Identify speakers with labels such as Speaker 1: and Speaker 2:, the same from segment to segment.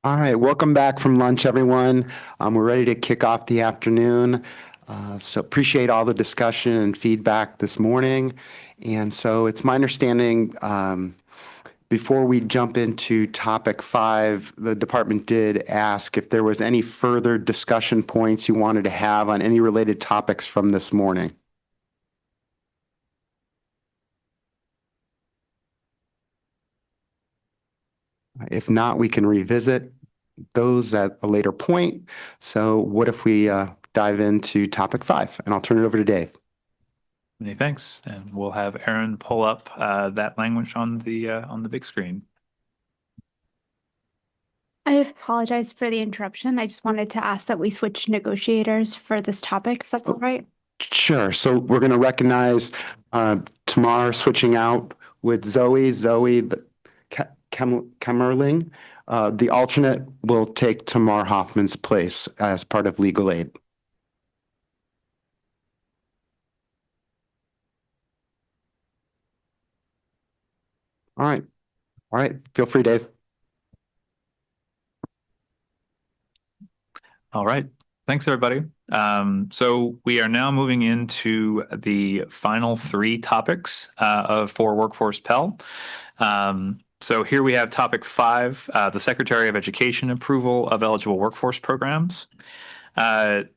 Speaker 1: All right, welcome back from lunch, everyone. We're ready to kick off the afternoon. So appreciate all the discussion and feedback this morning. And so it's my understanding, before we jump into topic 5, the department did ask if there was any further discussion points you wanted to have on any related topics from this morning. If not, we can revisit those at a later point. So what if we dive into topic 5? And I'll turn it over to Dave.
Speaker 2: Many thanks, and we'll have Aaron pull up that language on the big screen.
Speaker 3: I apologize for the interruption. I just wanted to ask that we switch negotiators for this topic, if that's all right.
Speaker 1: Sure. So we're going to recognize Tamar switching out with Zoe. Kemmerling. The alternate will take Tamar Hoffman's place as part of legal aid. All right. All right. Feel free, Dave.
Speaker 2: All right. Thanks, everybody. So we are now moving into the final 3 topics for Workforce Pell. So here we have topic 5, the Secretary of Education approval of eligible workforce programs.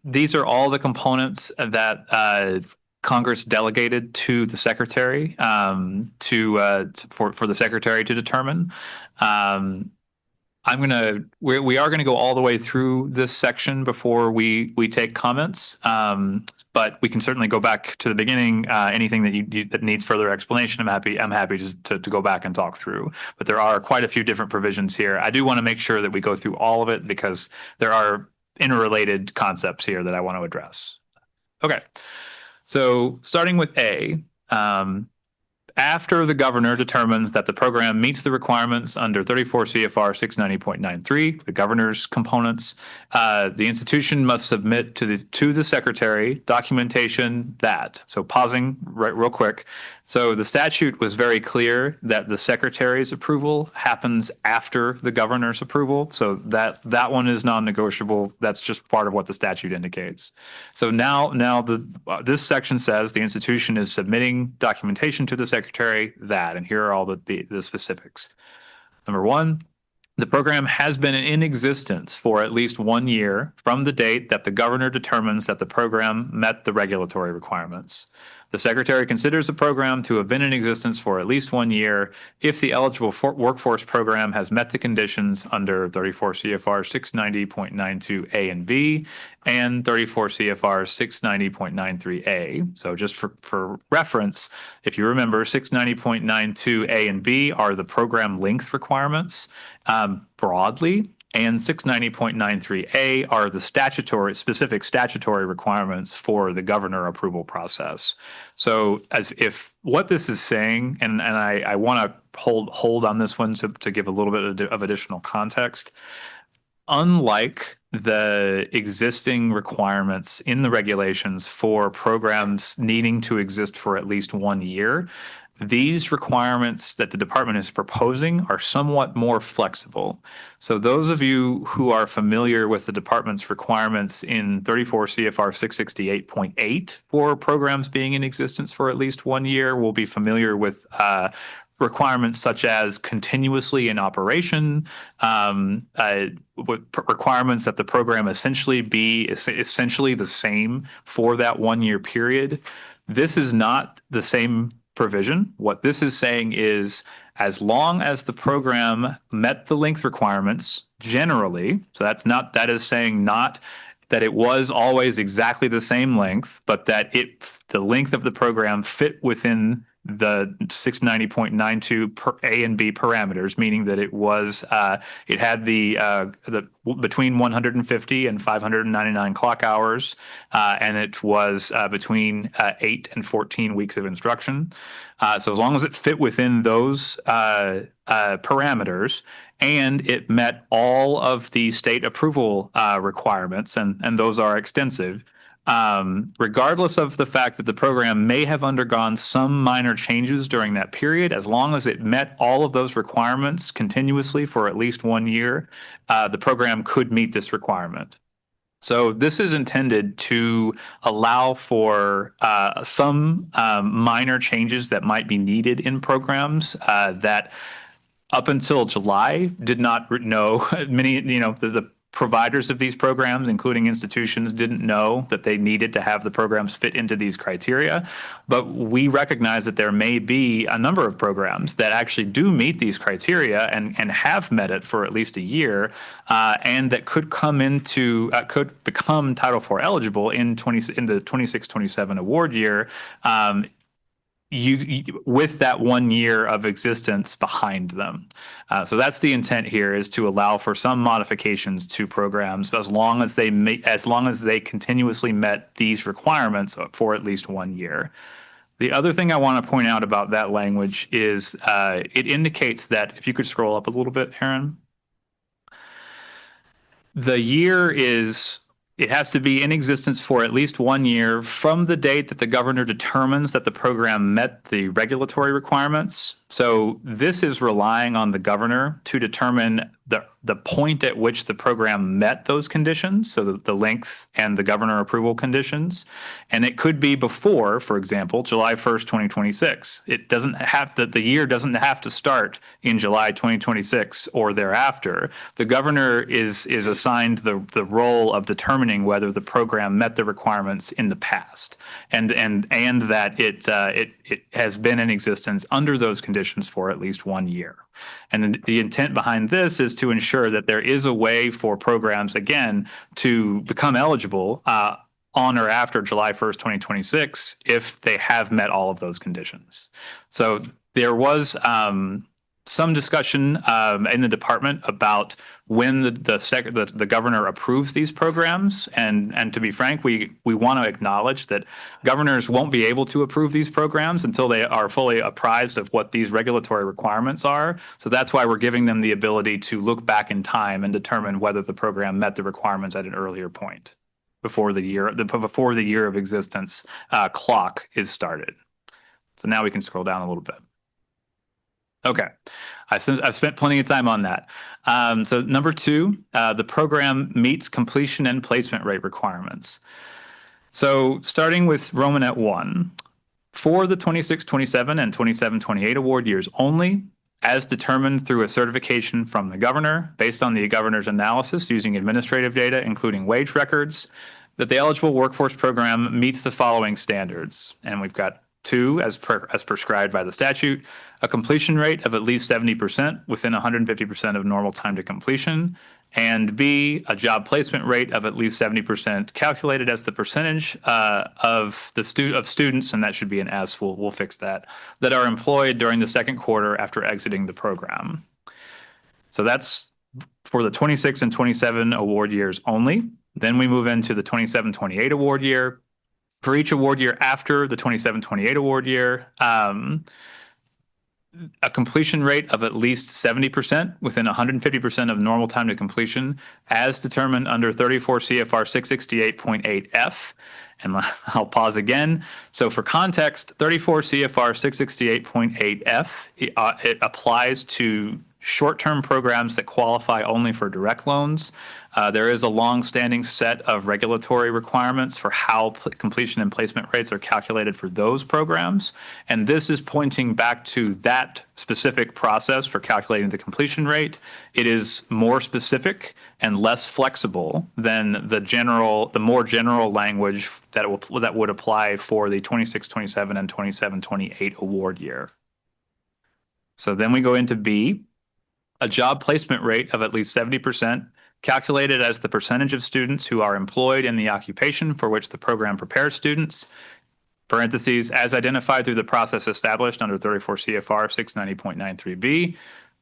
Speaker 2: These are all the components that Congress delegated to the Secretary for the Secretary to determine. We are gonna go all the way through this section before we take comments, but we can certainly go back to the beginning. Anything that needs further explanation, I'm happy to go back and talk through. But there are quite a few different provisions here. I do want to make sure that we go through all of it because there are interrelated concepts here that I want to address. Okay, so starting with A. After the governor determines that the program meets the requirements under 34 CFR 690.93, the governor's components, the institution must submit to the secretary documentation that. So pausing real quick. So the statute was very clear that the secretary's approval happens after the governor's approval. So that one is non-negotiable. That's just part of what the statute indicates. So now this section says the institution is submitting documentation to the secretary and here are all the specifics. Number 1, the program has been in existence for at least 1 year from the date that the governor determines that the program met the regulatory requirements. The secretary considers the program to have been in existence for at least 1 year if the eligible workforce program has met the conditions under 34 CFR 690.92A and B and 34 CFR 690.93A. So just for reference, if you remember, 690.92A and B are the program length requirements broadly, and 690.93A are the specific statutory requirements for the governor approval process. So if what this is saying, and I want to hold on this one to give a little bit of additional context, unlike the existing requirements in the regulations for programs needing to exist for at least 1 year, these requirements that the department is proposing are somewhat more flexible. So those of you who are familiar with the department's requirements in 34 CFR 668.8 for programs being in existence for at least 1 year will be familiar with requirements such as continuously in operation, requirements that the program essentially be essentially the same for that 1 year period. This is not the same provision. What this is saying is as long as the program met the length requirements generally, so that is saying not that it was always exactly the same length, but that the length of the program fit within the 690.92 A and B parameters, meaning that it had the between 150 and 599 clock hours, and it was between 8 and 14 weeks of instruction. So as long as it fit within those parameters, and it met all of the state approval requirements, and those are extensive, regardless of the fact that the program may have undergone some minor changes during that period, as long as it met all of those requirements continuously for at least 1 year, the program could meet this requirement. So this is intended to allow for some minor changes that might be needed in programs that up until July did not know. Many, the providers of these programs, including institutions, didn't know that they needed to have the programs fit into these criteria. But we recognize that there may be a number of programs that actually do meet these criteria and have met it for at least a year, and that could could become Title IV eligible in the 26-27 award year. With that 1 year of existence behind them. So that's the intent here, is to allow for some modifications to programs as long as they continuously met these requirements for at least 1 year. The other thing I want to point out about that language is it indicates that, if you could scroll up a little bit, Aaron, the year it has to be in existence for at least 1 year from the date that the governor determines that the program met the regulatory requirements. So this is relying on the governor to determine the point at which the program met those conditions, so the length and the governor approval conditions. And it could be before, for example, July 1st, 2026. It doesn't have the year doesn't have to start in July 2026 or thereafter. The governor is assigned the role of determining whether the program met the requirements in the past, and that it has been in existence under those conditions for at least 1 year. And the intent behind this is to ensure that there is a way for programs, again, to become eligible on or after July 1st, 2026, if they have met all of those conditions. So there was some discussion in the department about when the governor approves these programs, and to be frank, we want to acknowledge that governors won't be able to approve these programs until they are fully apprised of what these regulatory requirements are. So that's why we're giving them the ability to look back in time and determine whether the program met the requirements at an earlier point before the year of existence clock is started. So now we can scroll down a little bit. Okay, I've spent plenty of time on that. So number 2, the program meets completion and placement rate requirements. So starting with Romanet 1, for the 26-27 and 27-28 award years only, as determined through a certification from the governor based on the governor's analysis using administrative data, including wage records, that the eligible workforce program meets the following standards. And we've got 2, as prescribed by the statute, a completion rate of at least 70% within 150% of normal time to completion, and B, a job placement rate of at least 70% calculated as the percentage of students, and that should be an S, we'll fix that are employed during the second quarter after exiting the program. So that's for the 26 and 27 award years only. Then we move into the 27-28 award year. For each award year after the 27-28 award year, a completion rate of at least 70% within 150% of normal time to completion, as determined under 34 CFR 668.8F. And I'll pause again. So for context, 34 CFR 668.8F, it applies to short-term programs that qualify only for direct loans. There is a long-standing set of regulatory requirements for how completion and placement rates are calculated for those programs. And this is pointing back to that specific process for calculating the completion rate. It is more specific and less flexible than the more general language that would apply for the 26-27 and 27-28 award year. So then we go into B, a job placement rate of at least 70%, calculated as the percentage of students who are employed in the occupation for which the program prepares students, parentheses, as identified through the process established under 34 CFR 690.93B,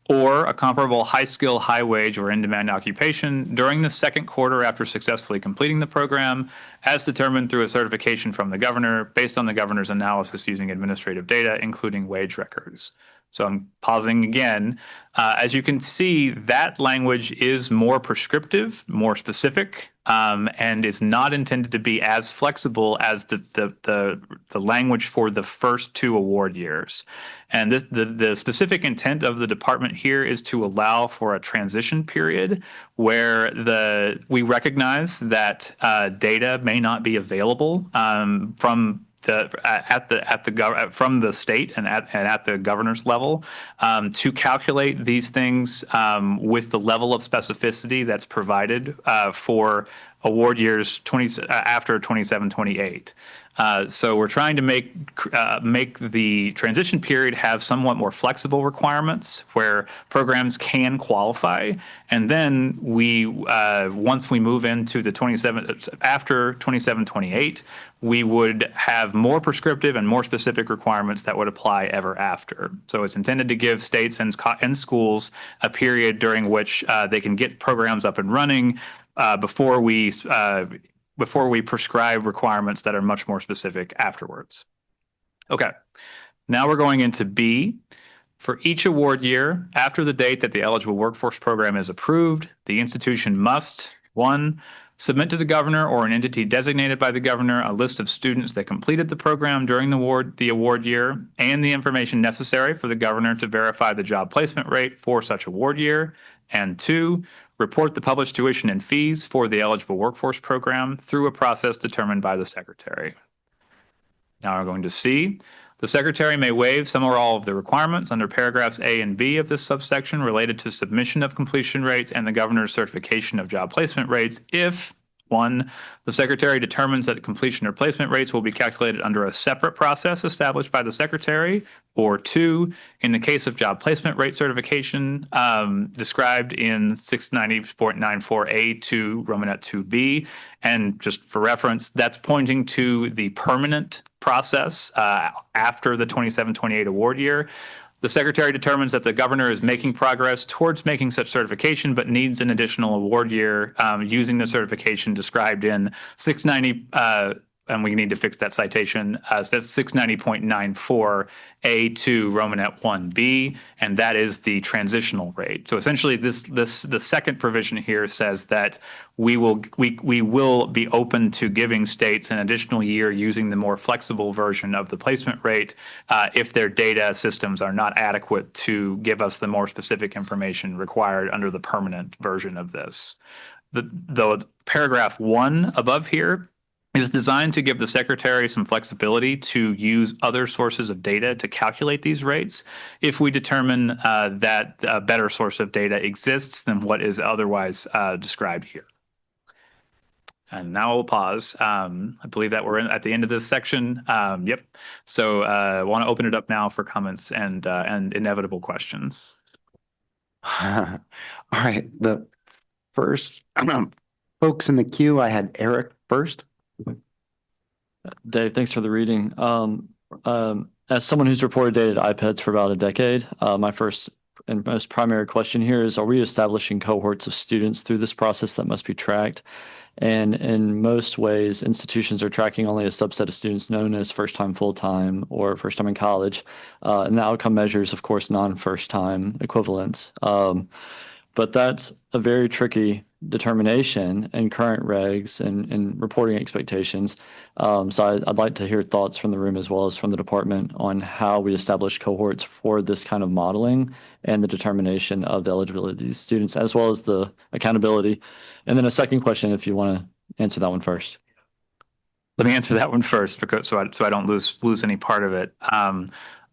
Speaker 2: or a comparable high-skill, high-wage, or in-demand occupation during the second quarter after successfully completing the program, as determined through a certification from the governor based on the governor's analysis using administrative data, including wage records. So I'm pausing again. As you can see, that language is more prescriptive, more specific and is not intended to be as flexible as the language for the first 2 award years. And the specific intent of the department here is to allow for a transition period where we recognize that data may not be available from the state and at the governor's level to calculate these things with the level of specificity that's provided for award years after 27-28. So we're trying to make the transition period have somewhat more flexible requirements where programs can qualify, and then once we move into the after 27-28, we would have more prescriptive and more specific requirements that would apply ever after. So it's intended to give states and schools a period during which they can get programs up and running before we prescribe requirements that are much more specific afterwards. Okay, now we're going into B. For each award year, after the date that the eligible workforce program is approved, the institution must, 1, submit to the governor or an entity designated by the governor a list of students that completed the program during the award year and the information necessary for the governor to verify the job placement rate for such award year. And 2, report the published tuition and fees for the eligible workforce program through a process determined by the secretary. Now we're going to C. The secretary may waive some or all of the requirements under paragraphs A and B of this subsection related to submission of completion rates and the governor's certification of job placement rates if, 1, the secretary determines that completion or placement rates will be calculated under a separate process established by the secretary, or 2, in the case of job placement rate certification described in 690.94A2 Romanet 2B. And just for reference, that's pointing to the permanent process after the 27-28 award year. The secretary determines that the governor is making progress towards making such certification, but needs an additional award year using the certification described in 690, and we need to fix that citation. So that's 690.94 A2 Romanet 1B, and that is the transitional rate. So essentially, the second provision here says that we will be open to giving states an additional year using the more flexible version of the placement rate if their data systems are not adequate to give us the more specific information required under the permanent version of this. The paragraph 1 above here is designed to give the secretary some flexibility to use other sources of data to calculate these rates if we determine that a better source of data exists than what is otherwise described here. And now we'll pause. I believe that we're at the end of this section. Yep. So I want to open it up now for comments and inevitable questions.
Speaker 1: All right. The first folks in the queue, I had Eric first.
Speaker 4: Dave, thanks for the reading. As someone who's reported data to iPads for about a decade, my first and most primary question here is, are we establishing cohorts of students through this process that must be tracked? And in most ways, institutions are tracking only a subset of students known as first-time full-time or first-time in college. And the outcome measures, of course, non-first-time equivalents. But that's a very tricky determination in current regs and reporting expectations. So I'd like to hear thoughts from the room as well as from the department on how we establish cohorts for this kind of modeling and the determination of the eligibility of these students, as well as the accountability. And then a second question, if you want to answer that one first.
Speaker 2: Let me answer that one first, because so I don't lose any part of it.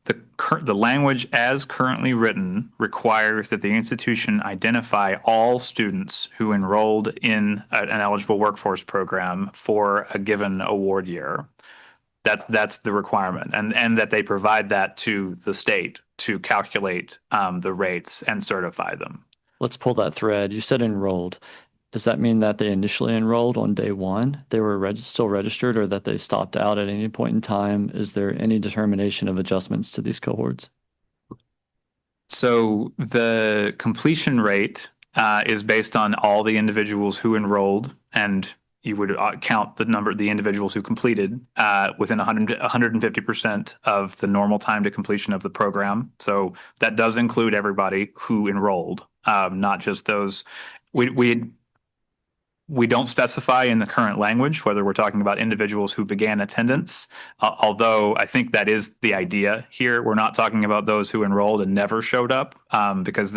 Speaker 2: The language as currently written requires that the institution identify all students who enrolled in an eligible workforce program for a given award year. That's the requirement, and that they provide that to the state to calculate the rates and certify them.
Speaker 4: Let's pull that thread. You said enrolled. Does that mean that they initially enrolled on day one, they were still registered, or that they stopped out at any point in time? Is there any determination of adjustments to these cohorts?
Speaker 2: So the completion rate is based on all the individuals who enrolled, and you would count the individuals who completed within 150% of the normal time to completion of the program. So that does include everybody who enrolled, not just those. We don't specify in the current language whether we're talking about individuals who began attendance, although I think that is the idea here. We're not talking about those who enrolled and never showed up, because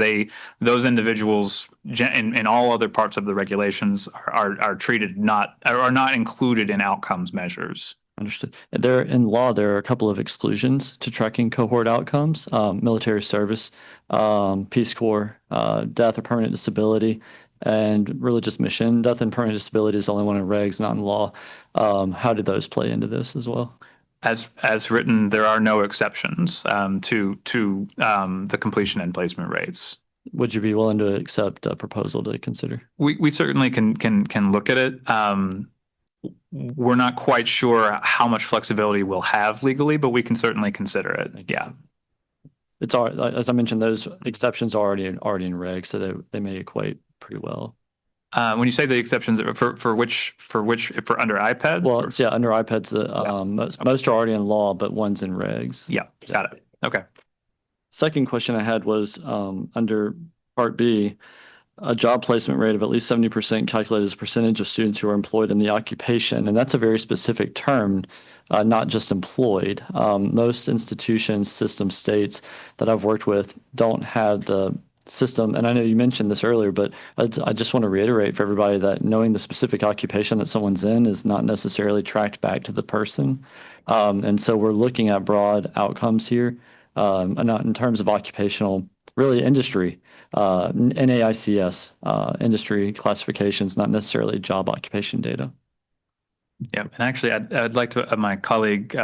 Speaker 2: those individuals in all other parts of the regulations are treated are not included in outcomes measures.
Speaker 4: Understood. In law, there are a couple of exclusions to tracking cohort outcomes: military service, Peace Corps, death or permanent disability, and religious mission. Death and permanent disability is the only one in regs, not in law. How did those play into this as well?
Speaker 2: As written, there are no exceptions to the completion and placement rates.
Speaker 4: Would you be willing to accept a proposal to consider?
Speaker 2: We certainly can look at it. We're not quite sure how much flexibility we'll have legally, but we can certainly consider it. Yeah.
Speaker 4: It's as I mentioned, those exceptions are already in regs, so they may equate pretty well.
Speaker 2: When you say the exceptions for under iPads?
Speaker 4: Well, yeah, under iPads, most are already in law, but one's in regs.
Speaker 2: Yeah, got it. Okay.
Speaker 4: Second question I had was under Part B, a job placement rate of at least 70% calculated as a percentage of students who are employed in the occupation. And that's a very specific term, not just employed. Most institutions, system states that I've worked with don't have the system. And I know you mentioned this earlier, but I just want to reiterate for everybody that knowing the specific occupation that someone's in is not necessarily tracked back to the person. And so we're looking at broad outcomes here, and not in terms of occupational, really industry. NAICS, industry classifications, not necessarily job occupation data.
Speaker 2: Yeah, and actually, I'd like to my colleague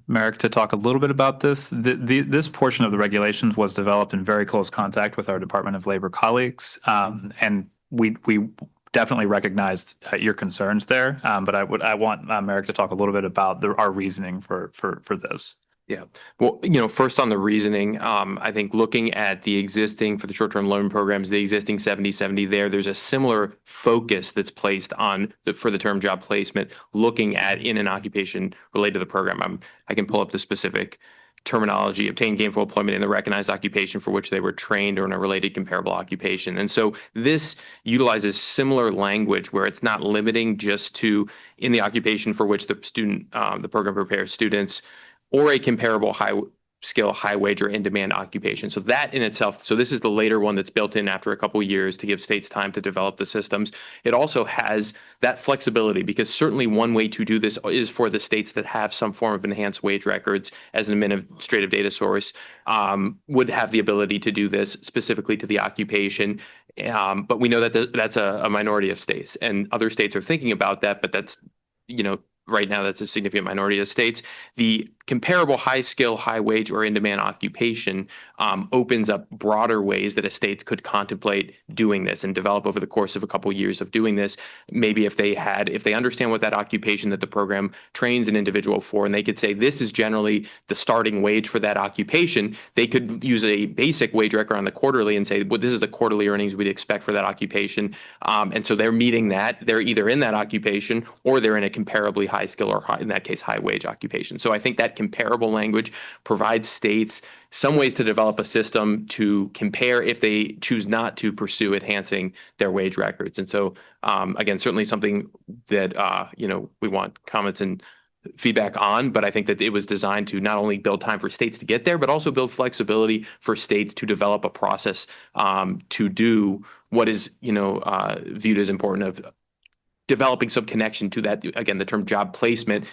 Speaker 2: Merrick to talk a little bit about this. This portion of the regulations was developed in very close contact with our Department of Labor colleagues, and we definitely recognized your concerns there. But I want Merrick to talk a little bit about our reasoning for this.
Speaker 5: Yeah. Well, first on the reasoning, I think looking at the existing for the short-term loan programs, the existing 70/70 there's a similar focus that's placed on for the term job placement, looking at in an occupation related to the program. I can pull up the specific terminology: obtain gainful employment in the recognized occupation for which they were trained or in a related comparable occupation. And so this utilizes similar language where it's not limiting just to in the occupation for which the program prepares students, or a comparable high skill, high wage, or in-demand occupation. So that in itself, so this is the later one that's built in after a couple of years to give states time to develop the systems. It also has that flexibility, because certainly one way to do this is for the states that have some form of enhanced wage records as an administrative data source, would have the ability to do this specifically to the occupation. But we know that that's a minority of states, and other states are thinking about that, but that's, right now, that's a significant minority of states. The comparable high skill, high wage, or in-demand occupation opens up broader ways that a state could contemplate doing this and develop over the course of a couple of years of doing this. Maybe if they understand what that occupation that the program trains an individual for, and they could say this is generally the starting wage for that occupation, they could use a basic wage record on the quarterly and say, well, this is the quarterly earnings we'd expect for that occupation. And so they're meeting that. They're either in that occupation or they're in a comparably high skill or in that case, high wage occupation. So I think that comparable language provides states some ways to develop a system to compare if they choose not to pursue enhancing their wage records. And so, again, certainly something that, we want comments and feedback on, but I think that it was designed to not only build time for states to get there, but also build flexibility for states to develop a process to do what is, viewed as important of developing some connection to that, again, the term job placement,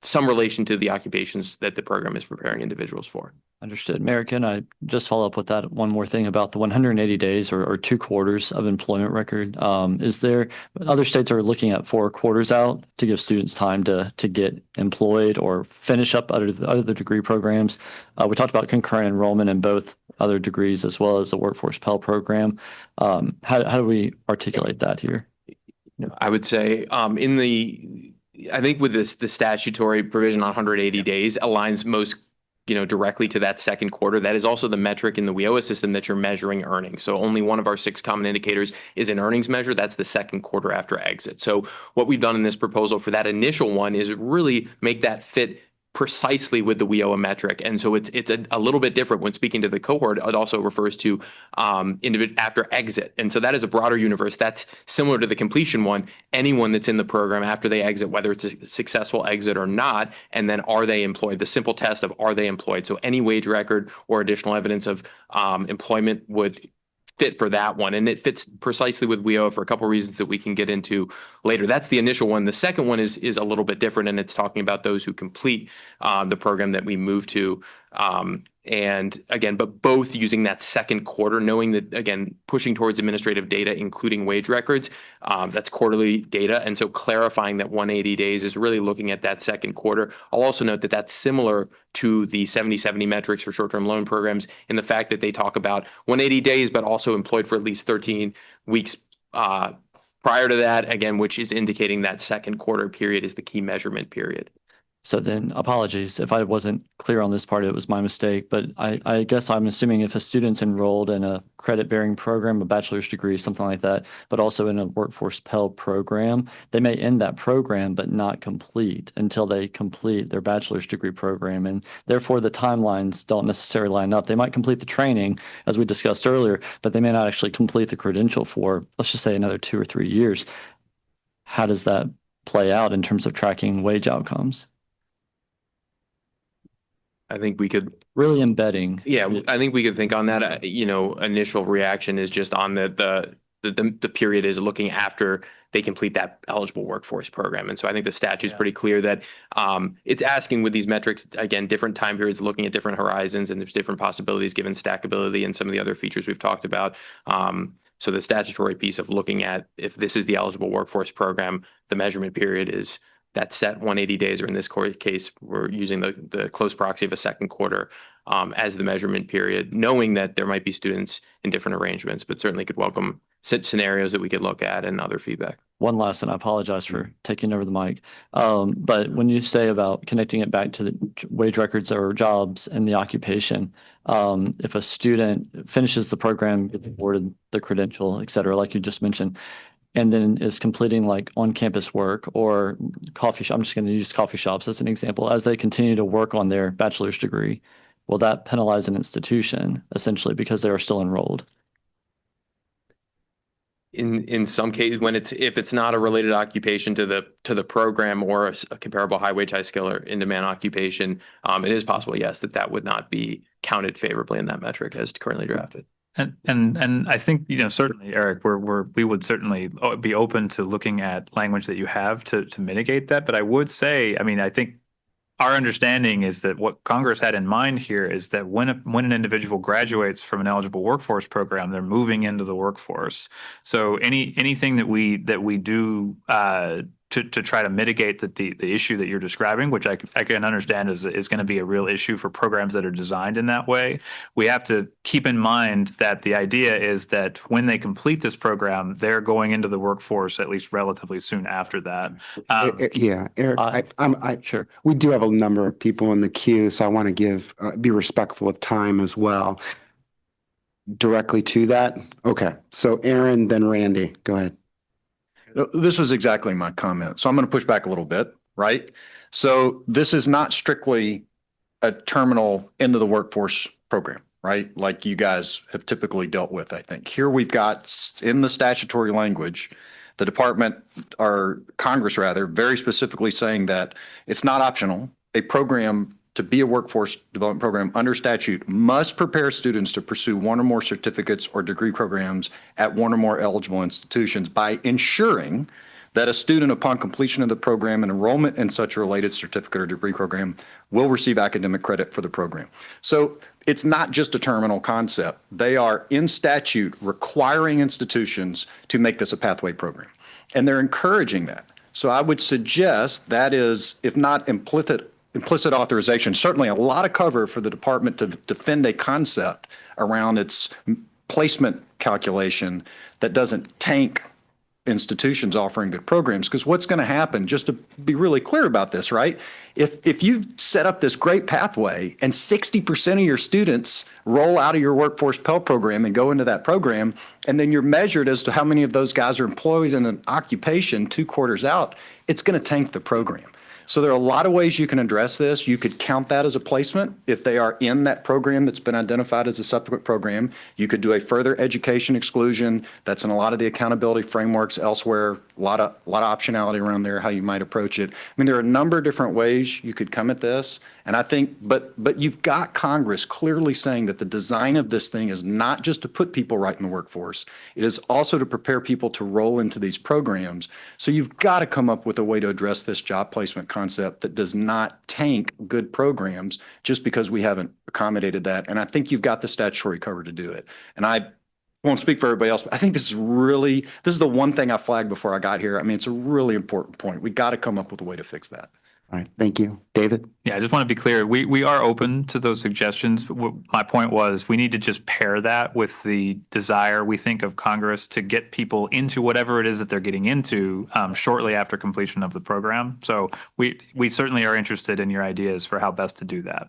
Speaker 5: some relation to the occupations that the program is preparing individuals for.
Speaker 4: Understood. Merrick, can I just follow up with that one more thing about the 180 days or 2 quarters of employment record? Is there other states are looking at 4 quarters out to give students time to get employed or finish up other degree programs? We talked about concurrent enrollment in both other degrees as well as the Workforce Pell program. How do we articulate that here?
Speaker 5: I would say I think with the statutory provision on 180 days aligns most, directly to that second quarter. That is also the metric in the WIOA system that you're measuring earnings. So only one of our 6 common indicators is an earnings measure. That's the second quarter after exit. So what we've done in this proposal for that initial one is really make that fit precisely with the WIOA metric. And so it's a little bit different when speaking to the cohort. It also refers to after exit. And so that is a broader universe. That's similar to the completion one. Anyone that's in the program after they exit, whether it's a successful exit or not, and then are they employed? The simple test of are they employed? So any wage record or additional evidence of employment would fit for that one. And it fits precisely with WIOA for a couple of reasons that we can get into later. That's the initial one. The second one is a little bit different, and it's talking about those who complete the program that we move to. And again, but both using that second quarter, knowing that, again, pushing towards administrative data, including wage records, that's quarterly data. And so clarifying that 180 days is really looking at that second quarter. I'll also note that that's similar to the 70/70 metrics for short-term loan programs in the fact that they talk about 180 days, but also employed for at least 13 weeks prior to that, again, which is indicating that second quarter period is the key measurement period.
Speaker 4: So then apologies if I wasn't clear on this part, it was my mistake, but I guess I'm assuming if a student's enrolled in a credit-bearing program, a bachelor's degree, something like that, but also in a workforce Pell program, they may end that program but not complete until they complete their bachelor's degree program. And therefore the timelines don't necessarily line up. They might complete the training, as we discussed earlier, but they may not actually complete the credential for, let's just say, another 2 or 3 years. How does that play out in terms of tracking wage outcomes?
Speaker 5: I think we could,
Speaker 4: Really embedding.
Speaker 5: yeah, I think we could think on that. Initial reaction is just on the period is looking after they complete that eligible workforce program. And so I think the statute is pretty clear that it's asking with these metrics, again, different time periods, looking at different horizons, and there's different possibilities given stackability and some of the other features we've talked about. So the statutory piece of looking at if this is the eligible workforce program, the measurement period is that set 180 days, or in this case, we're using the close proxy of a second quarter as the measurement period, knowing that there might be students in different arrangements, but certainly could welcome scenarios that we could look at and other feedback.
Speaker 4: One last, and I apologize for taking over the mic. But when you say about connecting it back to the wage records or jobs and the occupation, if a student finishes the program, gets awarded the credential, et cetera, like you just mentioned, and then is completing like on-campus work or coffee shop, I'm just going to use coffee shops as an example, as they continue to work on their bachelor's degree, will that penalize an institution essentially because they are still enrolled?
Speaker 5: In some cases, if it's not a related occupation to the program or a comparable high wage, high skill or in demand occupation, it is possible, yes, that would not be counted favorably in that metric as currently drafted.
Speaker 2: And I think, certainly, Eric, we would certainly be open to looking at language that you have to mitigate that. But I would say, I think our understanding is that what Congress had in mind here is that when an individual graduates from an eligible workforce program, they're moving into the workforce. So anything that we do to try to mitigate the issue that you're describing, which I can understand is going to be a real issue for programs that are designed in that way, we have to keep in mind that the idea is that when they complete this program, they're going into the workforce at least relatively soon after that.
Speaker 1: Yeah, Eric,
Speaker 4: Sure.
Speaker 1: we do have a number of people in the queue, so I want to be respectful of time as well. Directly to that. Okay, so Aaron, then Randy, go ahead.
Speaker 6: This was exactly my comment. So I'm going to push back a little bit, right? So this is not strictly a terminal into the workforce program, right? Like you guys have typically dealt with, I think. Here we've got in the statutory language, the department or Congress rather, very specifically saying that it's not optional. A program to be a workforce development program under statute must prepare students to pursue one or more certificates or degree programs at one or more eligible institutions by ensuring that a student upon completion of the program and enrollment in such a related certificate or degree program will receive academic credit for the program. So it's not just a terminal concept. They are in statute requiring institutions to make this a pathway program, and they're encouraging that. So I would suggest that is, if not implicit authorization, certainly a lot of cover for the department to defend a concept around its placement calculation that doesn't tank institutions offering good programs. Because what's going to happen, just to be really clear about this, right? If you set up this great pathway and 60% of your students roll out of your workforce Pell program and go into that program, and then you're measured as to how many of those guys are employed in an occupation 2 quarters out, it's going to tank the program. So there are a lot of ways you can address this. You could count that as a placement if they are in that program that's been identified as a subsequent program. You could do a further education exclusion. That's in a lot of the accountability frameworks elsewhere. A lot of optionality around there, how you might approach it. I mean, there are a number of different ways you could come at this. And I think, but you've got Congress clearly saying that the design of this thing is not just to put people right in the workforce. It is also to prepare people to roll into these programs. So you've got to come up with a way to address this job placement concept that does not tank good programs just because we haven't accommodated that. And I think you've got the statutory cover to do it. And I won't speak for everybody else, but I think this is the one thing I flagged before I got here. I mean, it's a really important point. We got to come up with a way to fix that.
Speaker 1: All right, thank you. David?
Speaker 2: Yeah, I just want to be clear. We are open to those suggestions. My point was we need to just pair that with the desire, we think, of Congress to get people into whatever it is that they're getting into shortly after completion of the program. So we certainly are interested in your ideas for how best to do that.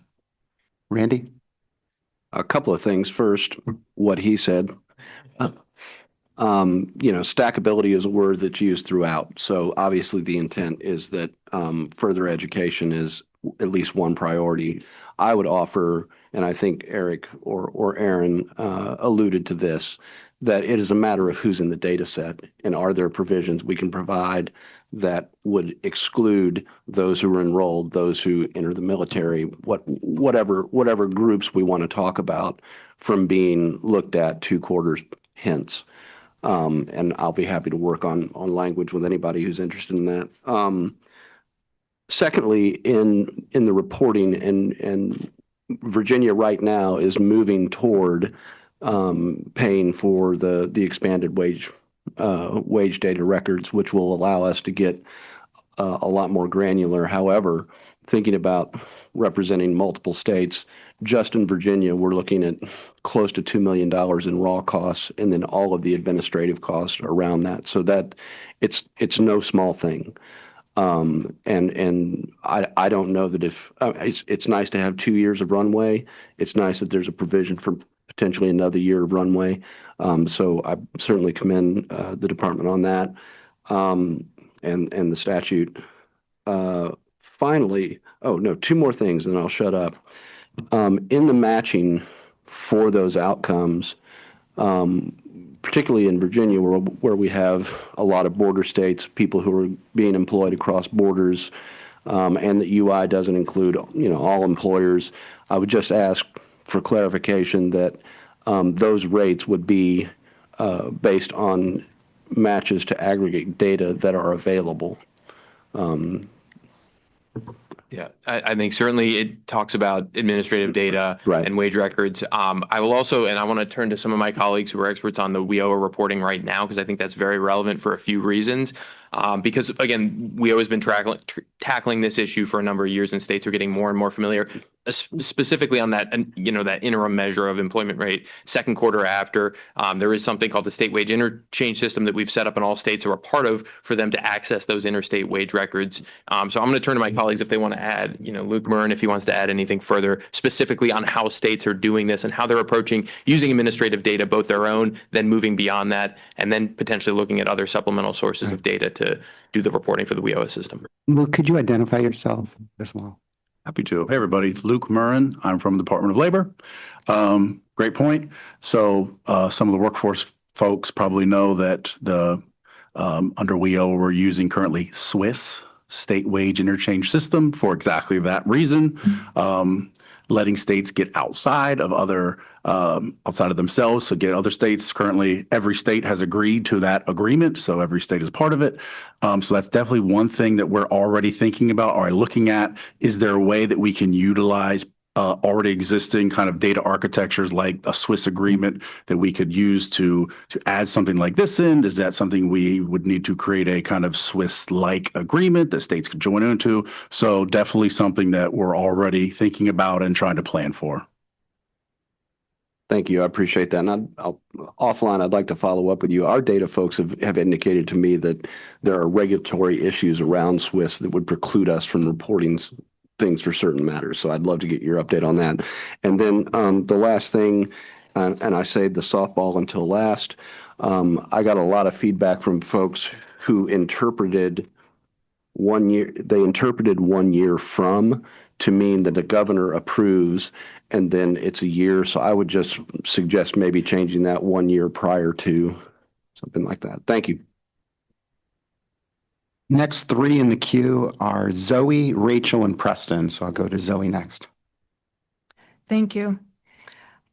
Speaker 1: Randy?
Speaker 7: A couple of things. First, what he said. Stackability is a word that's used throughout. So obviously the intent is that further education is at least one priority. I would offer, and I think Eric or Aaron alluded to this, that it is a matter of who's in the data set and are there provisions we can provide that would exclude those who are enrolled, those who enter the military, whatever groups we want to talk about from being looked at 2 quarters hence. And I'll be happy to work on language with anybody who's interested in that. Secondly, in the reporting, and Virginia right now is moving toward paying for the expanded wage data records, which will allow us to get a lot more granular. However, thinking about representing multiple states, just in Virginia, we're looking at close to $2 million in raw costs, and then all of the administrative costs around that. So that it's no small thing. And I don't know that if it's nice to have 2 years of runway. It's nice that there's a provision for potentially another year of runway. So I certainly commend the department on that, and the statute. Finally, 2 more things, and then I'll shut up. In the matching for those outcomes, particularly in Virginia, where we have a lot of border states, people who are being employed across borders, and the UI doesn't include, all employers, I would just ask for clarification that those rates would be based on matches to aggregate data that are available.
Speaker 5: Yeah, I think certainly it talks about administrative data
Speaker 7: Right.
Speaker 5: and wage records. I will also, and I want to turn to some of my colleagues who are experts on the WIOA reporting right now, because I think that's very relevant for a few reasons. Because again, WIOA has been tackling this issue for a number of years, and states are getting more and more familiar, specifically on that, that interim measure of employment rate, second quarter after. There is something called the state wage interchange system that we've set up in all states or are part of for them to access those interstate wage records. So I'm going to turn to my colleagues if they want to add, Luke Murren, if he wants to add anything further specifically on how states are doing this and how they're approaching using administrative data, both their own, then moving beyond that, and then potentially looking at other supplemental sources of data to do the reporting for the WIOA system.
Speaker 1: Luke, could you identify yourself as well?
Speaker 8: Happy to. Hey, everybody. Luke Murren. I'm from the Department of Labor. Great point. So some of the workforce folks probably know that under WIOA, we're using currently Swiss state wage interchange system for exactly that reason, letting states get outside of themselves. So get other states. Currently, every state has agreed to that agreement. So every state is a part of it. So that's definitely one thing that we're already thinking about or looking at. Is there a way that we can utilize already existing kind of data architectures like a Swiss agreement that we could use to add something like this in? Is that something we would need to create a kind of Swiss-like agreement that states could join into? So definitely something that we're already thinking about and trying to plan for.
Speaker 7: Thank you. I appreciate that. And offline, I'd like to follow up with you. Our data folks have indicated to me that there are regulatory issues around Swiss that would preclude us from reporting things for certain matters. So I'd love to get your update on that. And then the last thing, and I saved the softball until last, I got a lot of feedback from folks who interpreted 1 year, they interpreted 1 year from to mean that the governor approves and then it's a year. So I would just suggest maybe changing that 1 year prior to, something like that. Thank you.
Speaker 1: Next three in the queue are Zoe, Rachel, and Preston. So I'll go to Zoe next.
Speaker 9: Thank you.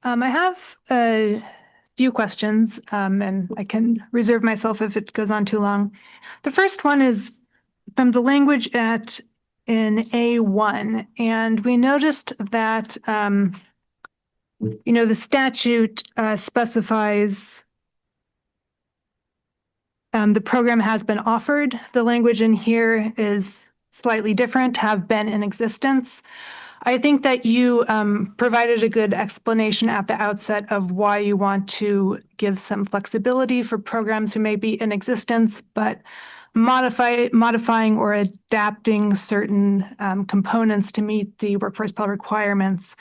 Speaker 9: I have a few questions, and I can reserve myself if it goes on too long. The first one is from the language in A1, and we noticed that the statute specifies the program has been offered. The language in here is slightly different, have been in existence. I think that you provided a good explanation at the outset of why you want to give some flexibility for programs who may be in existence, but modifying or adapting certain components to meet the Workforce Pell requirements.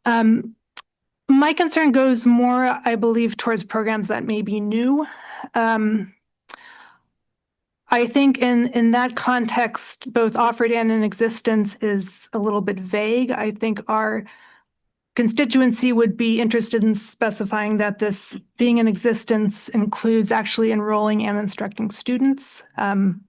Speaker 9: My concern goes more, I believe, towards programs that may be new. I think in that context, both offered and in existence is a little bit vague. I think our constituency would be interested in specifying that this being in existence includes actually enrolling and instructing students. Along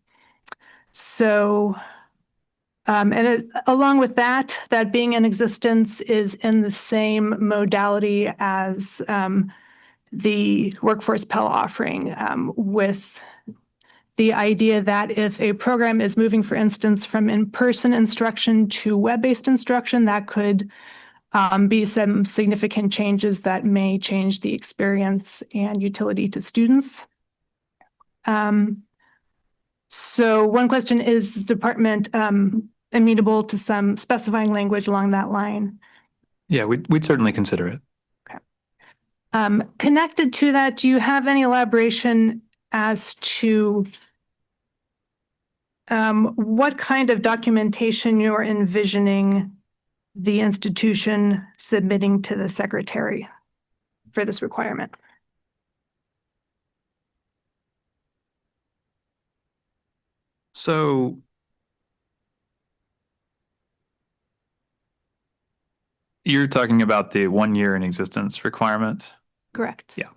Speaker 9: with that being in existence is in the same modality as the Workforce Pell offering, with the idea that if a program is moving, for instance, from in-person instruction to web-based instruction, that could be some significant changes that may change the experience and utility to students. So one question is, the department amenable to some specifying language along that line?
Speaker 2: Yeah, we'd certainly consider it.
Speaker 9: Okay. Connected to that, do you have any elaboration as to what kind of documentation you're envisioning the institution submitting to the secretary for this requirement?
Speaker 2: So you're talking about the 1 year in existence requirement?
Speaker 9: Correct.
Speaker 2: Yeah.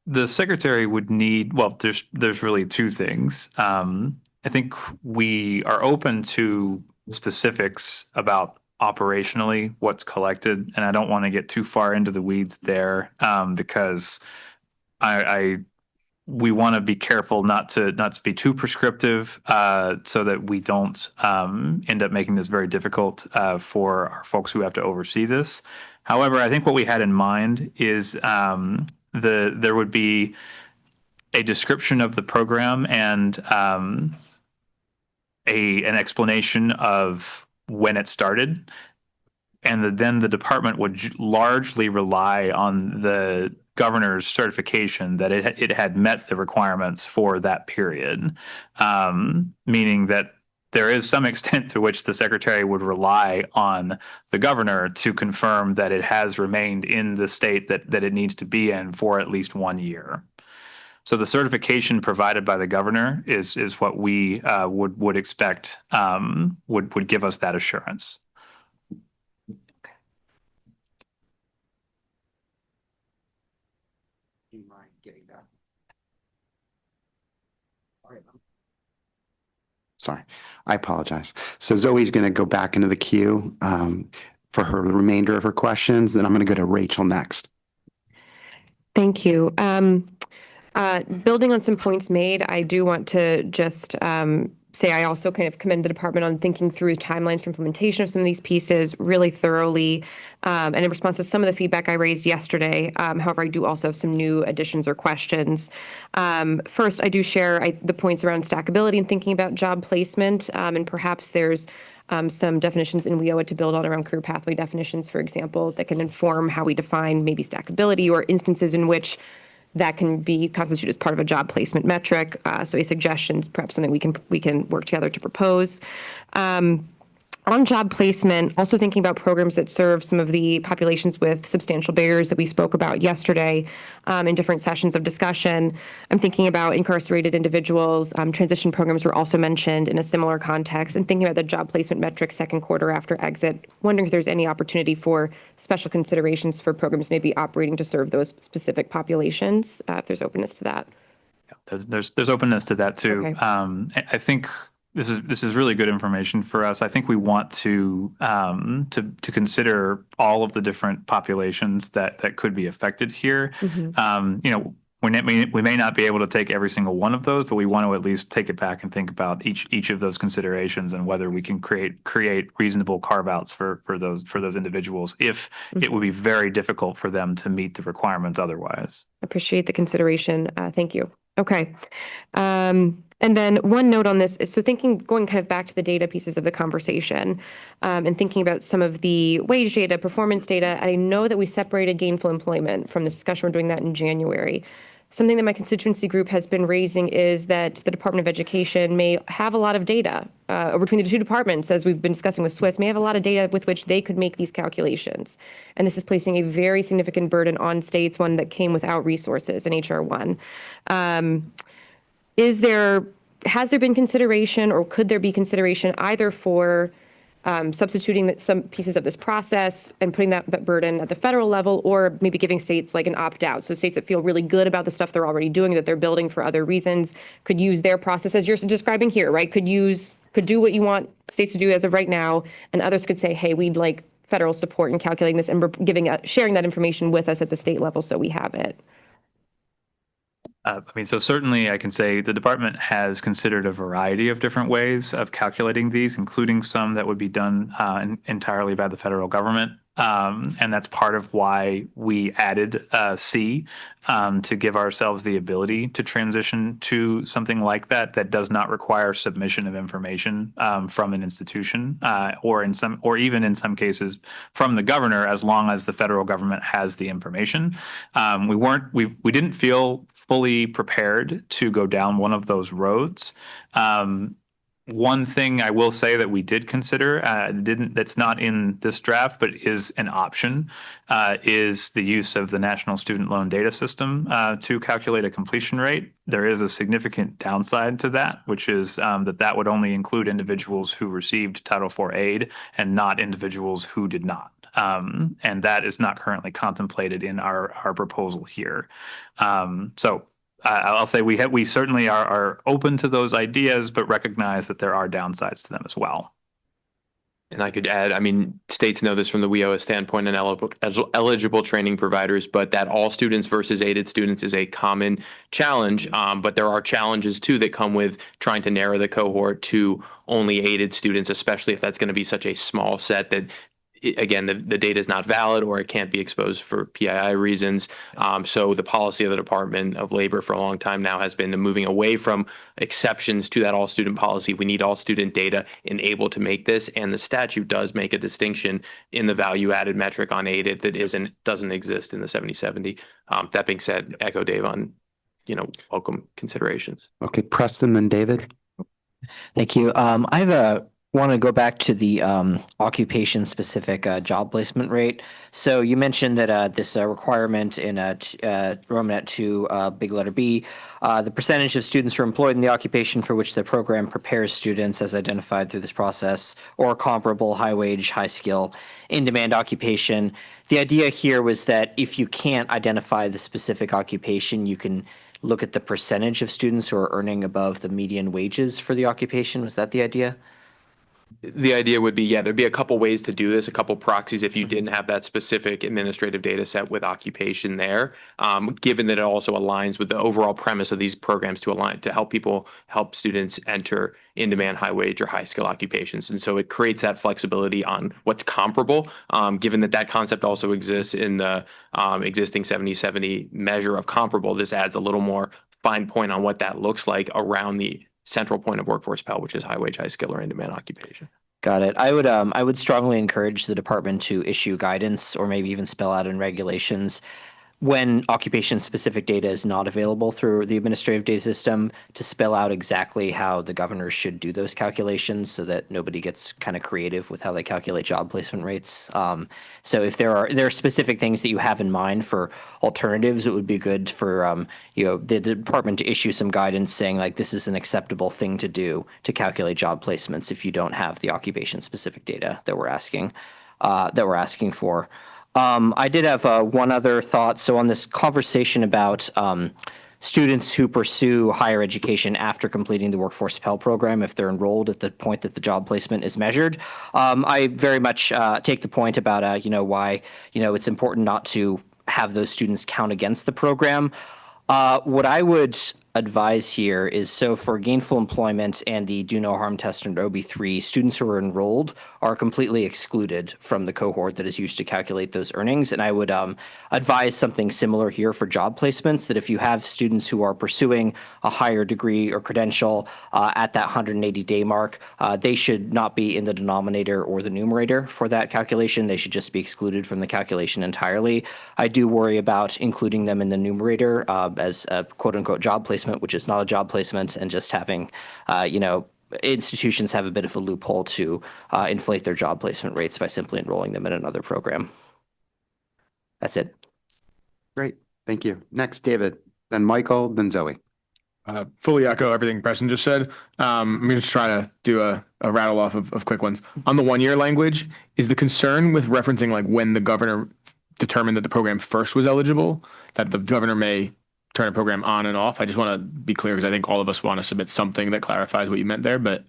Speaker 2: The secretary would need, well, there's really two things. I think we are open to specifics about operationally what's collected, and I don't want to get too far into the weeds there, because we want to be careful not to be too prescriptive, so that we don't end up making this very difficult for our folks who have to oversee this. However, I think what we had in mind is there would be a description of the program and an explanation of when it started, and then the department would largely rely on the governor's certification that it had met the requirements for that period, meaning that there is some extent to which the secretary would rely on the governor to confirm that it has remained in the state that it needs to be in for at least 1 year. So the certification provided by the governor is what we would expect would give us that assurance.
Speaker 1: Do you mind getting that? Sorry, I apologize. So Zoe's going to go back into the queue for the remainder of her questions. Then I'm going to go to Rachel next.
Speaker 10: Thank you. Building on some points made, I do want to just say I also kind of commend the department on thinking through timelines for implementation of some of these pieces really thoroughly, and in response to some of the feedback I raised yesterday. However, I do also have some new additions or questions. First, I do share the points around stackability and thinking about job placement, and perhaps there's some definitions in WIOA to build on around career pathway definitions, for example, that can inform how we define maybe stackability or instances in which that can be constituted as part of a job placement metric. So a suggestion, perhaps something we can work together to propose. On job placement, also thinking about programs that serve some of the populations with substantial barriers that we spoke about yesterday in different sessions of discussion. I'm thinking about incarcerated individuals. Transition programs were also mentioned in a similar context, and thinking about the job placement metrics second quarter after exit. Wondering if there's any opportunity for special considerations for programs maybe operating to serve those specific populations, if there's openness to that.
Speaker 2: There's openness to that too.
Speaker 10: Okay.
Speaker 2: I think this is really good information for us. I think we want to consider all of the different populations that could be affected here. We may not be able to take every single one of those, but we want to at least take it back and think about each of those considerations and whether we can create reasonable carve-outs for those individuals if it would be very difficult for them to meet the requirements otherwise.
Speaker 10: Appreciate the consideration. Thank you. Okay. And then one note on this is, so going kind of back to the data pieces of the conversation, and thinking about some of the wage data, performance data. I know that we separated gainful employment from this discussion. We're doing that in January. Something that my constituency group has been raising is that the Department of Education may have a lot of data between the two departments, as we've been discussing with Swiss, may have a lot of data with which they could make these calculations. And this is placing a very significant burden on states, one that came without resources in HR 1. Has there been consideration, or could there be consideration either for substituting some pieces of this process and putting that burden at the federal level, or maybe giving states like an opt-out? So states that feel really good about the stuff they're already doing, that they're building for other reasons, could use their process as you're describing here, right? Could do what you want states to do as of right now, and others could say, hey, we'd like federal support in calculating this, and we're sharing that information with us at the state level so we have it.
Speaker 2: So certainly I can say the department has considered a variety of different ways of calculating these, including some that would be done entirely by the federal government. And that's part of why we added C to give ourselves the ability to transition to something like that does not require submission of information from an institution or even in some cases from the governor, as long as the federal government has the information. We didn't feel fully prepared to go down one of those roads. One thing I will say that we did consider, that's not in this draft, but is an option, is the use of the National Student Loan Data System to calculate a completion rate. There is a significant downside to that, which is that would only include individuals who received Title IV aid and not individuals who did not. And that is not currently contemplated in our proposal here. I'll say we certainly are open to those ideas, but recognize that there are downsides to them as well.
Speaker 5: And I could add, states know this from the WIOA standpoint and eligible training providers, but that all students versus aided students is a common challenge. But there are challenges too that come with trying to narrow the cohort to only aided students, especially if that's going to be such a small set that, again, the data is not valid or it can't be exposed for PII reasons. So the policy of the Department of Labor for a long time now has been moving away from exceptions to that all student policy. We need all student data and able to make this. And the statute does make a distinction in the value added metric on aided that doesn't exist in the 7070. That being said, echo Dave on, welcome considerations.
Speaker 1: Okay, Preston, then David.
Speaker 11: Thank you. Want to go back to the occupation-specific job placement rate. So you mentioned that this requirement in Romanet 2, big letter B, the percentage of students who are employed in the occupation for which the program prepares students as identified through this process, or comparable high-wage, high-skill, in-demand occupation. The idea here was that if you can't identify the specific occupation, you can look at the percentage of students who are earning above the median wages for the occupation. Was that the idea?
Speaker 5: The idea would be, there'd be a couple ways to do this, a couple proxies if you didn't have that specific administrative data set with occupation there, given that it also aligns with the overall premise of these programs to help students enter in-demand, high-wage, or high-skill occupations. And so it creates that flexibility on what's comparable, given that concept also exists in the existing 7070 measure of comparable. This adds a little more fine point on what that looks like around the central point of workforce Pell, which is high wage, high skill, or in-demand occupation.
Speaker 11: Got it. I would strongly encourage the department to issue guidance or maybe even spell out in regulations when occupation-specific data is not available through the administrative data system, to spell out exactly how the governor should do those calculations so that nobody gets kind of creative with how they calculate job placement rates. So if there are specific things that you have in mind for alternatives, it would be good for the department to issue some guidance saying like this is an acceptable thing to do to calculate job placements if you don't have the occupation-specific data that we're asking for. I did have one other thought. So on this conversation about students who pursue higher education after completing the Workforce Pell Program, if they're enrolled at the point that the job placement is measured, I very much take the point about why it's important not to have those students count against the program. What I would advise here is, so for gainful employment and the do no harm test under OB3, students who are enrolled are completely excluded from the cohort that is used to calculate those earnings. And I would advise something similar here for job placements, that if you have students who are pursuing a higher degree or credential at that 180-day mark, they should not be in the denominator or the numerator for that calculation. They should just be excluded from the calculation entirely. I do worry about including them in the numerator as a quote-unquote job placement, which is not a job placement, and just having, institutions have a bit of a loophole to inflate their job placement rates by simply enrolling them in another program. That's it.
Speaker 1: Great. Thank you. Next, David, then Michael, then Zoe.
Speaker 12: Fully echo everything Preston just said. I'm going to try to do a rattle off of quick ones. On the 1 year language, is the concern with referencing like when the governor determined that the program first was eligible, that the governor may turn a program on and off? I just want to be clear because I think all of us want to submit something that clarifies what you meant there, but.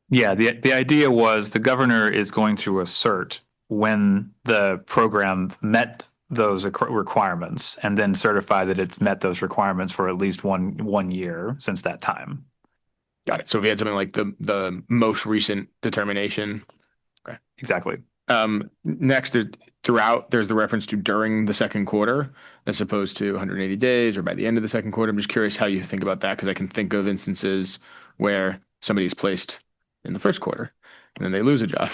Speaker 2: Yeah, the idea was the governor is going to assert when the program met those requirements and then certify that it's met those requirements for at least one year since that time.
Speaker 12: Got it. So if you had something like the most recent determination. Okay.
Speaker 2: Exactly.
Speaker 12: Next, throughout, there's the reference to during the second quarter as opposed to 180 days or by the end of the second quarter. I'm just curious how you think about that, because I can think of instances where somebody's placed in the first quarter and then they lose a job.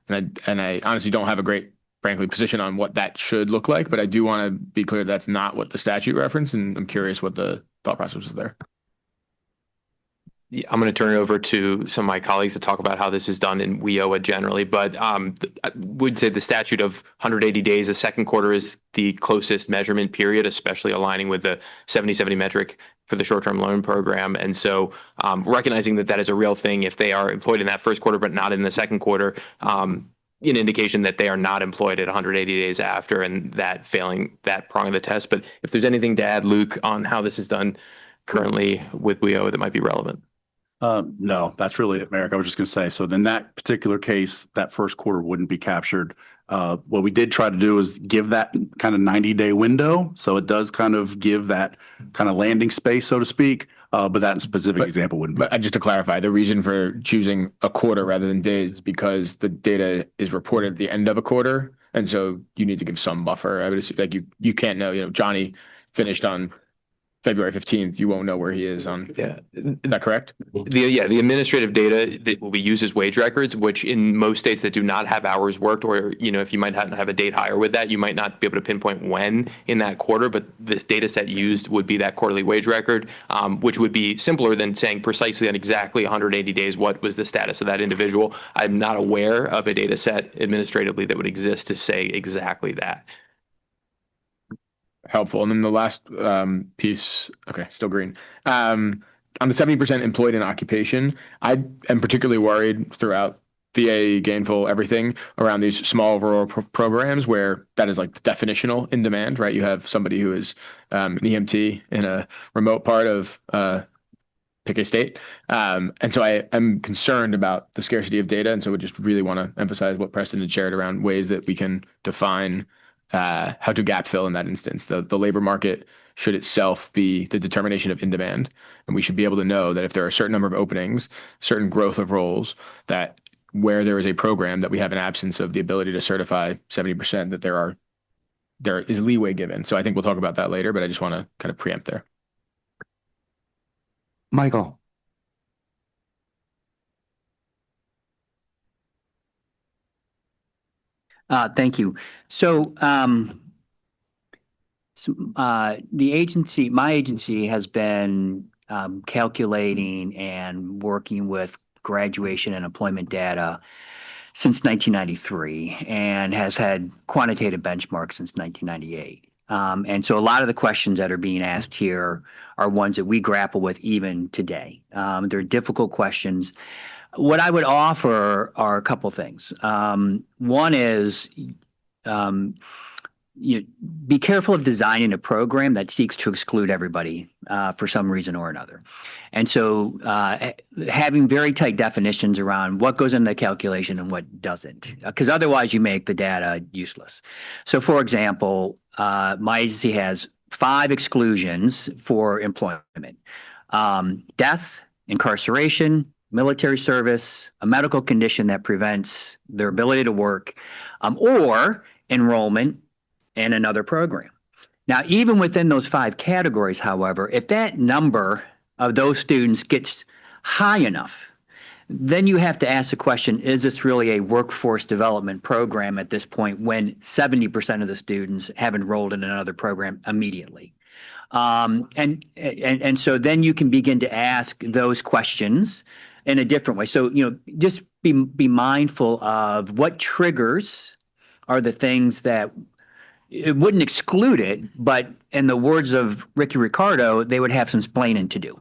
Speaker 12: And I honestly don't have a great, frankly, position on what that should look like, but I do want to be clear that's not what the statute referenced, and I'm curious what the thought process was there.
Speaker 5: I'm going to turn it over to some of my colleagues to talk about how this is done in WIOA generally, but I would say the statute of 180 days, the second quarter is the closest measurement period, especially aligning with the 70/70 metric for the short-term loan program. And so recognizing that that is a real thing, if they are employed in that first quarter but not in the second quarter, an indication that they are not employed at 180 days after, and that failing that prong of the test. But if there's anything to add, Luke, on how this is done currently with WIOA that might be relevant.
Speaker 8: No, that's really it, Merrick. I was just going to say, so in that particular case, that first quarter wouldn't be captured. What we did try to do is give that kind of 90-day window. So it does kind of give that kind of landing space, so to speak. But that specific example wouldn't be.
Speaker 12: But just to clarify, the reason for choosing a quarter rather than days is because the data is reported at the end of a quarter. And so you need to give some buffer. I would assume, like you can't know, Johnny finished on February 15th, you won't know where he is on.
Speaker 5: Yeah.
Speaker 12: Is that correct?
Speaker 5: The administrative data that will be used as wage records, which in most states that do not have hours worked, or, if you might have a date higher with that, you might not be able to pinpoint when in that quarter, but this data set used would be that quarterly wage record, which would be simpler than saying precisely on exactly 180 days what was the status of that individual. I'm not aware of a data set administratively that would exist to say exactly that.
Speaker 12: Helpful. And then the last piece, okay, still green. On the 70% employed in occupation, I am particularly worried throughout VA, gainful, everything around these small rural programs where that is like definitional in demand, right? You have somebody who is an EMT in a remote part of pick a state. And so I am concerned about the scarcity of data. And so we just really want to emphasize what Preston had shared around ways that we can define how to gap fill in that instance. The labor market should itself be the determination of in demand. And we should be able to know that if there are a certain number of openings, certain growth of roles, that where there is a program that we have an absence of the ability to certify 70%, that there is leeway given. So I think we'll talk about that later, but I just want to kind of preempt there.
Speaker 1: Michael.
Speaker 13: Thank you. So The agency, my agency has been calculating and working with graduation and employment data since 1993 and has had quantitative benchmarks since 1998. And so a lot of the questions that are being asked here are ones that we grapple with even today. They're difficult questions. What I would offer are a couple things. One is be careful of designing a program that seeks to exclude everybody for some reason or another. And so having very tight definitions around what goes into the calculation and what doesn't, because otherwise you make the data useless. So for example, my agency has 5 exclusions for employment: death, incarceration, military service, a medical condition that prevents their ability to work, or enrollment in another program. Now, even within those 5 categories, however, if that number of those students gets high enough, then you have to ask the question, is this really a workforce development program at this point when 70% of the students have enrolled in another program immediately? And so then you can begin to ask those questions in a different way. So, just be mindful of what triggers are the things that it wouldn't exclude it, but in the words of Ricky Ricardo, they would have some splaining to do.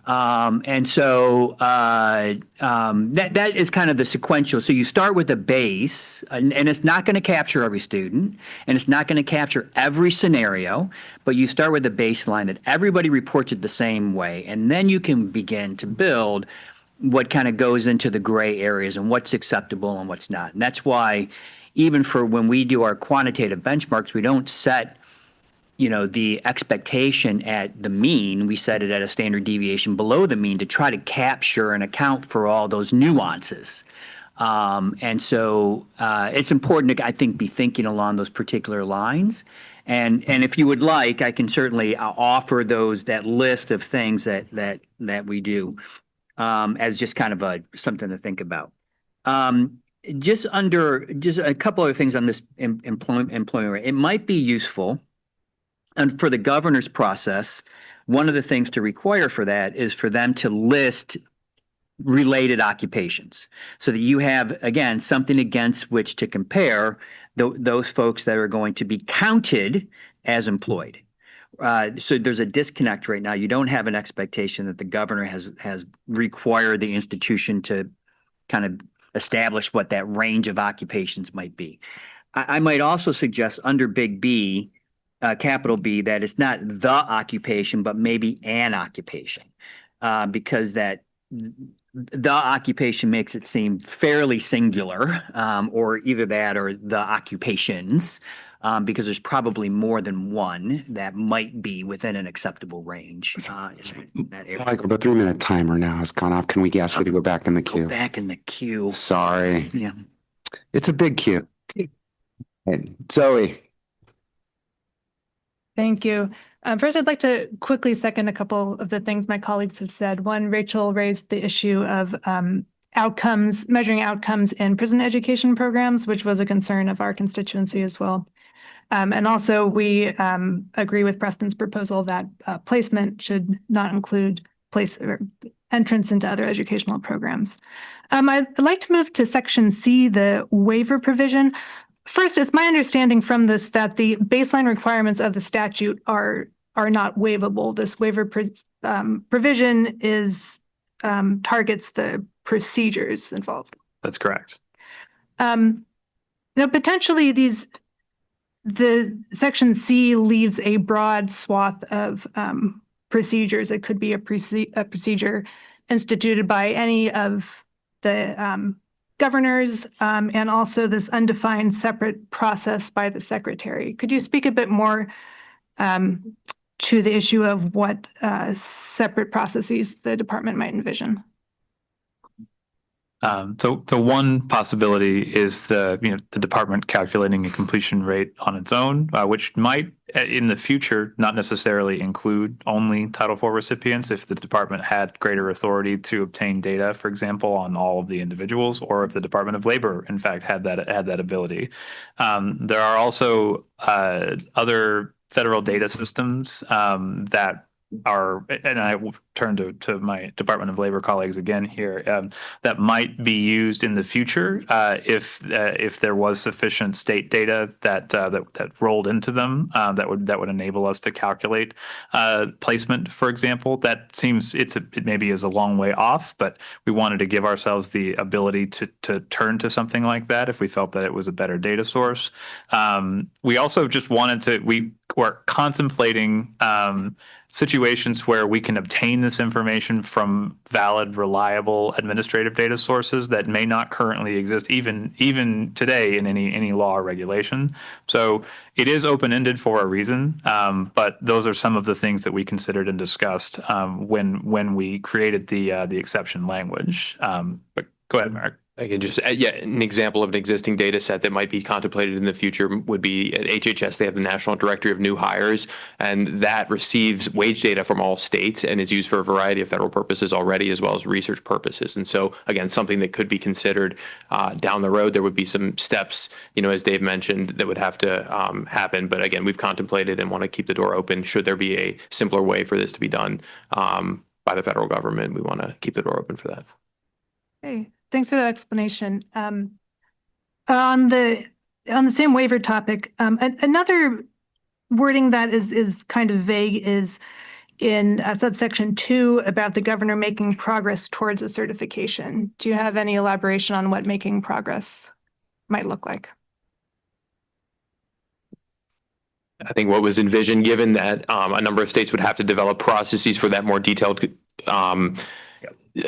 Speaker 13: And so that is kind of the sequential. So you start with a base, and it's not going to capture every student, and it's not going to capture every scenario, but you start with a baseline that everybody reports it the same way, and then you can begin to build what kind of goes into the gray areas and what's acceptable and what's not. And that's why even for when we do our quantitative benchmarks, we don't set, the expectation at the mean. We set it at a standard deviation below the mean to try to capture and account for all those nuances. And so it's important to, I think, be thinking along those particular lines. And if you would like, I can certainly offer that list of things that we do as just kind of something to think about. Just a couple other things on this employment rate. It might be useful, and for the governor's process, one of the things to require for that is for them to list related occupations so that you have, again, something against which to compare those folks that are going to be counted as employed. So there's a disconnect right now. You don't have an expectation that the governor has required the institution to kind of establish what that range of occupations might be. I might also suggest under big B, capital B, that it's not the occupation, but maybe an occupation, because that the occupation makes it seem fairly singular, or either that or the occupations, because there's probably more than one that might be within an acceptable range. In that area.
Speaker 1: Michael, the 3-minute timer now has gone off. Can we ask you to go back in the queue?
Speaker 13: Go back in the queue.
Speaker 1: Sorry.
Speaker 13: Yeah.
Speaker 1: It's a big queue. And Zoe.
Speaker 9: Thank you. First, I'd like to quickly second a couple of the things my colleagues have said. One, Rachel raised the issue of measuring outcomes in prison education programs, which was a concern of our constituency as well. And also, we agree with Preston's proposal that placement should not include entrance into other educational programs. I'd like to move to Section C, the waiver provision. First, it's my understanding from this that the baseline requirements of the statute are not waivable. This waiver provision targets the procedures involved.
Speaker 2: That's correct.
Speaker 9: Potentially the Section C leaves a broad swath of procedures. It could be a procedure instituted by any of the governors, and also this undefined separate process by the secretary. Could you speak a bit more to the issue of what separate processes the department might envision?
Speaker 2: So one possibility is the department calculating a completion rate on its own, which might in the future not necessarily include only Title IV recipients if the department had greater authority to obtain data, for example, on all of the individuals, or if the Department of Labor, in fact, had that ability. There are also other federal data systems that are, and I will turn to my Department of Labor colleagues again here, that might be used in the future if there was sufficient state data that rolled into them that would enable us to calculate placement, for example. That seems it maybe is a long way off, but we wanted to give ourselves the ability to turn to something like that if we felt that it was a better data source. We also just we were contemplating situations where we can obtain this information from valid, reliable administrative data sources that may not currently exist even today in any law or regulation. So it is open-ended for a reason, but those are some of the things that we considered and discussed when we created the exception language. But go ahead, Mark.
Speaker 5: I can just, an example of an existing data set that might be contemplated in the future would be at HHS. They have the National Directory of New Hires, and that receives wage data from all states and is used for a variety of federal purposes already, as well as research purposes. And so, again, something that could be considered down the road. There would be some steps, as Dave mentioned, that would have to happen. But again, we've contemplated and want to keep the door open. Should there be a simpler way for this to be done by the federal government, we want to keep the door open for that.
Speaker 9: Okay. Thanks for that explanation. On the same waiver topic, another wording that is kind of vague is in subsection 2 about the governor making progress towards a certification. Do you have any elaboration on what making progress might look like?
Speaker 5: I think what was envisioned, given that a number of states would have to develop processes for that more detailed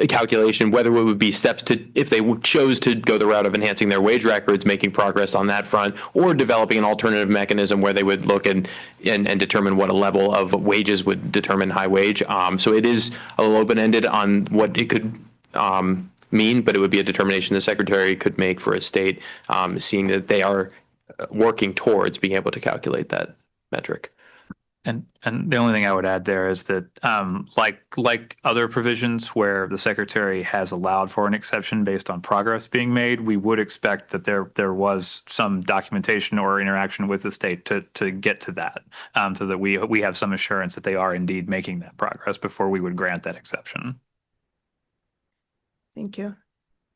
Speaker 5: calculation, whether it would be steps to, if they chose to go the route of enhancing their wage records, making progress on that front, or developing an alternative mechanism where they would look and determine what a level of wages would determine high wage. So it is a little open-ended on what it could mean, but it would be a determination the secretary could make for a state, seeing that they are working towards being able to calculate that metric.
Speaker 2: And the only thing I would add there is that, like other provisions where the secretary has allowed for an exception based on progress being made, we would expect that there was some documentation or interaction with the state to get to that, so that we have some assurance that they are indeed making that progress before we would grant that exception.
Speaker 9: Thank you.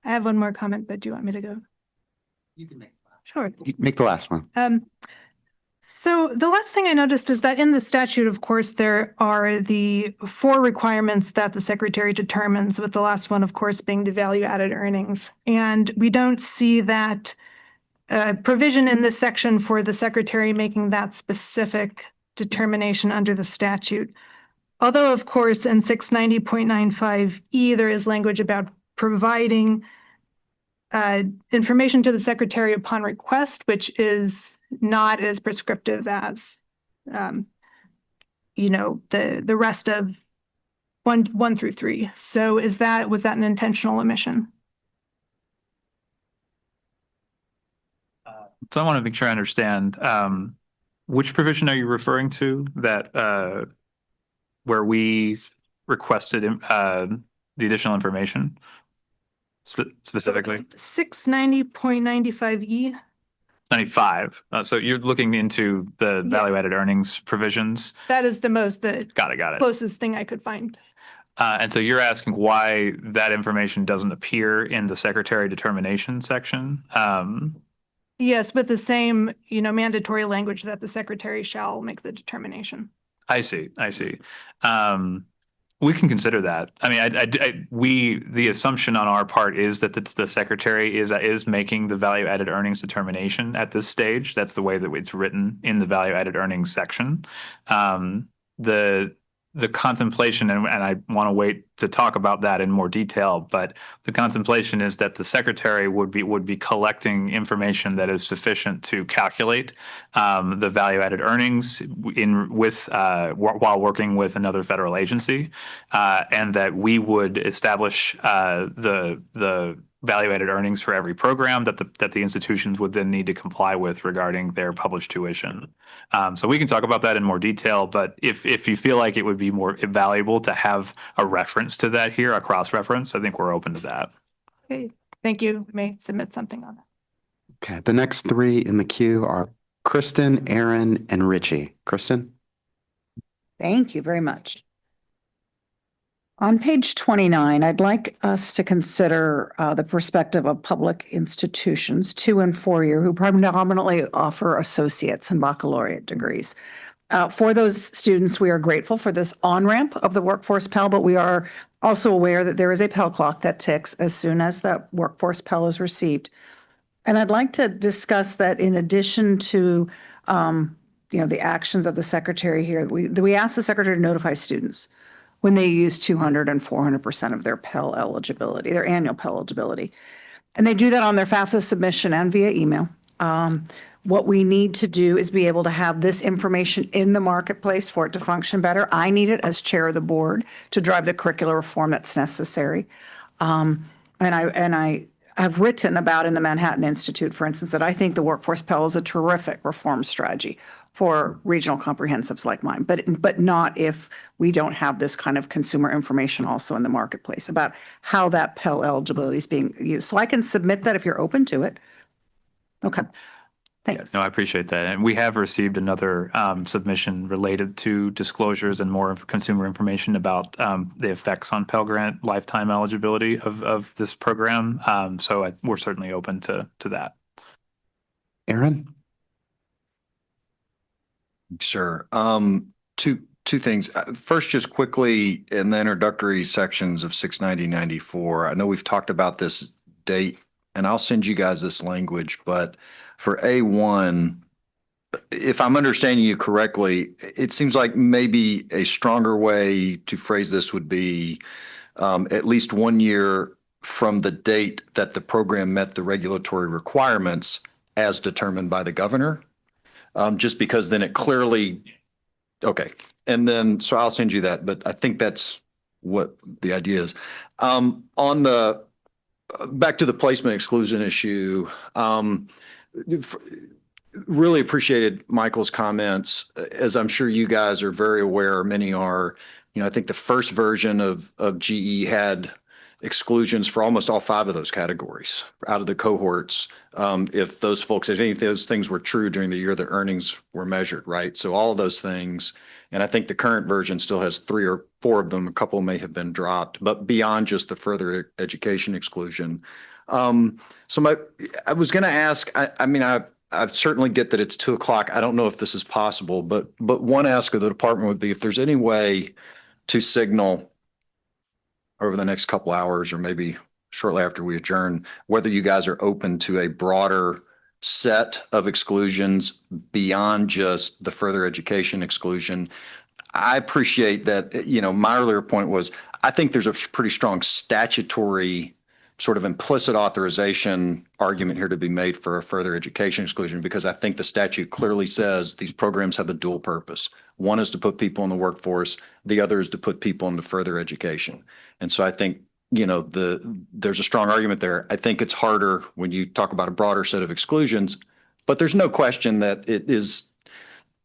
Speaker 9: I have one more comment, but do you want me to go?
Speaker 1: You can make the last.
Speaker 9: Sure.
Speaker 1: Make the last one.
Speaker 9: So the last thing I noticed is that in the statute, of course, there are the 4 requirements that the secretary determines, with the last one, of course, being the value-added earnings. And we don't see that provision in this section for the secretary making that specific determination under the statute. Although, of course, in 690.95E, there is language about providing information to the secretary upon request, which is not as prescriptive as, the rest of 1 through 3. So was that an intentional omission?
Speaker 2: So I want to make sure I understand, which provision are you referring to that, where we requested the additional information? Specifically
Speaker 9: 690.95E.
Speaker 2: 95. So you're looking into the value-added earnings provisions.
Speaker 9: That is the
Speaker 2: Got it.
Speaker 9: closest thing I could find.
Speaker 2: And so you're asking why that information doesn't appear in the secretary determination section?
Speaker 9: Yes, with the same, mandatory language that the secretary shall make the determination.
Speaker 2: I see. We can consider that. I mean, the assumption on our part is that the secretary is making the value-added earnings determination at this stage. That's the way that it's written in the value-added earnings section. The contemplation, and I want to wait to talk about that in more detail, but the contemplation is that the secretary would be collecting information that is sufficient to calculate the value-added earnings while working with another federal agency, and that we would establish the value-added earnings for every program that the institutions would then need to comply with regarding their published tuition. So we can talk about that in more detail, but if you feel like it would be more valuable to have a reference to that here, a cross-reference, I think we're open to that.
Speaker 9: Okay, thank you. I may submit something on that.
Speaker 1: Okay, the next 3 in the queue are Kristen, Aaron, and Richie. Kristen?
Speaker 14: Thank you very much. On page 29, I'd like us to consider the perspective of public institutions, 2- and 4-year, who predominantly offer associates and baccalaureate degrees. For those students, we are grateful for this on-ramp of the Workforce Pell, but we are also aware that there is a Pell clock that ticks as soon as that Workforce Pell is received. And I'd like to discuss that in addition to, the actions of the secretary here. We ask the secretary to notify students when they use 200 and 400% of their Pell eligibility, their annual Pell eligibility. And they do that on their FAFSA submission and via email. What we need to do is be able to have this information in the marketplace for it to function better. I need it as chair of the board to drive the curricular reform that's necessary. And I have written about in the Manhattan Institute, for instance, that I think the Workforce Pell is a terrific reform strategy for regional comprehensives like mine, but not if we don't have this kind of consumer information also in the marketplace about how that Pell eligibility is being used. So I can submit that if you're open to it. Okay. Thanks.
Speaker 2: No, I appreciate that. And we have received another submission related to disclosures and more consumer information about the effects on Pell Grant lifetime eligibility of this program. So we're certainly open to that.
Speaker 1: Aaron?
Speaker 6: Sure. Two things. First, just quickly in the introductory sections of 690-94, I know we've talked about this date, and I'll send you guys this language, but for A1, if I'm understanding you correctly, it seems like maybe a stronger way to phrase this would be at least 1 year from the date that the program met the regulatory requirements as determined by the governor. Just because then it clearly, okay. And then, so I'll send you that, but I think that's what the idea is. On the, back to the placement exclusion issue, really appreciated Michael's comments. As I'm sure you guys are very aware, many are, I think the first version of GE had exclusions for almost all 5 of those categories out of the cohorts. If those folks, if any of those things were true during the year that earnings were measured, right? So all of those things, and I think the current version still has 3 or 4 of them. A couple may have been dropped, but beyond just the further education exclusion. So I was going to ask, I certainly get that it's 2 o'clock. I don't know if this is possible, but one ask of the department would be if there's any way to signal over the next couple hours or maybe shortly after we adjourn, whether you guys are open to a broader set of exclusions beyond just the further education exclusion. I appreciate that, my earlier point was, I think there's a pretty strong statutory sort of implicit authorization argument here to be made for a further education exclusion, because I think the statute clearly says these programs have a dual purpose. One is to put people in the workforce. The other is to put people into further education. And so I think, there's a strong argument there. I think it's harder when you talk about a broader set of exclusions, but there's no question that it is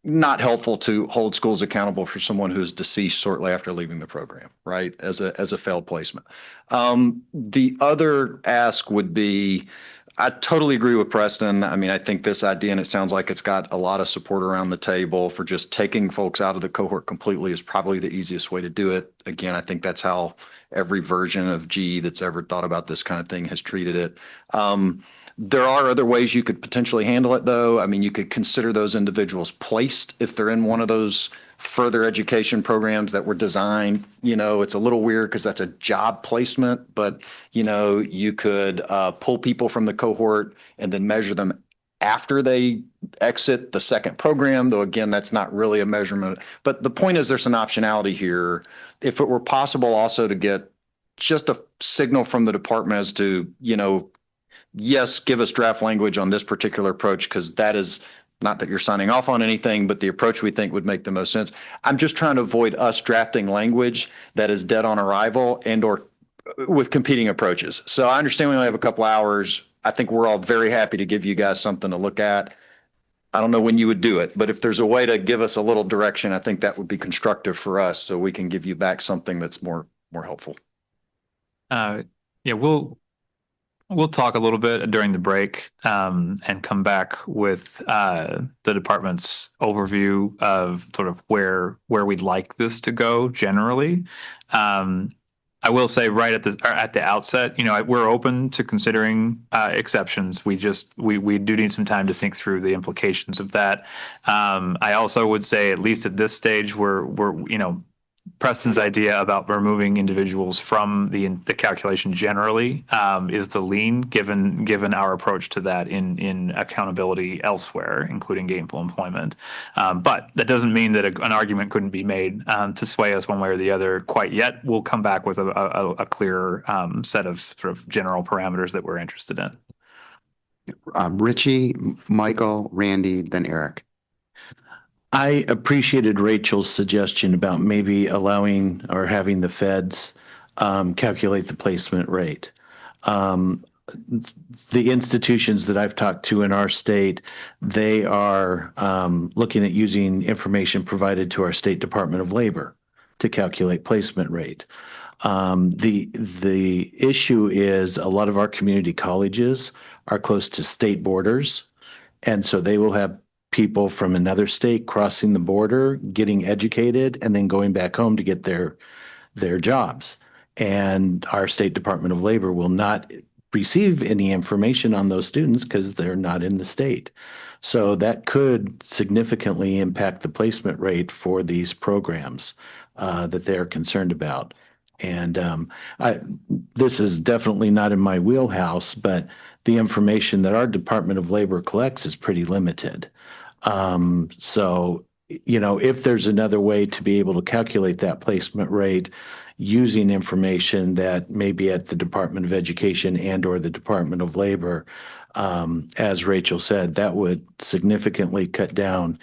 Speaker 6: not helpful to hold schools accountable for someone who is deceased shortly after leaving the program, right? As a failed placement. The other ask would be, I totally agree with Preston. I think this idea, and it sounds like it's got a lot of support around the table for just taking folks out of the cohort completely is probably the easiest way to do it. Again, I think that's how every version of GE that's ever thought about this kind of thing has treated it. There are other ways you could potentially handle it, though. You could consider those individuals placed if they're in one of those further education programs that were designed. It's a little weird because that's a job placement, but, you could pull people from the cohort and then measure them after they exit the second program, though, again, that's not really a measurement. But the point is there's an optionality here. If it were possible also to get just a signal from the department as to, yes, give us draft language on this particular approach, because that is not that you're signing off on anything, but the approach we think would make the most sense. I'm just trying to avoid us drafting language that is dead on arrival and or with competing approaches. So I understand we only have a couple hours. I think we're all very happy to give you guys something to look at. I don't know when you would do it, but if there's a way to give us a little direction, I think that would be constructive for us so we can give you back something that's more helpful.
Speaker 2: Yeah, we'll We'll talk a little bit during the break and come back with the department's overview of sort of where we'd like this to go generally. I will say right at the outset, we're open to considering exceptions. We do need some time to think through the implications of that. I also would say, at least at this stage, we're Preston's idea about removing individuals from the calculation generally is the lean, given our approach to that in accountability elsewhere, including gainful employment. But that doesn't mean that an argument couldn't be made to sway us one way or the other quite yet. We'll come back with a clearer set of sort of general parameters that we're interested in.
Speaker 1: Richie, Michael, Randy, then Eric.
Speaker 15: I appreciated Rachel's suggestion about maybe allowing or having the feds calculate the placement rate. The institutions that I've talked to in our state, they are looking at using information provided to our State Department of Labor to calculate placement rate. The issue is a lot of our community colleges are close to state borders, and so they will have people from another state crossing the border, getting educated, and then going back home to get their jobs. And our State Department of Labor will not receive any information on those students because they're not in the state. So that could significantly impact the placement rate for these programs that they're concerned about. And this is definitely not in my wheelhouse, but the information that our Department of Labor collects is pretty limited. So, if there's another way to be able to calculate that placement rate using information that may be at the Department of Education and or the Department of Labor, as Rachel said, that would significantly cut down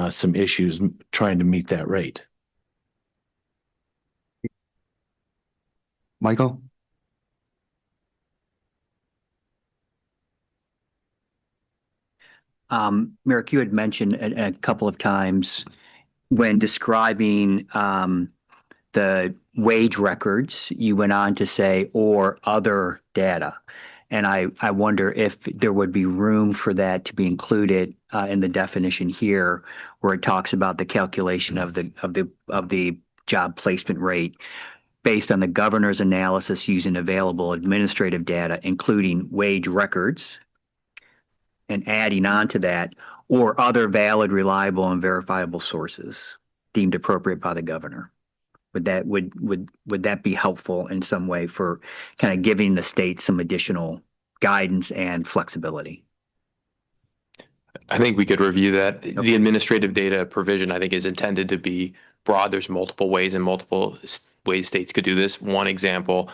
Speaker 15: some issues trying to meet that rate.
Speaker 1: Michael?
Speaker 13: Merrick, you had mentioned a couple of times when describing the wage records, you went on to say, or other data. And I wonder if there would be room for that to be included in the definition here, where it talks about the calculation of the job placement rate based on the governor's analysis using available administrative data, including wage records, and adding on to that, or other valid, reliable, and verifiable sources deemed appropriate by the governor. Would that be helpful in some way for kind of giving the state some additional guidance and flexibility?
Speaker 5: I think we could review that. Okay. The administrative data provision, I think, is intended to be broad. There's multiple ways and multiple ways states could do this. One example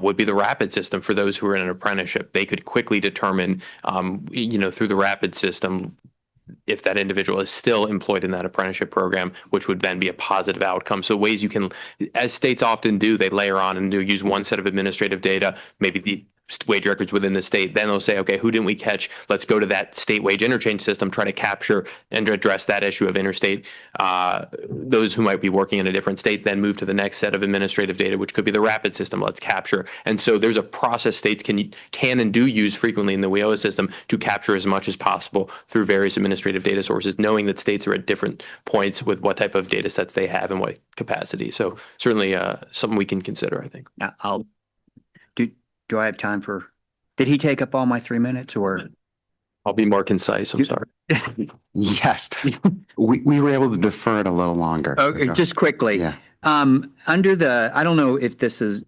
Speaker 5: would be the RAPID system for those who are in an apprenticeship. They could quickly determine, through the RAPID system, if that individual is still employed in that apprenticeship program, which would then be a positive outcome. So ways you can, as states often do, they layer on and use one set of administrative data, maybe the wage records within the state. Then they'll say, okay, who didn't we catch? Let's go to that state wage interchange system, try to capture and address that issue of interstate, those who might be working in a different state, then move to the next set of administrative data, which could be the RAPID system. Let's capture. And so there's a process states can and do use frequently in the WIOA system to capture as much as possible through various administrative data sources, knowing that states are at different points with what type of data sets they have and what capacity. So certainly something we can consider, I think.
Speaker 13: Do I have time for, did he take up all my 3 minutes, or?
Speaker 5: I'll be more concise. I'm sorry.
Speaker 1: Yes. We were able to defer it a little longer.
Speaker 13: Okay, just quickly.
Speaker 1: Yeah.
Speaker 13: Under the, I don't know if this is,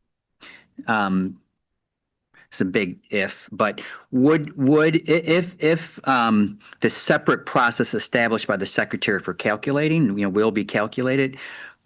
Speaker 13: it's a big if, but if the separate process established by the Secretary for calculating, will be calculated,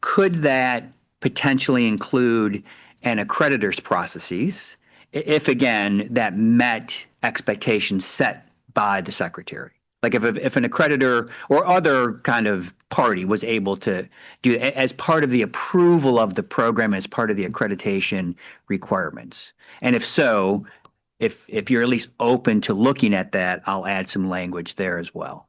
Speaker 13: could that potentially include an accreditor's processes, if again that met expectations set by the Secretary? Like if an accreditor or other kind of party was able to do as part of the approval of the program, as part of the accreditation requirements, and if so, if you're at least open to looking at that, I'll add some language there as well.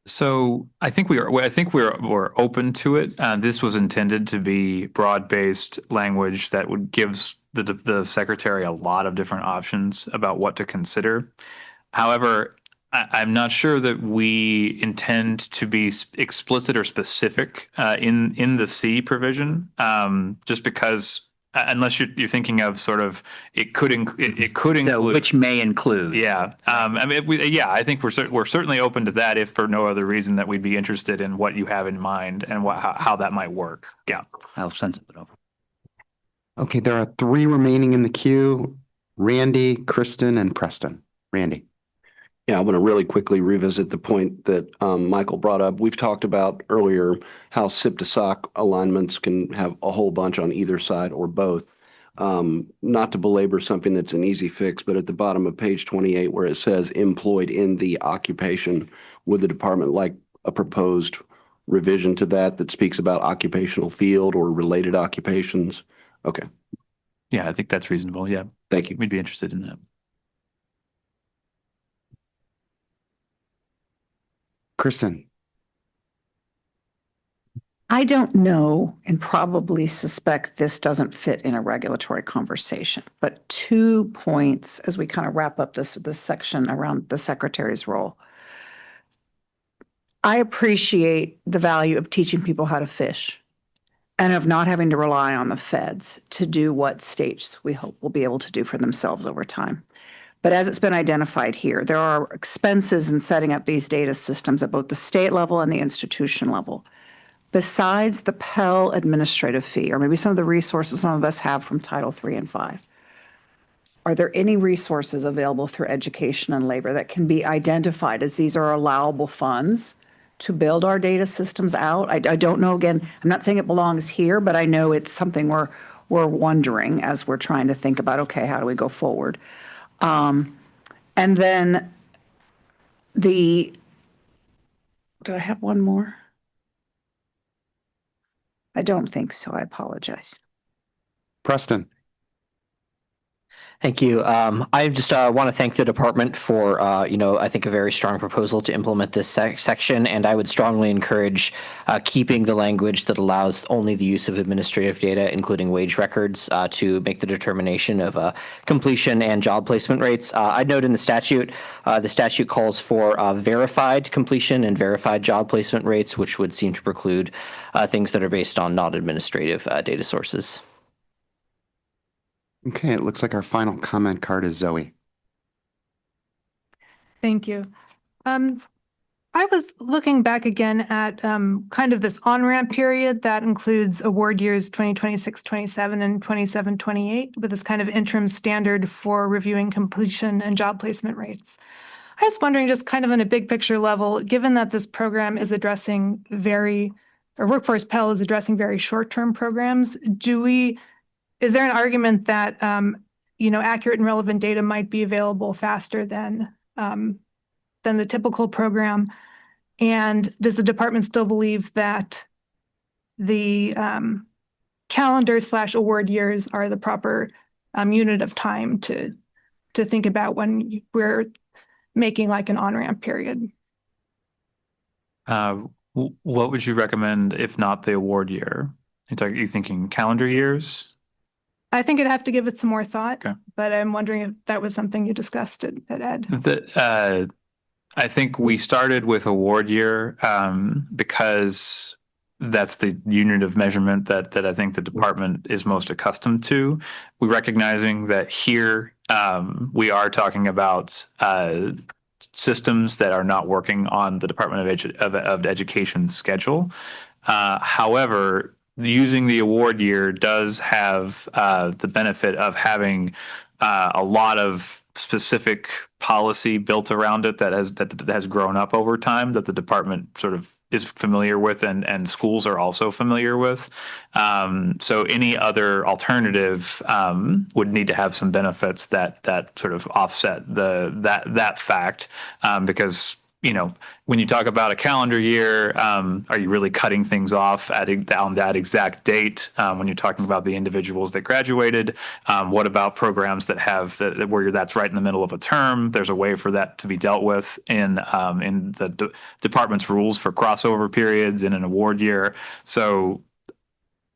Speaker 2: So I think we're open to it. This was intended to be broad-based language that would give the secretary a lot of different options about what to consider. However, I'm not sure that we intend to be explicit or specific in the C provision, just because unless you're thinking of sort of it could include
Speaker 13: which may include.
Speaker 2: Yeah, I mean, I think we're certainly open to that if for no other reason that we'd be interested in what you have in mind and how that might work. Yeah,
Speaker 13: I'll send it over.
Speaker 1: Okay, there are 3 remaining in the queue: Randy, Kristen, and Preston. Randy.
Speaker 7: Yeah, I want to really quickly revisit the point that Michael brought up. We've talked about earlier how SIP to SOC alignments can have a whole bunch on either side or both. Not to belabor something that's an easy fix, but at the bottom of page 28 where it says employed in the occupation, would the department like a proposed revision to that speaks about occupational field or related occupations? Okay.
Speaker 2: Yeah, I think that's reasonable. Yeah.
Speaker 7: Thank you.
Speaker 2: We'd be interested in that.
Speaker 1: Kristen.
Speaker 14: I don't know and probably suspect this doesn't fit in a regulatory conversation, but 2 points as we kind of wrap up this section around the secretary's role. I appreciate the value of teaching people how to fish and of not having to rely on the feds to do what states we hope will be able to do for themselves over time. But as it's been identified here, there are expenses in setting up these data systems at both the state level and the institution level. Besides the Pell administrative fee, or maybe some of the resources some of us have from Title III and V, are there any resources available through education and labor that can be identified as these are allowable funds to build our data systems out? I don't know, again, I'm not saying it belongs here, but I know it's something we're wondering as we're trying to think about, okay, how do we go forward? And then did I have one more? I don't think so. I apologize.
Speaker 1: Preston.
Speaker 11: Thank you. I just want to thank the department for, I think a very strong proposal to implement this section, and I would strongly encourage keeping the language that allows only the use of administrative data, including wage records, to make the determination of completion and job placement rates. I'd note in the statute calls for verified completion and verified job placement rates, which would seem to preclude things that are based on non-administrative data sources.
Speaker 1: Okay, it looks like our final comment card is Zoe.
Speaker 9: Thank you. I was looking back again at kind of this on-ramp period that includes award years 2026-27 and 27-28 with this kind of interim standard for reviewing completion and job placement rates. I was wondering, just kind of on a big picture level, given that this program is addressing Workforce Pell is addressing very short-term programs, is there an argument that, accurate and relevant data might be available faster than the typical program? And does the department still believe that the calendar/award years are the proper unit of time to think about when we're making like an on-ramp period?
Speaker 2: What would you recommend if not the award year? Are you thinking calendar years?
Speaker 9: I think I'd have to give it some more thought, but I'm wondering if that was something you discussed at Ed.
Speaker 2: I think we started with award year because that's the unit of measurement that I think the department is most accustomed to. We're recognizing that here we are talking about systems that are not working on the Department of Education's schedule. However, using the award year does have the benefit of having a lot of specific policy built around it that has grown up over time that the department sort of is familiar with and schools are also familiar with. So any other alternative would need to have some benefits that sort of offset that fact because when you talk about a calendar year, are you really cutting things off on that exact date? When you're talking about the individuals that graduated, what about programs that have where that's right in the middle of a term? There's a way for that to be dealt with in the department's rules for crossover periods in an award year. So,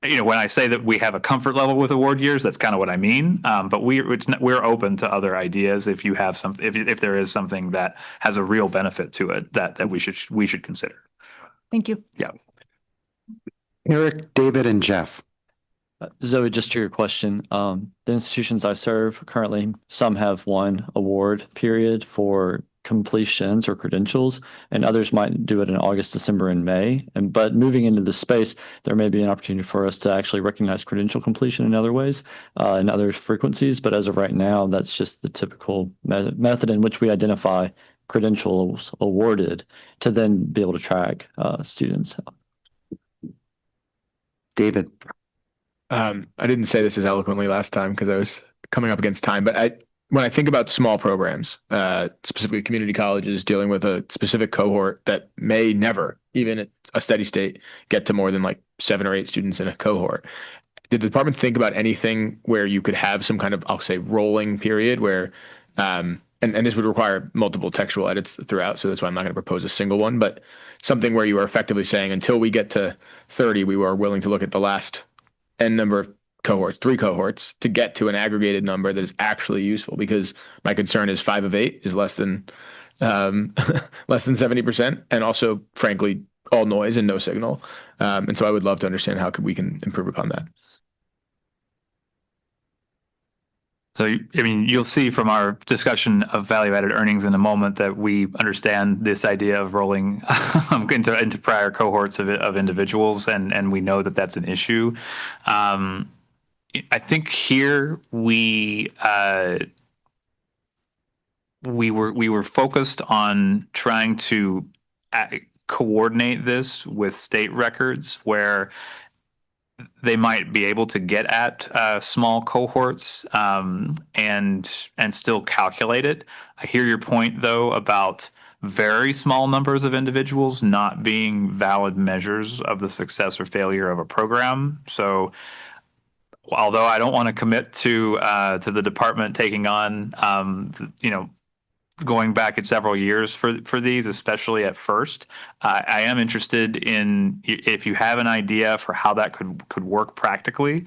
Speaker 2: when I say that we have a comfort level with award years, that's kind of what I mean. But we're open to other ideas if you have if there is something that has a real benefit to it that we should consider.
Speaker 9: Thank you.
Speaker 2: Yeah.
Speaker 1: Eric, David, and Jeff.
Speaker 4: Zoe, just to your question, the institutions I serve currently, some have one award period for completions or credentials, and others might do it in August, December, and May. But moving into the space, there may be an opportunity for us to actually recognize credential completion in other ways, in other frequencies. But as of right now, that's just the typical method in which we identify credentials awarded to then be able to track students.
Speaker 1: David.
Speaker 12: I didn't say this as eloquently last time because I was coming up against time, but when I think about small programs, specifically community colleges dealing with a specific cohort that may never, even at a steady state, get to more than like 7 or 8 students in a cohort. Did the department think about anything where you could have some kind of, I'll say, rolling period where, and this would require multiple textual edits throughout, so that's why I'm not going to propose a single one, but something where you are effectively saying until we get to 30, we are willing to look at the last N number of cohorts, 3 cohorts, to get to an aggregated number that is actually useful, because my concern is 5 of 8 is less than 70%, and also frankly all noise and no signal, and so I would love to understand how we can improve upon that.
Speaker 2: So, I mean, you'll see from our discussion of value-added earnings in a moment that we understand this idea of rolling into prior cohorts of individuals, and we know that that's an issue. I think here we were focused on trying to coordinate this with state records where they might be able to get at small cohorts and still calculate it. I hear your point though about very small numbers of individuals not being valid measures of the success or failure of a program. So although I don't want to commit to the department taking on, going back at several years for these, especially at first, I am interested in if you have an idea for how that could work practically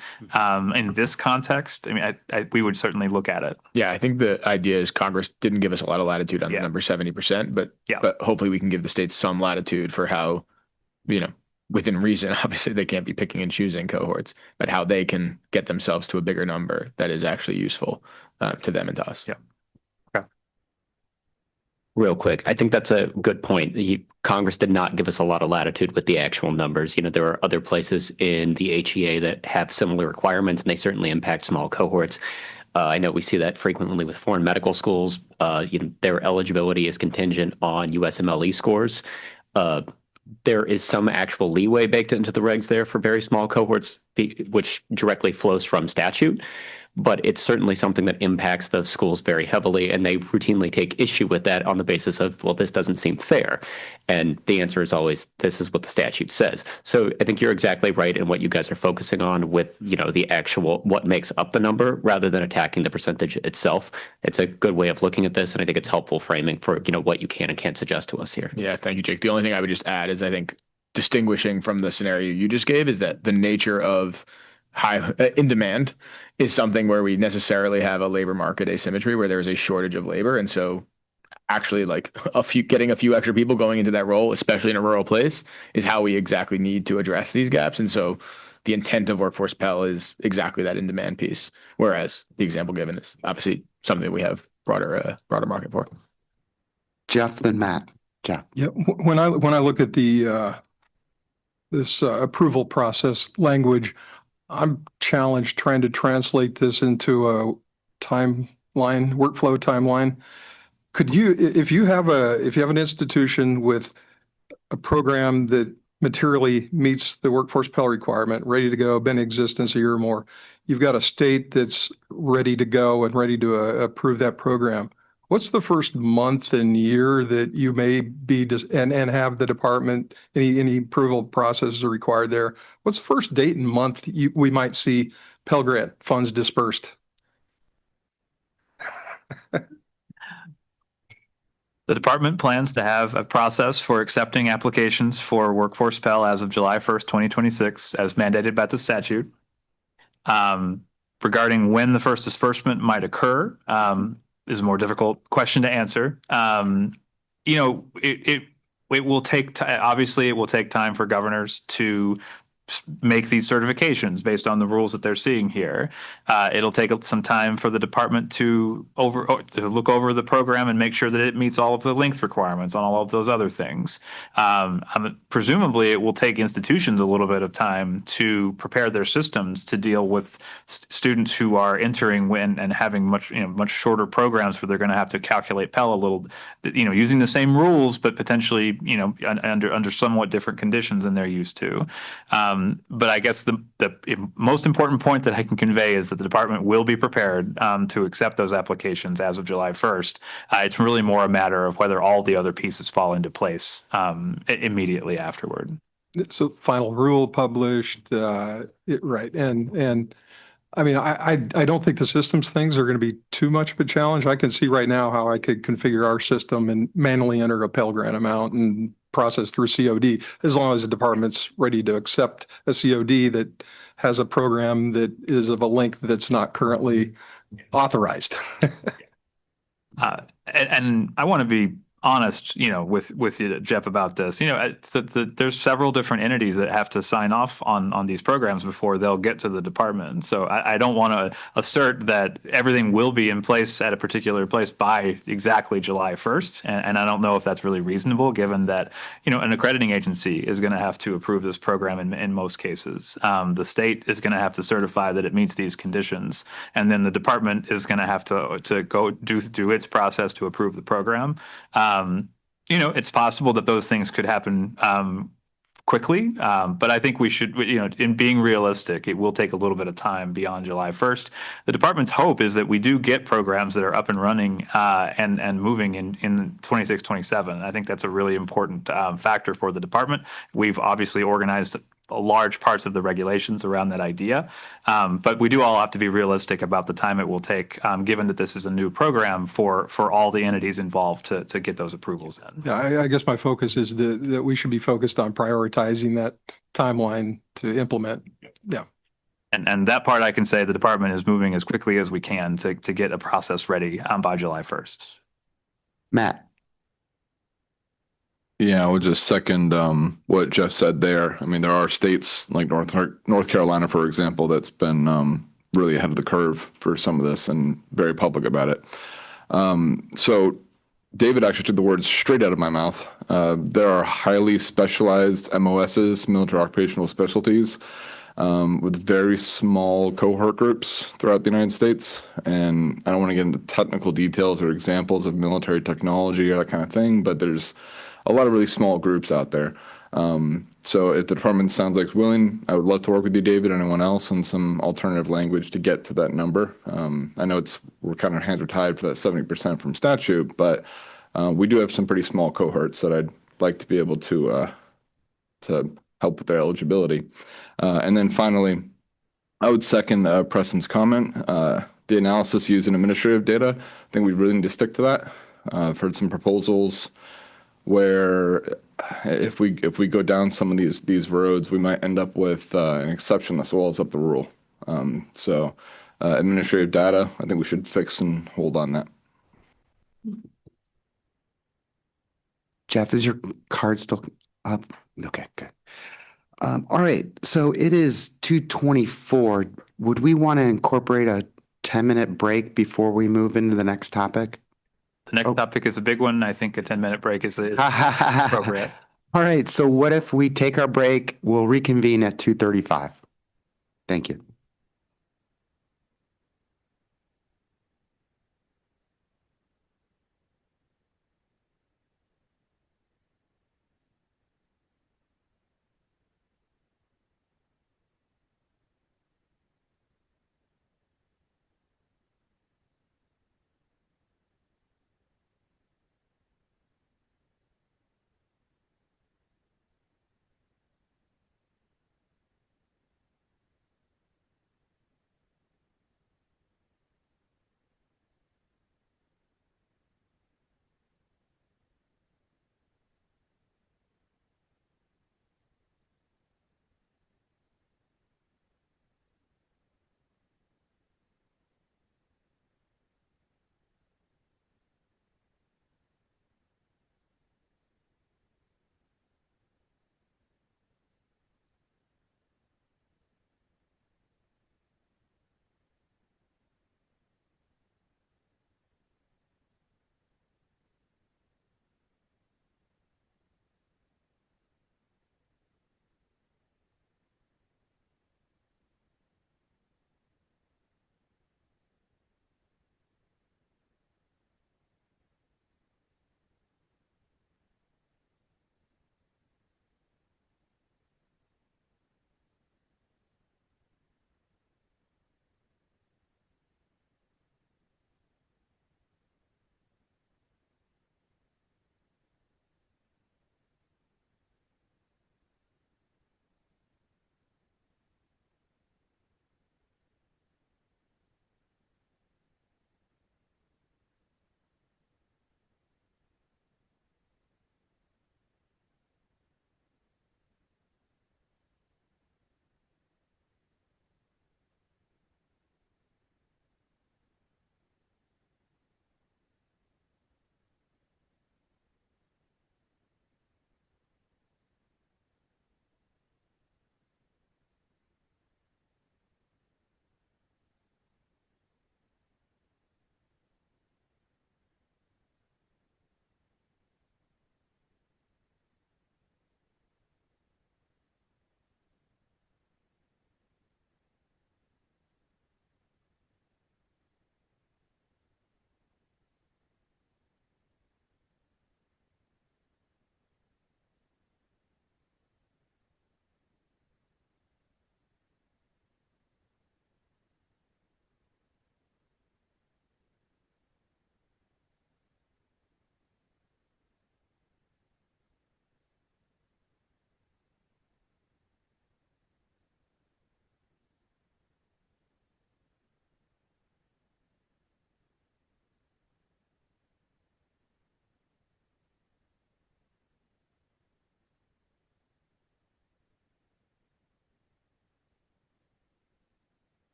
Speaker 2: in this context. I mean, we would certainly look at it.
Speaker 12: Yeah, I think the idea is Congress didn't give us a lot of latitude on the number 70%, but hopefully we can give the states some latitude for how, within reason, obviously they can't be picking and choosing cohorts, but how they can get themselves to a bigger number that is actually useful to them and to us.
Speaker 2: Yeah.
Speaker 16: Real quick, I think that's a good point. Congress did not give us a lot of latitude with the actual numbers. There are other places in the HEA that have similar requirements, and they certainly impact small cohorts. I know we see that frequently with foreign medical schools. Their eligibility is contingent on USMLE scores. There is some actual leeway baked into the regs there for very small cohorts, which directly flows from statute. But it's certainly something that impacts the schools very heavily, and they routinely take issue with that on the basis of, well, this doesn't seem fair. And the answer is always, this is what the statute says. So I think you're exactly right in what you guys are focusing on with, the actual, what makes up the number rather than attacking the percentage itself. It's a good way of looking at this, and I think it's helpful framing for, what you can and can't suggest to us here.
Speaker 12: Yeah, thank you, Jake. The only thing I would just add is I think distinguishing from the scenario you just gave is that the nature of high in demand is something where we necessarily have a labor market asymmetry where there's a shortage of labor. And so actually getting a few extra people going into that role, especially in a rural place, is how we exactly need to address these gaps. And so the intent of Workforce Pell is exactly that in demand piece. Whereas the example given is obviously something that we have broader market for.
Speaker 1: Jeff, then Matt. Jeff.
Speaker 17: Yeah. When I look at the this approval process language, I'm challenged trying to translate this into a timeline, workflow timeline. Could you, if you have an institution with a program that materially meets the Workforce Pell requirement, ready to go, been in existence a year or more, you've got a state that's ready to go and ready to approve that program. what's the first month and year that you may be and have the department, any approval processes are required there? What's the first date and month we might see Pell Grant funds dispersed?
Speaker 2: The department plans to have a process for accepting applications for Workforce Pell as of July 1st, 2026, as mandated by the statute. Regarding when the first disbursement might occur, is a more difficult question to answer. It will take obviously it will take time for governors to make these certifications based on the rules that they're seeing here. It'll take some time for the department to look over the program and make sure that it meets all of the length requirements on all of those other things. Presumably, it will take institutions a little bit of time to prepare their systems to deal with students who are entering and having much shorter programs where they're going to have to calculate Pell a little, using the same rules, but potentially, under somewhat different conditions than they're used to. But I guess the most important point that I can convey is that the department will be prepared to accept those applications as of July 1st. It's really more a matter of whether all the other pieces fall into place immediately afterward.
Speaker 17: So final rule published, right. And I mean, I don't think the systems things are going to be too much of a challenge. I can see right now how I could configure our system and manually enter a Pell Grant amount and process through COD, as long as the department's ready to accept a COD that has a program that is of a length that's not currently authorized.
Speaker 2: And I want to be honest, with you, Jeff, about this. There's several different entities that have to sign off on these programs before they'll get to the department. So I don't want to assert that everything will be in place at a particular place by exactly July 1st. And I don't know if that's really reasonable, given that, an accrediting agency is going to have to approve this program in most cases. The state is going to have to certify that it meets these conditions. And then the department is going to have to go do its process to approve the program. It's possible that those things could happen quickly, but I think we should, in being realistic, it will take a little bit of time beyond July 1st. The department's hope is that we do get programs that are up and running and moving in 26, 27. I think that's a really important factor for the department. We've obviously organized large parts of the regulations around that idea. But we do all have to be realistic about the time it will take, given that this is a new program for all the entities involved to get those approvals in.
Speaker 17: Yeah, I guess my focus is that we should be focused on prioritizing that timeline to implement. Yeah.
Speaker 2: And that part I can say the department is moving as quickly as we can to get a process ready by July 1st.
Speaker 1: Matt.
Speaker 18: Yeah, I would just second what Jeff said there. I mean, there are states like North Carolina, for example, that's been really ahead of the curve for some of this and very public about it. So David actually took the words straight out of my mouth. There are highly specialized MOSs, military occupational specialties, with very small cohort groups throughout the United States. And I don't want to get into technical details or examples of military technology or that kind of thing, but there's a lot of really small groups out there. So if the department sounds like it's willing, I would love to work with you, David, and anyone else on some alternative language to get to that number. I know we're kind of hands are tied for that 70% from statute, but we do have some pretty small cohorts that I'd like to be able to help with their eligibility. And then finally, I would second Preston's comment. The analysis using administrative data, I think we really need to stick to that. I've heard some proposals where if we go down some of these roads, we might end up with an exception that swallows up the rule. So administrative data, I think we should fix and hold on that.
Speaker 1: Jeff, is your card still up? Okay, good. All right, so it is 2:24. Would we want to incorporate a 10-minute break before we move into the next topic?
Speaker 2: The next topic is a big one. I think a 10-minute break is appropriate.
Speaker 1: All right, so what if we take our break? We'll reconvene at 2:35. Thank you.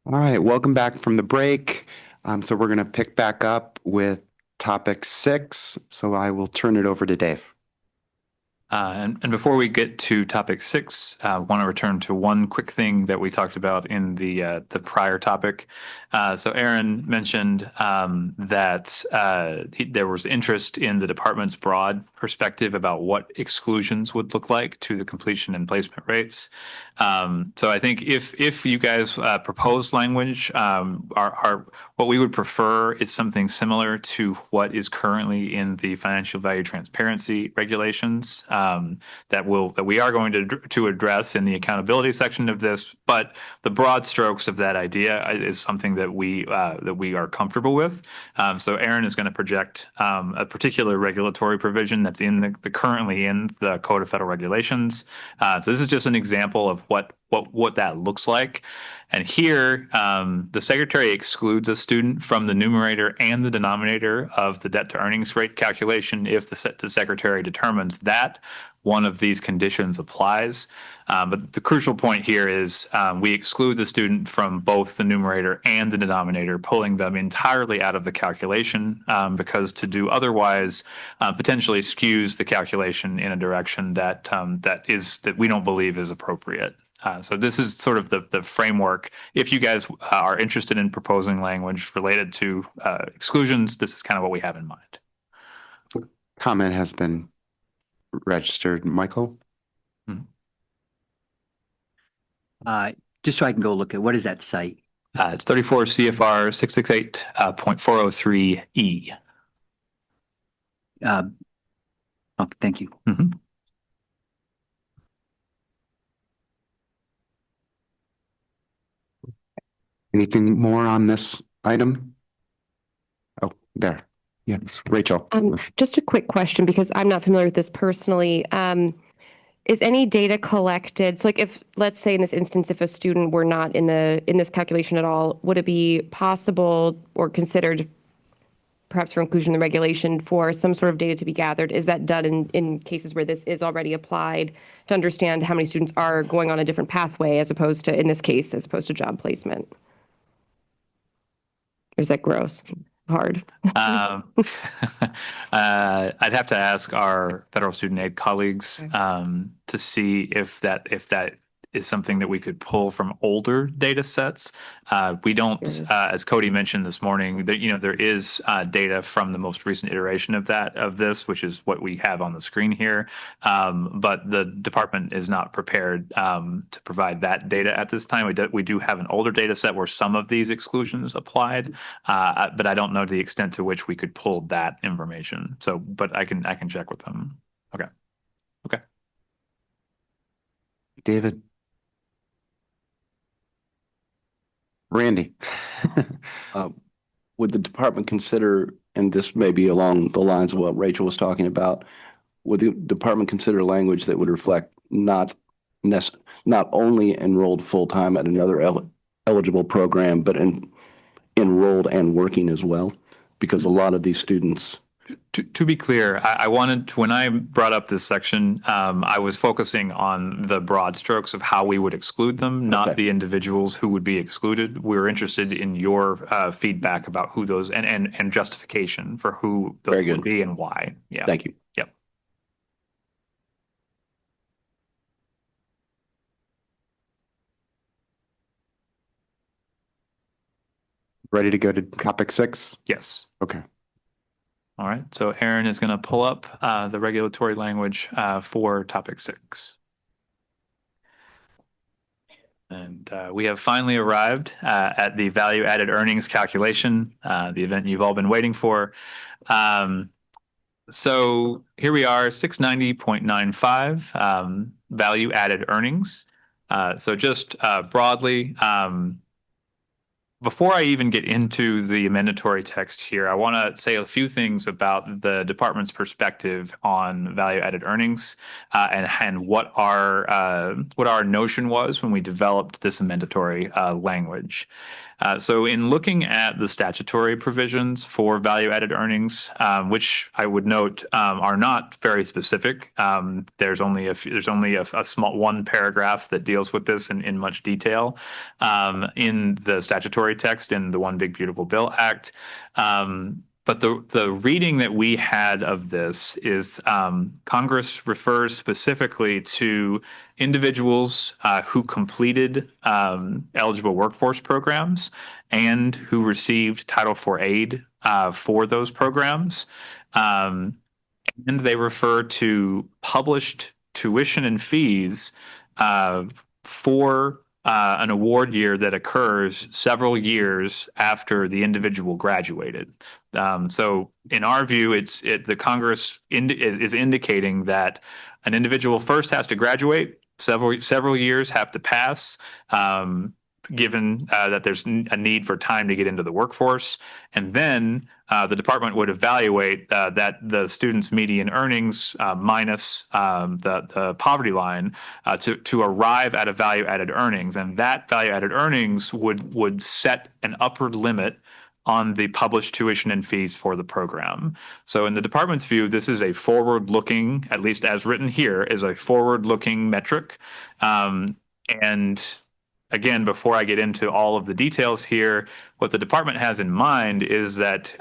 Speaker 1: All right, welcome back from the break. So we're going to pick back up with topic 6. So I will turn it over to Dave.
Speaker 2: And before we get to topic 6, I want to return to one quick thing that we talked about in the prior topic. So Aaron mentioned that there was interest in the department's broad perspective about what exclusions would look like to the completion and placement rates. So I think if you guys propose language, what we would prefer is something similar to what is currently in the financial value transparency regulations that we are going to address in the accountability section of this. But the broad strokes of that idea is something that we are comfortable with. So Aaron is going to project a particular regulatory provision that's in the currently in the Code of Federal Regulations. So this is just an example of what that looks like. And here, the secretary excludes a student from the numerator and the denominator of the debt to earnings rate calculation if the secretary determines that one of these conditions applies. But the crucial point here is we exclude the student from both the numerator and the denominator, pulling them entirely out of the calculation because to do otherwise potentially skews the calculation in a direction that we don't believe is appropriate. So this is sort of the framework. If you guys are interested in proposing language related to exclusions, this is kind of what we have in mind.
Speaker 1: Comment has been registered. Michael?
Speaker 13: Just so I can go look at, what is that site?
Speaker 2: It's 34 CFR 668.403E.
Speaker 13: Okay, thank you.
Speaker 1: Anything more on this item? Oh, there. Yes, Rachel.
Speaker 10: Just a quick question, because I'm not familiar with this personally. Is any data collected? So like if, let's say in this instance, if a student were not in this calculation at all, would it be possible or considered perhaps for inclusion in the regulation for some sort of data to be gathered? Is that done in cases where this is already applied to understand how many students are going on a different pathway as opposed to, in this case, as opposed to job placement? Or is that gross? Hard.
Speaker 2: I'd have to ask our federal student aid colleagues to see if that is something that we could pull from older data sets. We don't, as Cody mentioned this morning, that there is data from the most recent iteration of this, which is what we have on the screen here. But the department is not prepared to provide that data at this time. We do have an older data set where some of these exclusions applied, but I don't know the extent to which we could pull that information. So, but I can check with them. Okay.
Speaker 1: David. Randy.
Speaker 7: Would the department consider, and this may be along the lines of what Rachel was talking about, would the department consider language that would reflect not only enrolled full-time at another eligible program, but enrolled and working as well? Because a lot of these students...
Speaker 2: To be clear, I wanted to, when I brought up this section, I was focusing on the broad strokes of how we would exclude them, not the individuals who would be excluded. We were interested in your feedback about who those and justification for who those would be and why. Yeah.
Speaker 7: Thank you.
Speaker 2: Yep.
Speaker 1: Ready to go to topic 6?
Speaker 2: Yes.
Speaker 1: Okay.
Speaker 2: All right, so Aaron is going to pull up the regulatory language for topic 6. And we have finally arrived at the value added earnings calculation, the event you've all been waiting for. So here we are, 690.95 value added earnings. So just broadly, before I even get into the mandatory text here, I want to say a few things about the department's perspective on value-added earnings and what our notion was when we developed this mandatory language. So in looking at the statutory provisions for value-added earnings, which I would note are not very specific, there's only a small one paragraph that deals with this in much detail in the statutory text in the One Big Beautiful Bill Act. But the reading that we had of this is Congress refers specifically to individuals who completed eligible workforce programs and who received Title IV aid for those programs. And they refer to published tuition and fees for an award year that occurs several years after the individual graduated. So in our view, the Congress is indicating that an individual first has to graduate, several years have to pass, given that there's a need for time to get into the workforce. And then the department would evaluate that the student's median earnings minus the poverty line to arrive at a value-added earnings. And that value-added earnings would set an upward limit on the published tuition and fees for the program. So in the department's view, this is a forward-looking, at least as written here, is a forward-looking metric. And again, before I get into all of the details here, what the department has in mind is that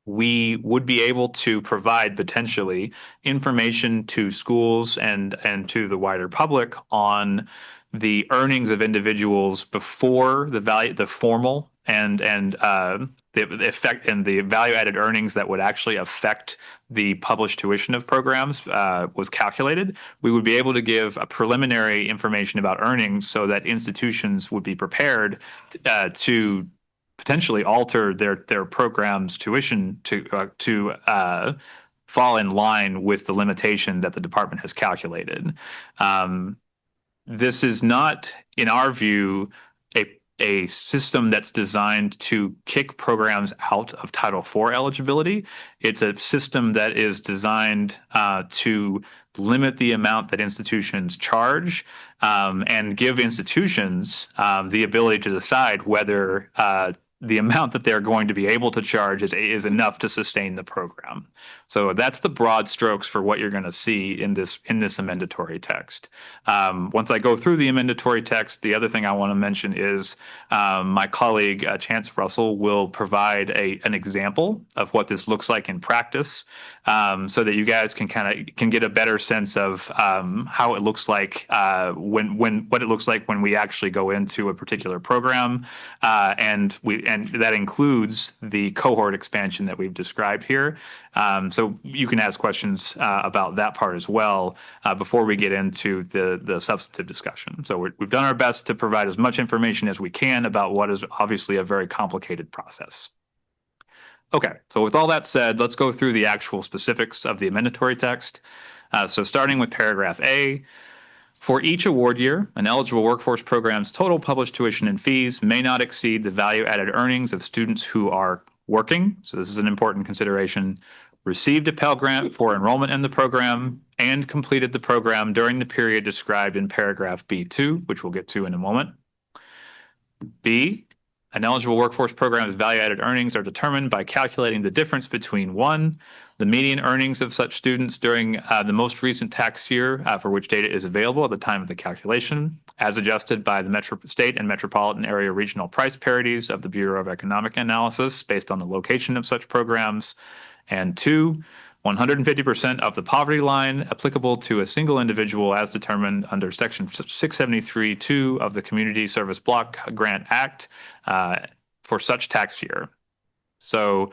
Speaker 2: we would be able to provide potentially information to schools and to the wider public on the earnings of individuals before the formal and the effect and the value-added earnings that would actually affect the published tuition of programs was calculated. We would be able to give a preliminary information about earnings so that institutions would be prepared to potentially alter their program's tuition to fall in line with the limitation that the department has calculated. This is not, in our view, a system that's designed to kick programs out of Title IV eligibility. It's a system that is designed to limit the amount that institutions charge and give institutions the ability to decide whether the amount that they're going to be able to charge is enough to sustain the program. So that's the broad strokes for what you're going to see in this amendatory text. Once I go through the amendatory text, the other thing I want to mention is my colleague Chance Russell will provide an example of what this looks like in practice, so that you guys can get a better sense of how it looks like what it looks like when we actually go into a particular program, and that includes the cohort expansion that we've described here. So you can ask questions about that part as well before we get into the substantive discussion. So we've done our best to provide as much information as we can about what is obviously a very complicated process. Okay, so with all that said, let's go through the actual specifics of the amendatory text. So starting with paragraph A, for each award year, an eligible workforce program's total published tuition and fees may not exceed the value-added earnings of students who are working, so this is an important consideration, received a Pell Grant for enrollment in the program, and completed the program during the period described in paragraph B2, which we'll get to in a moment. B, an eligible workforce program's value-added earnings are determined by calculating the difference between 1, the median earnings of such students during the most recent tax year for which data is available at the time of the calculation, as adjusted by the state and metropolitan area regional price parities of the Bureau of Economic Analysis based on the location of such programs, and 2, 150% of the poverty line applicable to a single individual as determined under Section 673(2) of the Community Service Block Grant Act for such tax year. So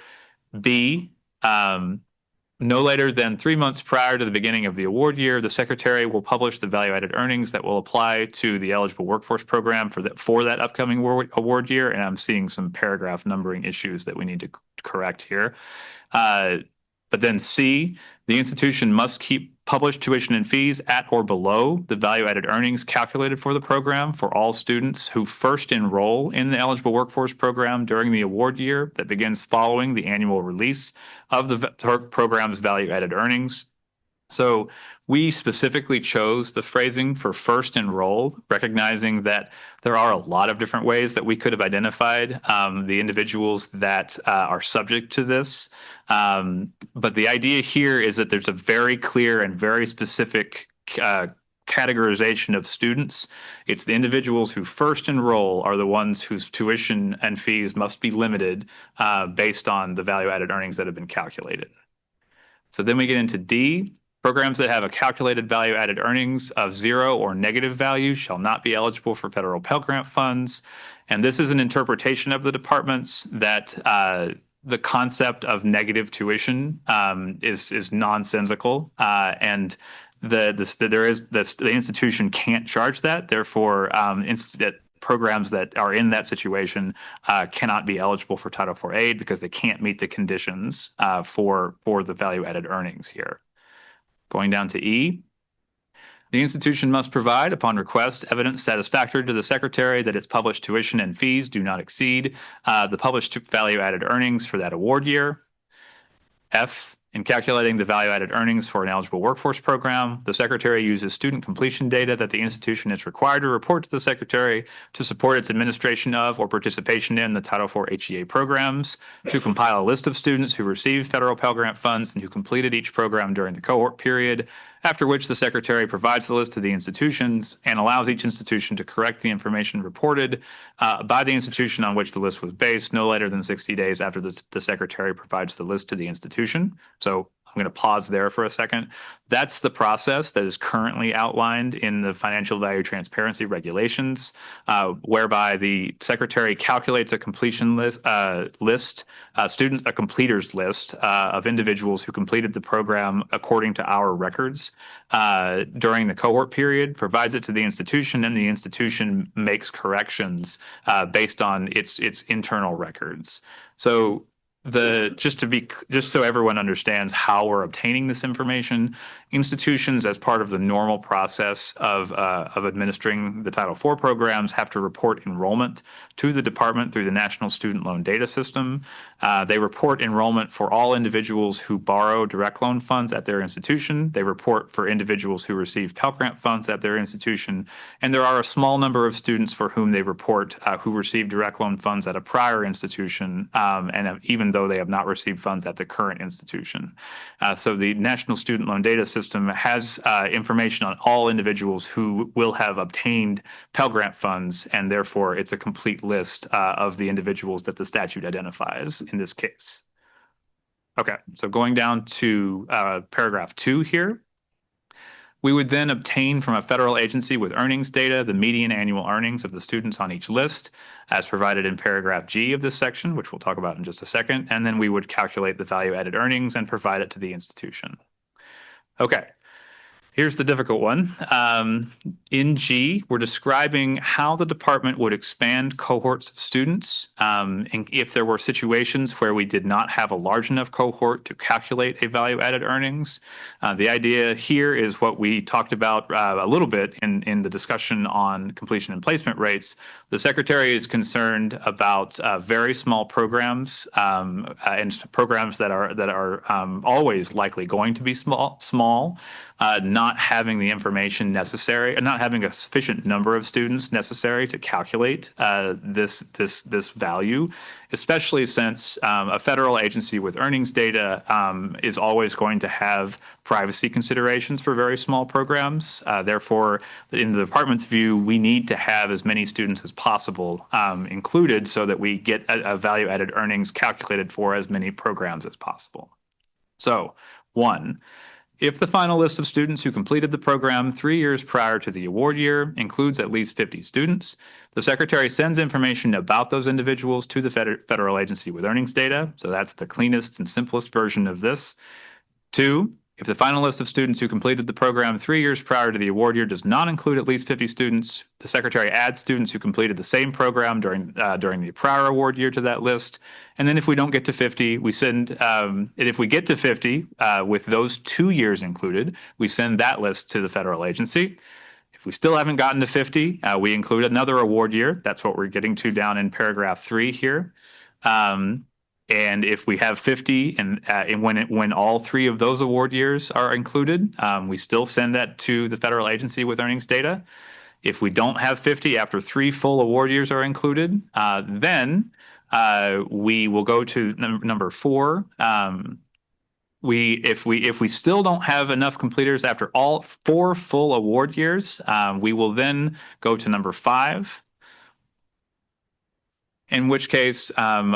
Speaker 2: B, no later than 3 months prior to the beginning of the award year, the Secretary will publish the value-added earnings that will apply to the eligible workforce program for that upcoming award year. And I'm seeing some paragraph numbering issues that we need to correct here. But then C, the institution must keep published tuition and fees at or below the value-added earnings calculated for the program for all students who first enroll in the eligible workforce program during the award year that begins following the annual release of the program's value-added earnings. So we specifically chose the phrasing for first enroll, recognizing that there are a lot of different ways that we could have identified the individuals that are subject to this. But the idea here is that there's a very clear and very specific categorization of students. It's the individuals who first enroll are the ones whose tuition and fees must be limited based on the value-added earnings that have been calculated. So then we get into D. Programs that have a calculated value-added earnings of 0 or negative value shall not be eligible for federal Pell Grant funds. And this is an interpretation of the departments that the concept of negative tuition is nonsensical, and the institution can't charge that. Therefore, programs that are in that situation cannot be eligible for Title IV aid because they can't meet the conditions for the value-added earnings here. Going down to E, the institution must provide, upon request, evidence satisfactory to the secretary that its published tuition and fees do not exceed the published value-added earnings for that award year. F, in calculating the value-added earnings for an eligible workforce program, the secretary uses student completion data that the institution is required to report to the secretary to support its administration of or participation in the Title IV HEA programs, to compile a list of students who received federal Pell Grant funds and who completed each program during the cohort period, after which the secretary provides the list to the institutions and allows each institution to correct the information reported by the institution on which the list was based no later than 60 days after the secretary provides the list to the institution. So I'm going to pause there for a second. That's the process that is currently outlined in the financial value transparency regulations, whereby the secretary calculates a completion list, a completers list of individuals who completed the program according to our records during the cohort period, provides it to the institution, and the institution makes corrections based on its internal records. So just so everyone understands how we're obtaining this information, institutions, as part of the normal process of administering the Title IV programs, have to report enrollment to the department through the National Student Loan Data System. They report enrollment for all individuals who borrow direct loan funds at their institution. They report for individuals who receive Pell Grant funds at their institution. And there are a small number of students for whom they report who receive direct loan funds at a prior institution, and even though they have not received funds at the current institution. So the National Student Loan Data System has information on all individuals who will have obtained Pell Grant funds, and therefore it's a complete list of the individuals that the statute identifies in this case. Okay, so going down to paragraph 2 here. We would then obtain from a federal agency with earnings data the median annual earnings of the students on each list, as provided in paragraph G of this section, which we'll talk about in just a second, and then we would calculate the value-added earnings and provide it to the institution. Okay. Here's the difficult one. In G, we're describing how the department would expand cohorts of students and if there were situations where we did not have a large enough cohort to calculate a value-added earnings. The idea here is what we talked about a little bit in the discussion on completion and placement rates. The secretary is concerned about very small programs and programs that are always likely going to be small. Not having the information necessary, and not having a sufficient number of students necessary to calculate this value, especially since a federal agency with earnings data is always going to have privacy considerations for very small programs. Therefore, in the department's view, we need to have as many students as possible included so that we get a value-added earnings calculated for as many programs as possible. So, 1. If the final list of students who completed the program 3 years prior to the award year includes at least 50 students, the secretary sends information about those individuals to the federal agency with earnings data. So that's the cleanest and simplest version of this. 2, if the final list of students who completed the program 3 years prior to the award year does not include at least 50 students, the secretary adds students who completed the same program during the prior award year to that list. And then if we don't get to 50, we send, and if we get to 50 with those 2 years included, we send that list to the federal agency. If we still haven't gotten to 50, we include another award year. That's what we're getting to down in paragraph 3 here. And if we have 50 and when all three of those award years are included, we still send that to the federal agency with earnings data. If we don't have 50 after 3 full award years are included, then we will go to number 4. If we still don't have enough completers after all 4 full award years, we will then go to number 5. In which case,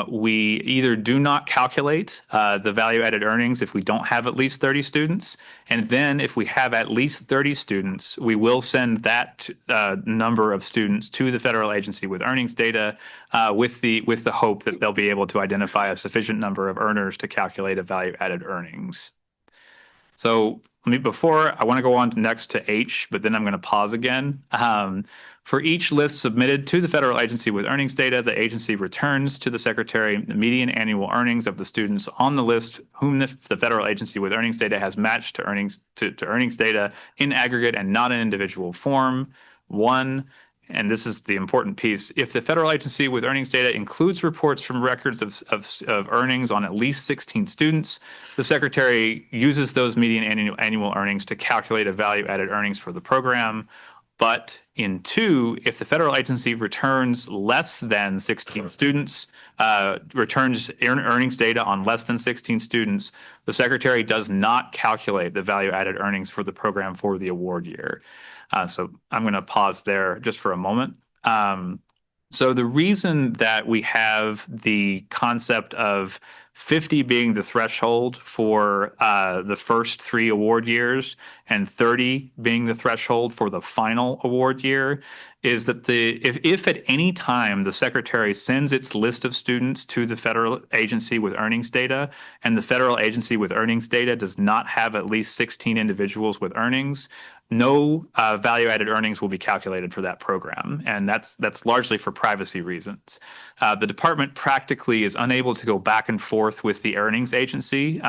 Speaker 2: we either do not calculate the value-added earnings if we don't have at least 30 students, and then if we have at least 30 students, we will send that number of students to the federal agency with earnings data, with the hope that they'll be able to identify a sufficient number of earners to calculate a value-added earnings. So before I want to go on next to H, but then I'm going to pause again. For each list submitted to the federal agency with earnings data, the agency returns to the secretary the median annual earnings of the students on the list whom the federal agency with earnings data has matched to earnings data in aggregate and not in individual form. 1, and this is the important piece, if the federal agency with earnings data includes reports from records of earnings on at least 16 students, the secretary uses those median annual earnings to calculate a value-added earnings for the program. But in 2, if the federal agency returns less than 16 students, returns earnings data on less than 16 students, the secretary does not calculate the value-added earnings for the program for the award year. So I'm going to pause there just for a moment. So the reason that we have the concept of 50 being the threshold for the first 3 award years and 30 being the threshold for the final award year is that if at any time the secretary sends its list of students to the federal agency with earnings data and the federal agency with earnings data does not have at least 16 individuals with earnings, no value-added earnings will be calculated for that program, and that's largely for privacy reasons. The department practically is unable to go back and forth with the earnings agency.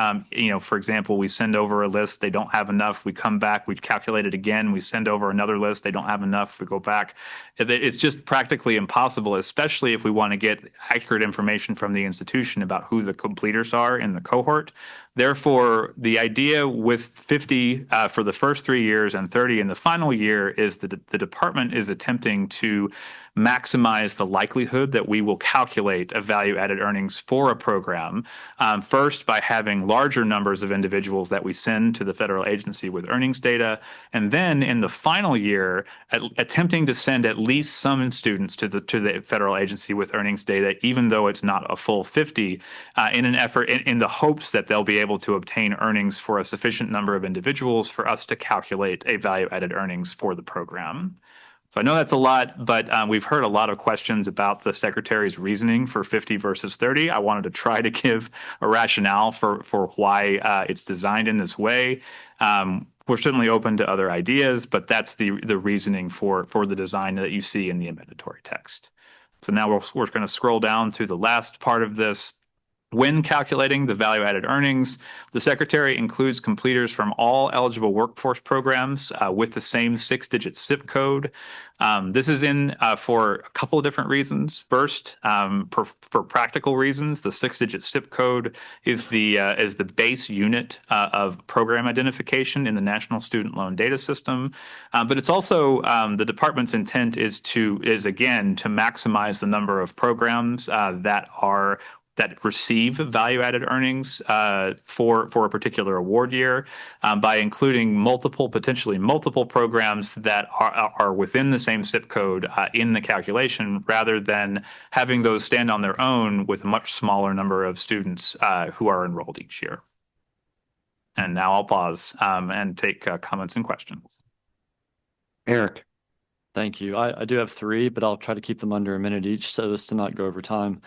Speaker 2: For example, we send over a list, they don't have enough, we come back, we calculate it again, we send over another list, they don't have enough, we go back. It's just practically impossible, especially if we want to get accurate information from the institution about who the completers are in the cohort. Therefore, the idea with 50 for the first 3 years and 30 in the final year is that the department is attempting to maximize the likelihood that we will calculate a value-added earnings for a program, first by having larger numbers of individuals that we send to the federal agency with earnings data, and then in the final year, attempting to send at least some students to the federal agency with earnings data, even though it's not a full 50, in an effort in the hopes that they'll be able to obtain earnings for a sufficient number of individuals for us to calculate a value-added earnings for the program. So I know that's a lot, but we've heard a lot of questions about the secretary's reasoning for 50 versus 30. I wanted to try to give a rationale for why it's designed in this way. We're certainly open to other ideas, but that's the reasoning for the design that you see in the amendatory text. So now we're going to scroll down to the last part of this. When calculating the value-added earnings, the secretary includes completers from all eligible workforce programs with the same 6-digit zip code. This is in for a couple of different reasons. First, for practical reasons, the 6-digit zip code is the base unit of program identification in the National Student Loan Data System. But it's also the department's intent is again to maximize the number of programs that receive value-added earnings for a particular award year by including potentially multiple programs that are within the same zip code in the calculation, rather than having those stand on their own with a much smaller number of students who are enrolled each year. And now I'll pause and take comments and questions.
Speaker 1: Eric.
Speaker 4: Thank you. I do have 3, but I'll try to keep them under a minute each so as to not go over time.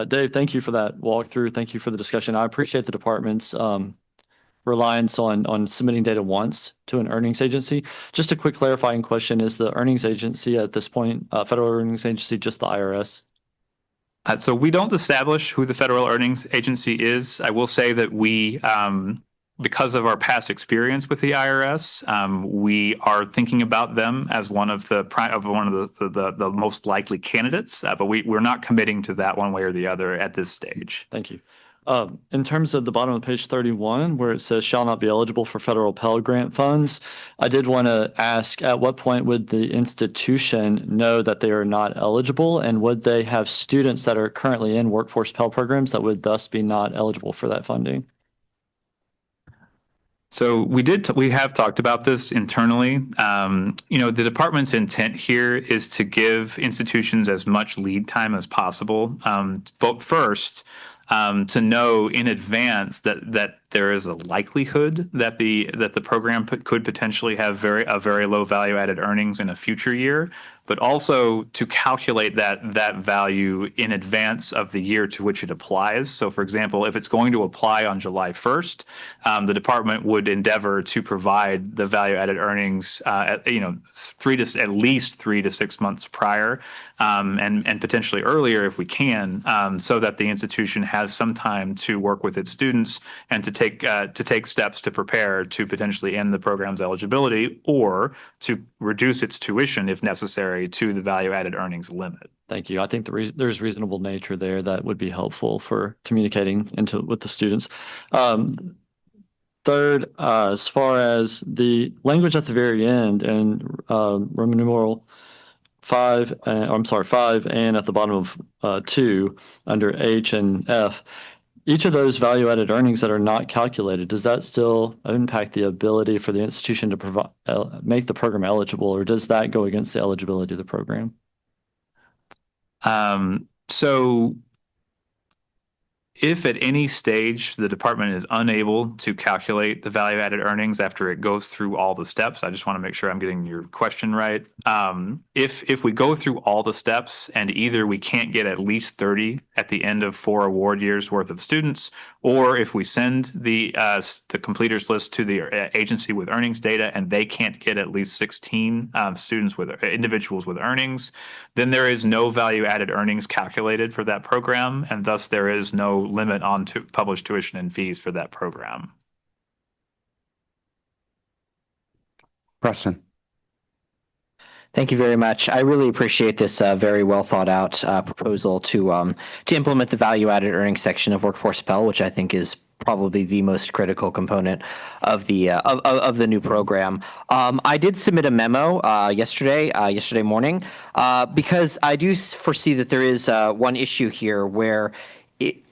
Speaker 4: Dave, thank you for that walkthrough. Thank you for the discussion. I appreciate the department's reliance on submitting data once to an earnings agency. Just a quick clarifying question, is the earnings agency at this point, federal earnings agency, just the IRS?
Speaker 2: So we don't establish who the federal earnings agency is. I will say that we because of our past experience with the IRS, we are thinking about them as one of the most likely candidates, but we're not committing to that one way or the other at this stage.
Speaker 4: Thank you. In terms of the bottom of page 31, where it says shall not be eligible for federal Pell Grant funds, I did want to ask, at what point would the institution know that they are not eligible? And would they have students that are currently in workforce Pell programs that would thus be not eligible for that funding?
Speaker 2: So we have talked about this internally. The department's intent here is to give institutions as much lead time as possible. But first, to know in advance that there is a likelihood that the program could potentially have very low value added earnings in a future year, but also to calculate that value in advance of the year to which it applies. So, for example, if it's going to apply on July 1st, the department would endeavor to provide the value added earnings at least 3 to 6 months prior, and potentially earlier if we can, so that the institution has some time to work with its students and to take steps to prepare to potentially end the program's eligibility or to reduce its tuition if necessary to the value-added earnings limit.
Speaker 4: Thank you. I think there's reasonable nature there that would be helpful for communicating with the students. Third, as far as the language at the very end and Roman numeral 5, and at the bottom of 2 under H and F, each of those value-added earnings that are not calculated, does that still impact the ability for the institution to make the program eligible, or does that go against the eligibility of the program?
Speaker 2: So if at any stage the department is unable to calculate the value-added earnings after it goes through all the steps, I just want to make sure I'm getting your question right. If we go through all the steps and either we can't get at least 30 at the end of 4 award years worth of students, or if we send the completers list to the agency with earnings data and they can't get at least 16 individuals with earnings, then there is no value-added earnings calculated for that program, and thus there is no limit on published tuition and fees for that program.
Speaker 1: Preston.
Speaker 11: Thank you very much. I really appreciate this very well thought out proposal to implement the value added earnings section of Workforce Pell, which I think is probably the most critical component of the new program. I did submit a memo yesterday morning, because I do foresee that there is one issue here where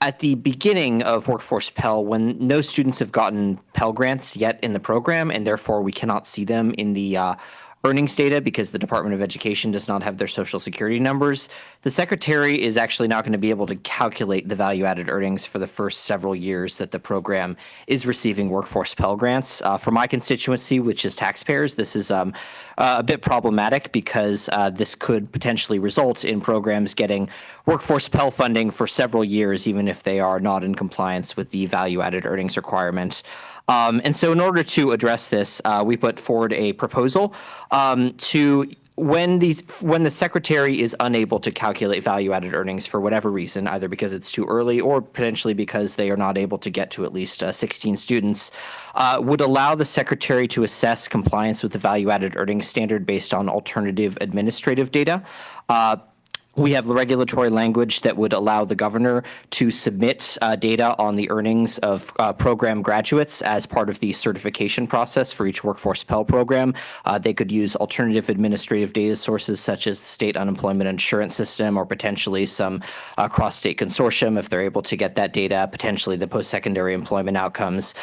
Speaker 11: at the beginning of Workforce Pell, when no students have gotten Pell Grants yet in the program, and therefore we cannot see them in the earnings data because the Department of Education does not have their Social Security numbers, the Secretary is actually not going to be able to calculate the value-added earnings for the first several years that the program is receiving Workforce Pell Grants. For my constituency, which is taxpayers, this is a bit problematic because this could potentially result in programs getting Workforce Pell funding for several years, even if they are not in compliance with the value-added earnings requirement. And so in order to address this, we put forward a proposal to when the Secretary is unable to calculate value-added earnings for whatever reason, either because it's too early or potentially because they are not able to get to at least 16 students, would allow the Secretary to assess compliance with the value-added earnings standard based on alternative administrative data. We have the regulatory language that would allow the governor to submit data on the earnings of program graduates as part of the certification process for each Workforce Pell program. They could use alternative administrative data sources such as the state unemployment insurance system, or potentially some cross-state consortium if they're able to get that data, potentially the post-secondary employment outcomes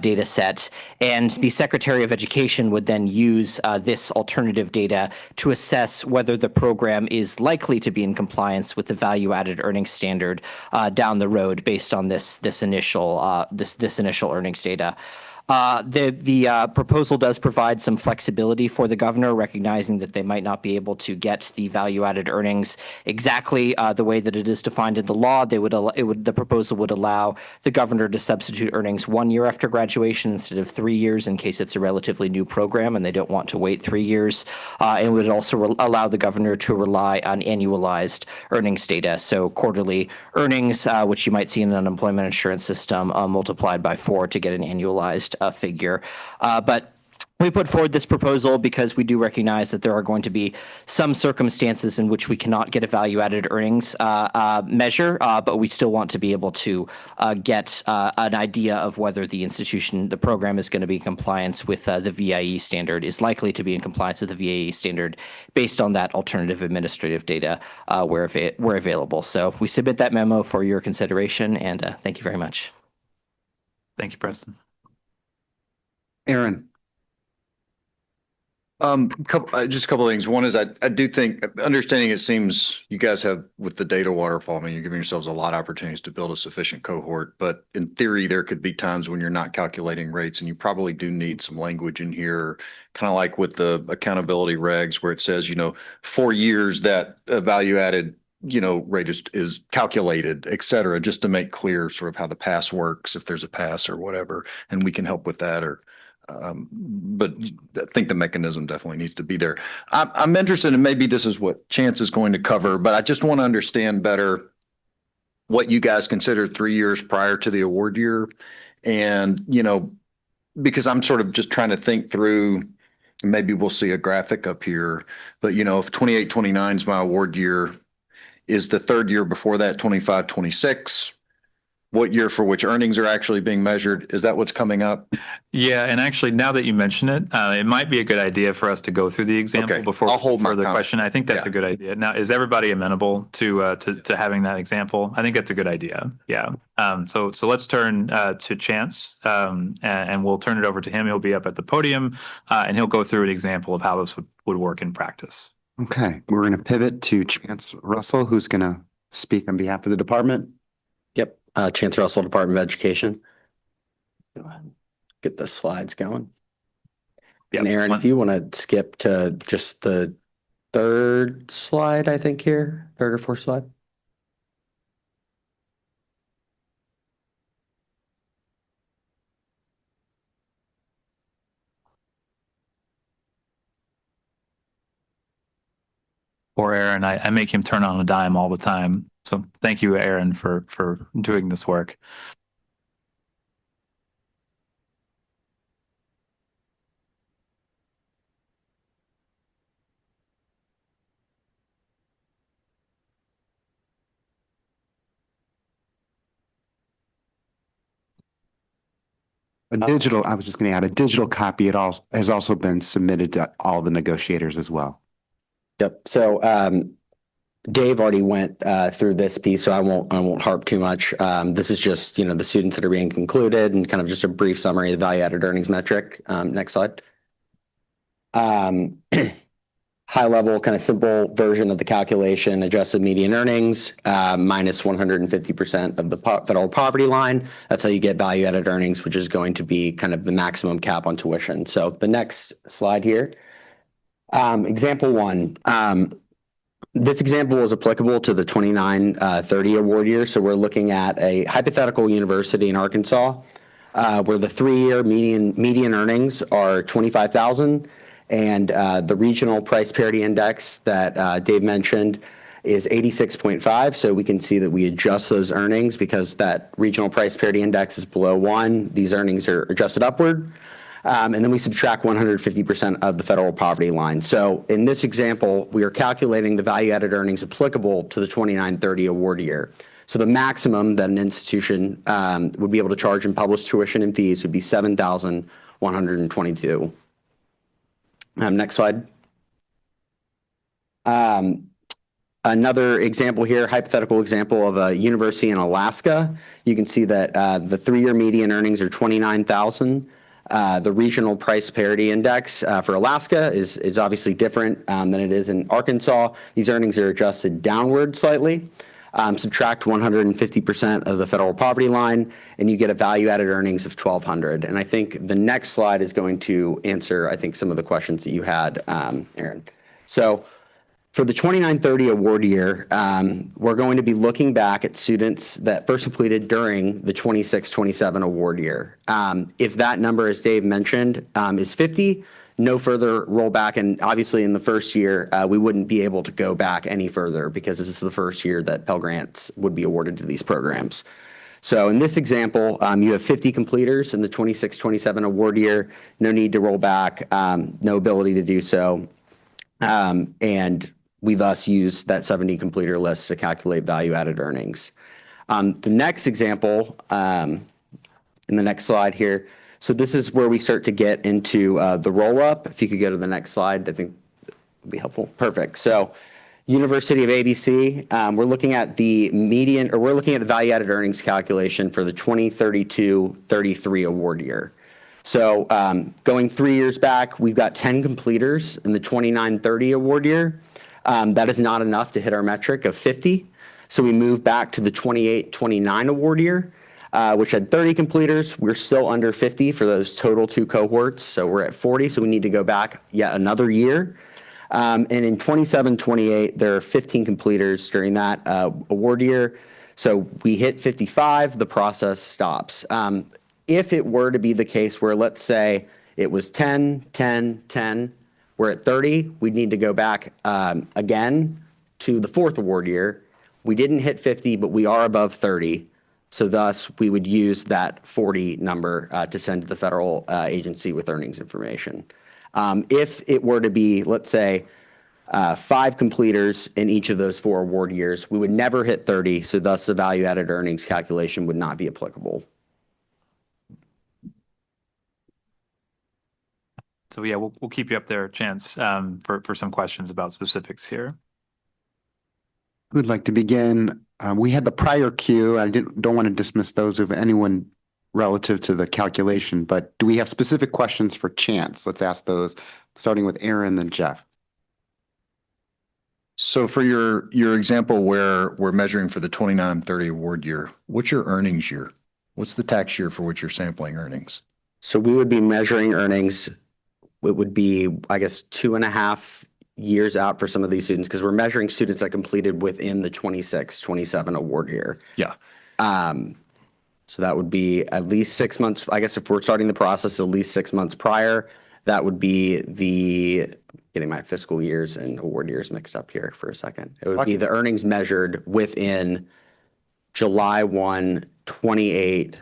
Speaker 11: data set. And the Secretary of Education would then use this alternative data to assess whether the program is likely to be in compliance with the value-added earnings standard down the road based on this initial earnings data. The proposal does provide some flexibility for the governor, recognizing that they might not be able to get the value-added earnings exactly the way that it is defined in the law. The proposal would allow the governor to substitute earnings 1 year after graduation instead of 3 years in case it's a relatively new program and they don't want to wait 3 years. And would also allow the governor to rely on annualized earnings data, so quarterly earnings, which you might see in an unemployment insurance system, multiplied by 4 to get an annualized figure. But We put forward this proposal because we do recognize that there are going to be some circumstances in which we cannot get a value-added earnings measure, but we still want to be able to get an idea of whether the institution, the program is going to be in compliance with the VIE standard, is likely to be in compliance with the VIE standard based on that alternative administrative data where available. So we submit that memo for your consideration, and thank you very much.
Speaker 2: Thank you, Preston.
Speaker 6: Aaron. Just a couple of things. One is I do think, understanding it seems you guys have with the data waterfall, I mean, you're giving yourselves a lot of opportunities to build a sufficient cohort, but in theory, there could be times when you're not calculating rates and you probably do need some language in here, kind of like with the accountability regs where it says, 4 years that a value added, rate is calculated, et cetera, just to make clear sort of how the pass works, if there's a pass or whatever, and we can help with that but I think the mechanism definitely needs to be there. I'm interested in maybe this is what Chance is going to cover, but I just want to understand better what you guys consider 3 years prior to the award year. And, because I'm sort of just trying to think through, maybe we'll see a graphic up here, but if 28-29 is my award year, is the third year before that 25-26? What year for which earnings are actually being measured? Is that what's coming up?
Speaker 2: Yeah, and actually, now that you mention it, it might be a good idea for us to go through the example before
Speaker 6: I'll hold
Speaker 2: further
Speaker 6: my
Speaker 2: question. I think that's a good idea. Now, is everybody amenable to having that example? I think that's a good idea. Yeah. So let's turn to Chance, and we'll turn it over to him. He'll be up at the podium, and he'll go through an example of how this would work in practice.
Speaker 1: Okay, we're going to pivot to Chance Russell, who's going to speak on behalf of the department.
Speaker 19: Yep. Chance Russell, Department of Education. Go ahead. Get the slides going. And Aaron, if you want to skip to just the third slide, I think here, third or fourth slide.
Speaker 2: Or Aaron, I make him turn on a dime all the time. So thank you, Aaron, for doing this work.
Speaker 1: I was just going to add a digital copy. It all has also been submitted to all the negotiators as well.
Speaker 19: Yep. So Dave already went through this piece, so I won't harp too much. This is just, the students that are being concluded and kind of just a brief summary of the value added earnings metric. Next slide. High level, kind of simple version of the calculation, adjusted median earnings minus 150% of the federal poverty line. That's how you get value added earnings, which is going to be kind of the maximum cap on tuition. So the next slide here. Example one. This example is applicable to the 29-30 award year. So we're looking at a hypothetical university in Arkansas where the 3-year median earnings are $25,000 and the regional price parity index that Dave mentioned is 86.5. So we can see that we adjust those earnings because that regional price parity index is below 1. These earnings are adjusted upward. And then we subtract 150% of the federal poverty line. So in this example, we are calculating the value added earnings applicable to the 29-30 award year. So the maximum that an institution would be able to charge in published tuition and fees would be $7,122. Next slide. Another example here, hypothetical example of a university in Alaska. You can see that the 3-year median earnings are $29,000. The regional price parity index for Alaska is obviously different than it is in Arkansas. These earnings are adjusted downward slightly. Subtract 150% of the federal poverty line, and you get a value-added earnings of $1,200. And I think the next slide is going to answer, I think, some of the questions that you had, Aaron. So for the 29-30 award year, we're going to be looking back at students that first completed during the 26-27 award year. If that number, as Dave mentioned, is 50, no further rollback. And obviously in the first year, we wouldn't be able to go back any further because this is the first year that Pell Grants would be awarded to these programs. So in this example, you have 50 completers in the 26-27 award year, no need to roll back, no ability to do so. And we thus use that 70 completer list to calculate value-added earnings. The next example, in the next slide here, so this is where we start to get into the roll-up. If you could go to the next slide, I think that would be helpful. Perfect. So University of ABC, we're looking at the median, or we're looking at the value-added earnings calculation for the 2032-33 award year. So going 3 years back, we've got 10 completers in the 29-30 award year. That is not enough to hit our metric of 50. So we move back to the 28-29 award year, which had 30 completers. We're still under 50 for those total 2 cohorts. So we're at 40. So we need to go back yet another year. And in 27-28, there are 15 completers during that award year. So we hit 55, the process stops. If it were to be the case where, let's say, it was 10, 10, 10, we're at 30, we'd need to go back again to the 4th award year. We didn't hit 50, but we are above 30. So thus, we would use that 40 number to send to the federal agency with earnings information. If it were to be, let's say, 5 completers in each of those 4 award years, we would never hit 30, so thus the value-added earnings calculation would not be applicable.
Speaker 2: So yeah, we'll keep you up there, Chance, for some questions about specifics here.
Speaker 1: Who would like to begin? We had the prior queue. I don't want to dismiss those of anyone relative to the calculation, but do we have specific questions for Chance? Let's ask those, starting with Aaron, then Jeff.
Speaker 6: So for your example where we're measuring for the 29-30 award year, what's your earnings year? What's the tax year for which you're sampling earnings?
Speaker 19: So we would be measuring earnings. It would be, I guess, 2.5 years out for some of these students because we're measuring students that completed within the 26-27 award year.
Speaker 6: Yeah.
Speaker 19: So that would be at least 6 months. I guess if we're starting the process at least 6 months prior, that would be getting my fiscal years and award years mixed up here for a second. It would be the earnings measured within July 1, 28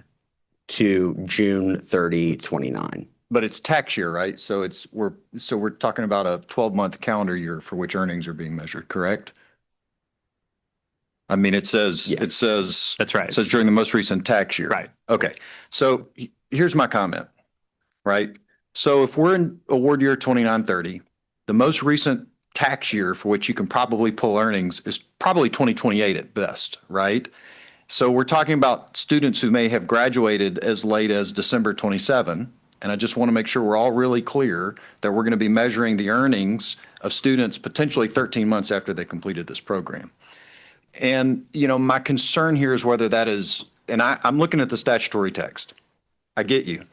Speaker 19: to June 30, 29.
Speaker 6: But it's tax year, right? So we're talking about a 12-month calendar year for which earnings are being measured, correct? I mean, it says
Speaker 2: that's right.
Speaker 6: It says during the most recent tax year.
Speaker 2: Right.
Speaker 6: Okay. So here's my comment, right? So if we're in award year 29-30, the most recent tax year for which you can probably pull earnings is probably 2028 at best, right? So we're talking about students who may have graduated as late as December 27. And I just want to make sure we're all really clear that we're going to be measuring the earnings of students potentially 13 months after they completed this program. And, my concern here is whether that is, and I'm looking at the statutory text. I get you.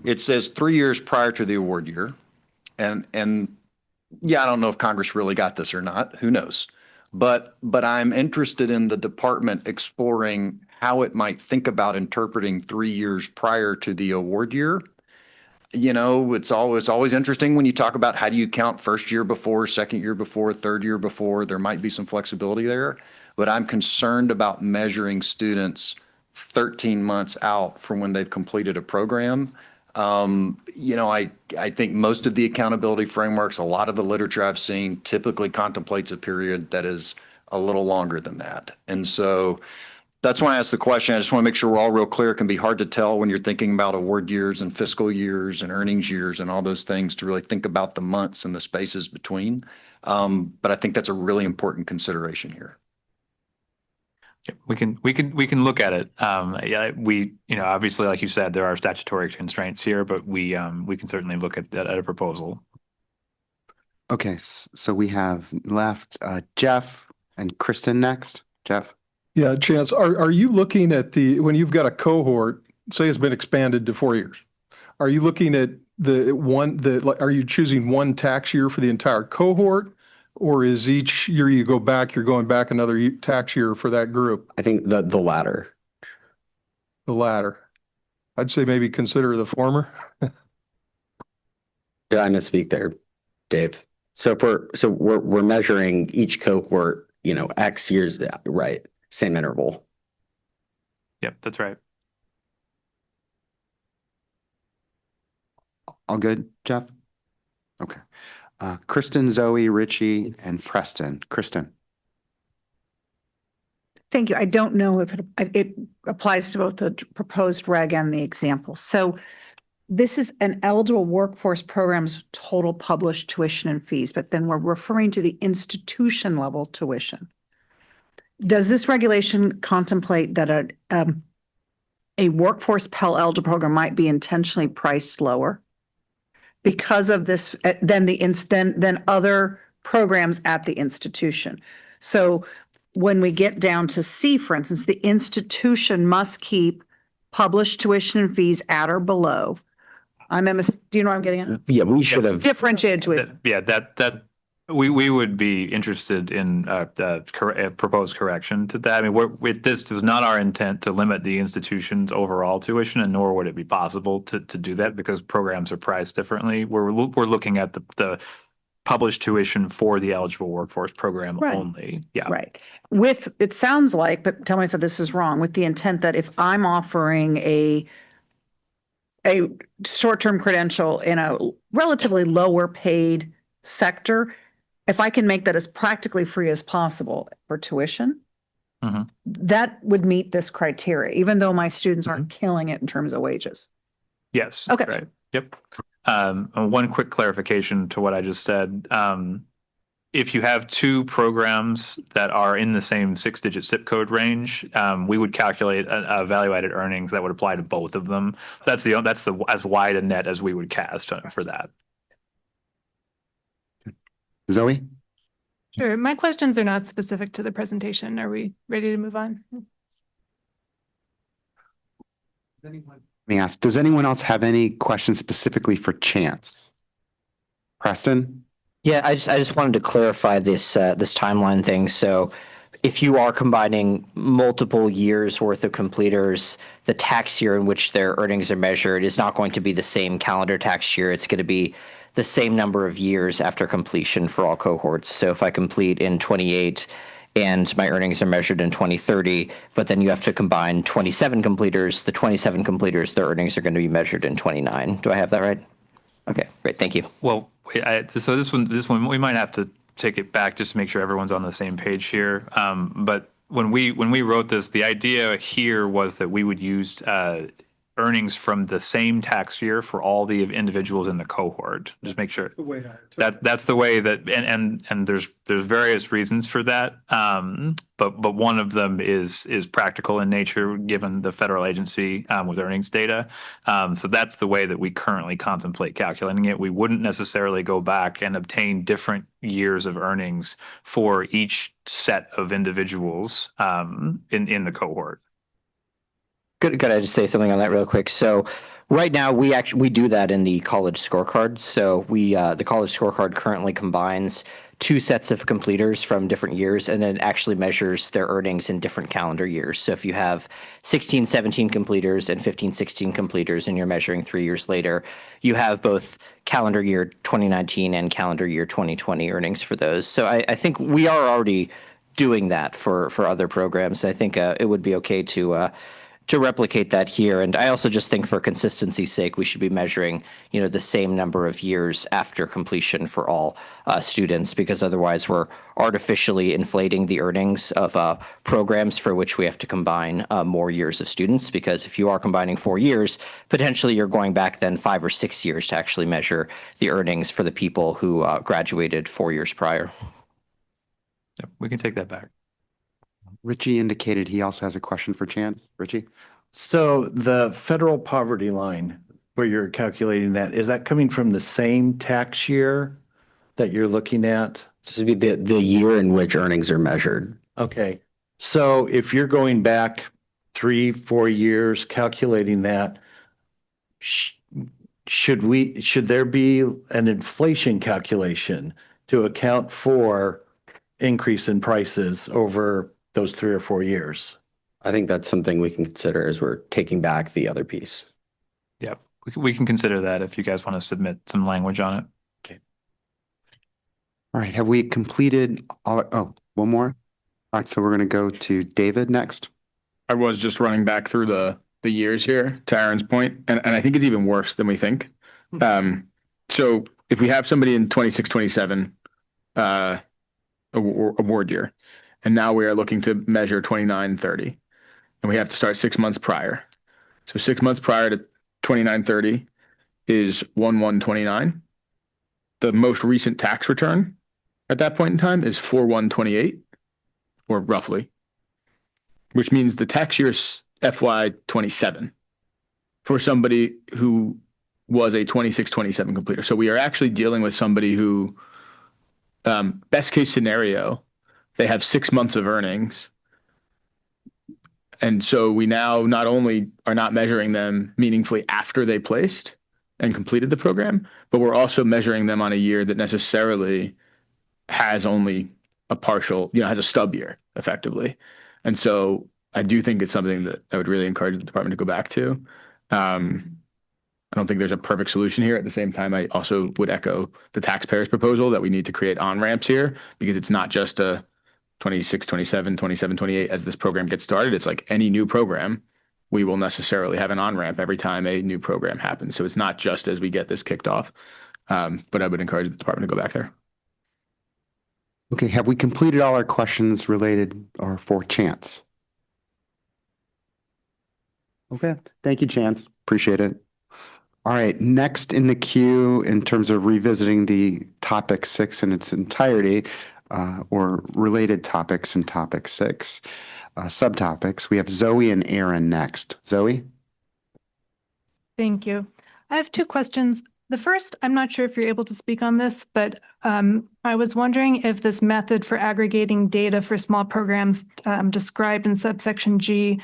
Speaker 6: It says 3 years prior to the award year. And yeah, I don't know if Congress really got this or not. Who knows? But I'm interested in the department exploring how it might think about interpreting 3 years prior to the award year. It's always interesting when you talk about how do you count first year before, second year before, third year before. There might be some flexibility there, but I'm concerned about measuring students 13 months out from when they've completed a program. I think most of the accountability frameworks, a lot of the literature I've seen typically contemplates a period that is a little longer than that. And so that's why I asked the question. I just want to make sure we're all real clear. It can be hard to tell when you're thinking about award years and fiscal years and earnings years and all those things to really think about the months and the spaces between. But I think that's a really important consideration here.
Speaker 2: Yeah, we can look at it. Obviously, like you said, there are statutory constraints here, but we can certainly look at a proposal.
Speaker 1: Okay, so we have left Jeff and Kristen next. Jeff.
Speaker 17: Yeah, Chance, are you looking at when you've got a cohort, say it's been expanded to 4 years, are you looking at are you choosing one tax year for the entire cohort? Or is each year you go back, you're going back another tax year for that group?
Speaker 19: I think the latter.
Speaker 17: The latter. I'd say maybe consider the former.
Speaker 19: Did I misspeak there, Dave? So we're measuring each cohort, X years, right? Same interval.
Speaker 2: Yep, that's right.
Speaker 1: All good, Jeff? Okay. Kristen, Zoe, Richie, and Preston. Kristen.
Speaker 14: Thank you. I don't know if it applies to both the proposed reg and the example. So this is an eligible workforce program's total published tuition and fees, but then we're referring to the institution level tuition. Does this regulation contemplate that a workforce Pell eligible program might be intentionally priced lower because of this than other programs at the institution? So when we get down to C, for instance, the institution must keep published tuition and fees at or below. Do you know what I'm getting at?
Speaker 19: Yeah, we should have.
Speaker 14: Differentiated tuition.
Speaker 2: Yeah, that we would be interested in the proposed correction to that. I mean, this was not our intent to limit the institution's overall tuition, and nor would it be possible to do that because programs are priced differently. We're looking at the published tuition for the eligible workforce program only. Yeah.
Speaker 14: Right. It sounds like, but tell me if this is wrong, with the intent that if I'm offering a short-term credential in a relatively lower paid sector, if I can make that as practically free as possible for tuition, that would meet this criteria, even though my students aren't killing it in terms of wages.
Speaker 2: Yes.
Speaker 14: Okay.
Speaker 2: Right. Yep. One quick clarification to what I just said. If you have two programs that are in the same 6-digit zip code range, we would calculate a value-added earnings that would apply to both of them. So that's as wide a net as we would cast for that.
Speaker 1: Zoe?
Speaker 9: Sure. My questions are not specific to the presentation. Are we ready to move on?
Speaker 1: Let me ask, does anyone else have any questions specifically for Chance? Preston?
Speaker 11: Yeah, I just wanted to clarify this timeline thing. So if you are combining multiple years worth of completers, the tax year in which their earnings are measured is not going to be the same calendar tax year. It's going to be the same number of years after completion for all cohorts. So if I complete in 28 and my earnings are measured in 2030, but then you have to combine 27 completers, the 27 completers, their earnings are going to be measured in 29. Do I have that right? Okay, great. Thank you.
Speaker 2: Well, so this one, we might have to take it back just to make sure everyone's on the same page here. But when we wrote this, the idea here was that we would use earnings from the same tax year for all the individuals in the cohort. Just make sure that's the way that, and there's various reasons for that. But one of them is practical in nature, given the federal agency with earnings data. So that's the way that we currently contemplate calculating it. We wouldn't necessarily go back and obtain different years of earnings for each set of individuals in the cohort.
Speaker 11: Could I just say something on that real quick? So right now we do that in the college scorecard. So the college scorecard currently combines two sets of completers from different years and then actually measures their earnings in different calendar years. So if you have 16, 17 completers and 15, 16 completers and you're measuring 3 years later, you have both calendar year 2019 and calendar year 2020 earnings for those. So I think we are already doing that for other programs. I think it would be okay to replicate that here. And I also just think for consistency's sake, we should be measuring, the same number of years after completion for all students, because otherwise we're artificially inflating the earnings of programs for which we have to combine more years of students. Because if you are combining 4 years, potentially you're going back then 5 or 6 years to actually measure the earnings for the people who graduated 4 years prior.
Speaker 2: Yep, we can take that back.
Speaker 1: Richie indicated he also has a question for Chance. Richie?
Speaker 15: So the federal poverty line, where you're calculating that, is that coming from the same tax year that you're looking at?
Speaker 19: This would be the year in which earnings are measured.
Speaker 15: Okay. So if you're going back 3-4 years calculating that, should there be an inflation calculation to account for increase in prices over those 3 or 4 years?
Speaker 19: I think that's something we can consider as we're taking back the other piece.
Speaker 2: Yep, we can consider that if you guys want to submit some language on it.
Speaker 1: Okay. All right, have we completed one more? All right, so we're going to go to David next.
Speaker 12: I was just running back through the years here to Aaron's point, and I think it's even worse than we think. So if we have somebody in 26, 27 award year, and now we are looking to measure 29, 30, and we have to start 6 months prior. So 6 months prior to 29, 30 is 1/1/29. The most recent tax return at that point in time is 4/1/28, or roughly, which means the tax year is FY27 for somebody who was a 26, 27 completer. So we are actually dealing with somebody who, best case scenario, they have 6 months of earnings. And so we now not only are not measuring them meaningfully after they placed and completed the program, but we're also measuring them on a year that necessarily has only a partial, has a stub year effectively. And so I do think it's something that I would really encourage the department to go back to. I don't think there's a perfect solution here. At the same time, I also would echo the taxpayers' proposal that we need to create on-ramps here, because it's not just a 26, 27, 27, 28 as this program gets started. It's like any new program, we will necessarily have an on-ramp every time a new program happens. So it's not just as we get this kicked off, but I would encourage the department to go back there.
Speaker 1: Okay, have we completed all our questions related or for Chance? Okay, thank you, Chance. Appreciate it. All right, next in the queue in terms of revisiting the topic 6 in its entirety, or related topics in topic 6, subtopics, we have Zoe and Aaron next. Zoe?
Speaker 9: Thank you. I have 2 questions. The first, I'm not sure if you're able to speak on this, but I was wondering if this method for aggregating data for small programs described in subsection G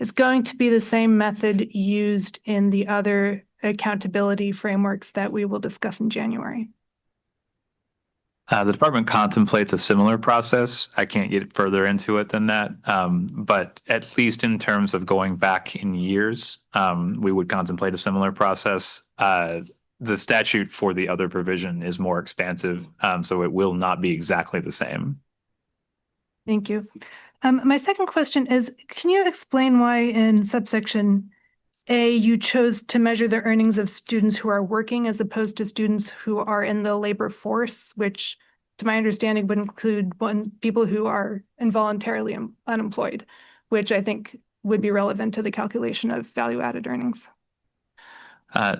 Speaker 9: is going to be the same method used in the other accountability frameworks that we will discuss in January.
Speaker 2: The department contemplates a similar process. I can't get further into it than that. But at least in terms of going back in years, we would contemplate a similar process. The statute for the other provision is more expansive, so it will not be exactly the same.
Speaker 9: Thank you. My second question is, can you explain why in subsection A, you chose to measure the earnings of students who are working as opposed to students who are in the labor force, which to my understanding would include people who are involuntarily unemployed, which I think would be relevant to the calculation of value-added earnings?